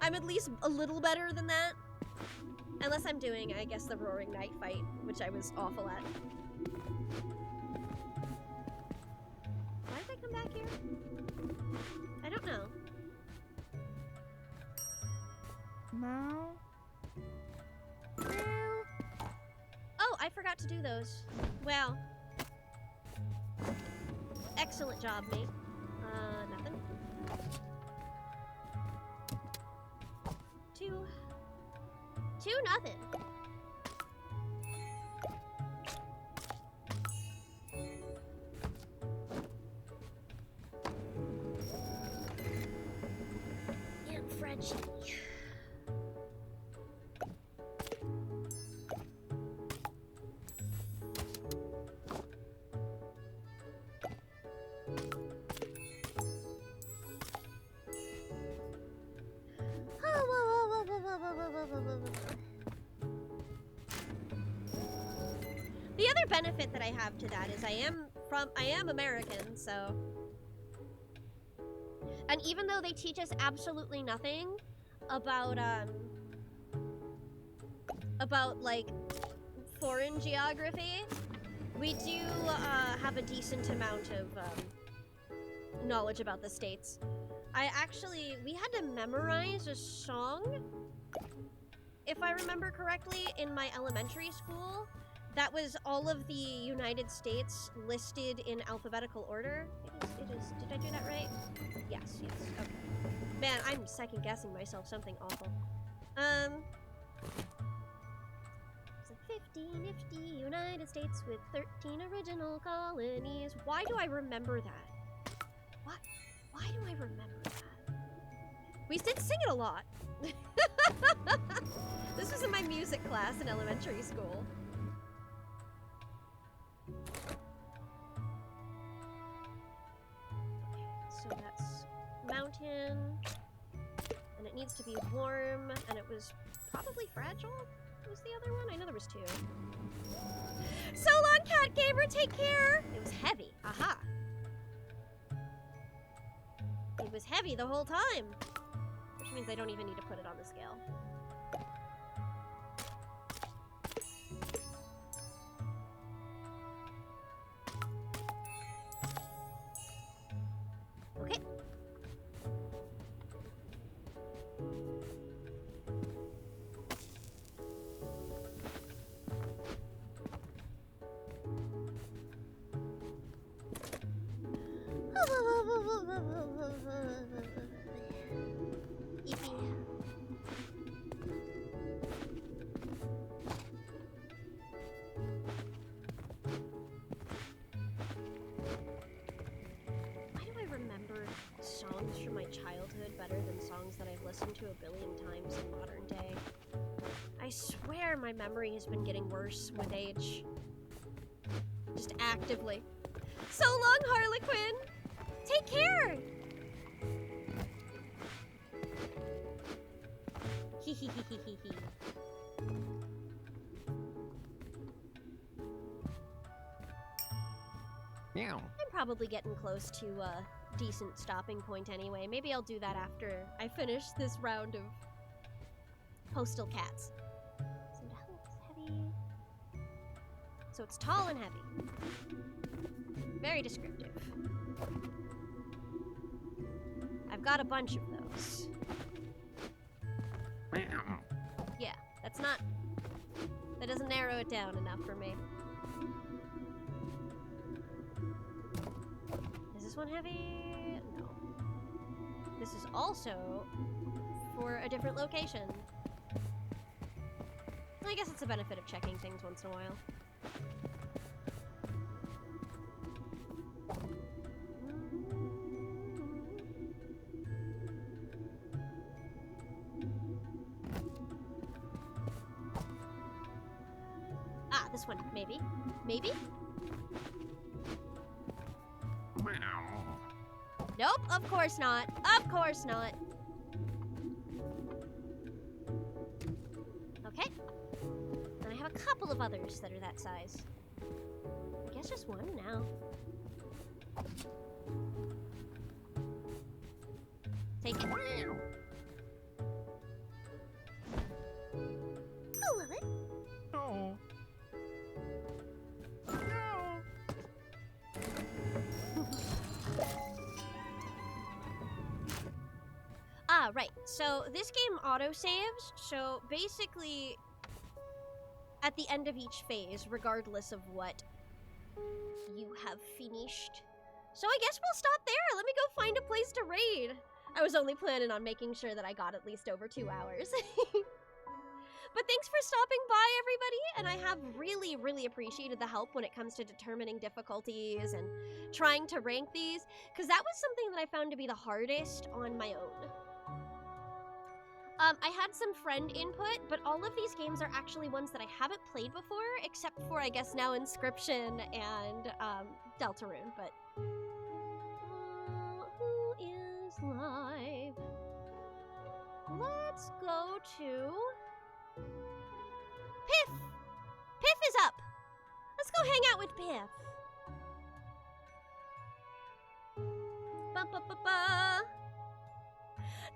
I'm at least a little better than that. Unless I'm doing, I guess, the Roaring Night fight, which I was awful at. Why did I come back here? I don't know. No. Oh, I forgot to do those. Wow. Excellent job, mate. Nothing. 2. 2-0. And Frenchie. The other benefit that I have to that is I am American, so. And even though they teach us absolutely nothing about like foreign geography, we do have a decent amount of knowledge about the states. We had to memorize a song, if I remember correctly, in my elementary school. That was all of the United States listed in alphabetical order. It is. Did I do that right? Yes, okay. Man, I'm second guessing myself something awful. It's like 50 nifty United States with 13 original colonies. Why do I remember that? Why do I remember that? We did sing it a lot. This was in my music class in elementary school. So that's mountain, and it needs to be warm, and it was probably fragile. Was the other one? I know there was 2. So long, Cat Gamer. Take care. It was heavy. Aha. It was heavy the whole time, which means I don't even need to put it on the scale. Okay. childhood better than songs that I've listened to a billion times in modern day. I swear my memory has been getting worse with age. Just actively. So long, Harlequin! Take care! Hee hee hee hee hee hee. Meow. I'm probably getting close to a decent stopping point anyway. Maybe I'll do that after I finish this round of postal cats. So it's heavy. So it's tall and heavy. Very descriptive. I've got a bunch of those. Meow. Yeah, that's not... That doesn't narrow it down enough for me. Is this one heavy? No. This is also for a different location. I guess it's a benefit of checking things once in a while. Ah, this one, maybe. Maybe? Meow. Nope, of course not. Of course not. Okay. And I have a couple of others that are that size. I guess just one now. Take it. Meow. I love it. No. Ah, right. So this game auto-saves, so basically at the end of each phase, regardless of what you have finished. So I guess we'll stop there. Let me go find a place to raid. I was only planning on making sure that I got at least over 2 hours. But thanks for stopping by, everybody, and I have really, really appreciated the help when it comes to determining difficulties and trying to rank these, because that was something that I found to be the hardest on my own. I had some friend input, but all of these games are actually ones that I haven't played before, except for, I guess, now Inscription and Deltarune, but... who is live? Let's go to... Piff! Piff is up! Let's go hang out with Piff. Ba-ba-ba-ba.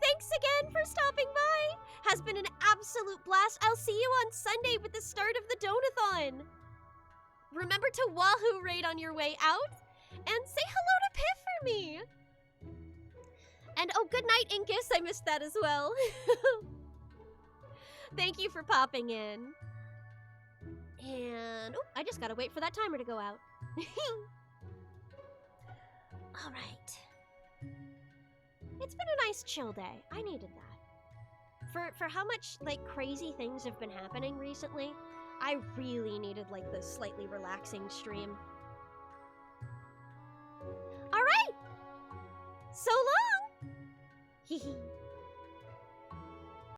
Thanks again for stopping by! Has been an absolute blast. I'll see you on Sunday with the start of the Donathon. Remember to Wahoo raid on your way out, and say hello to Piff for me. And oh, good night, Inkus. I missed that as well. Thank you for popping in. And oh, I just gotta wait for that timer to go out. All right. It's been a nice chill day. I needed that. For how much like crazy things have been happening recently, I really needed like this slightly relaxing stream. All right. So long. Hee hee.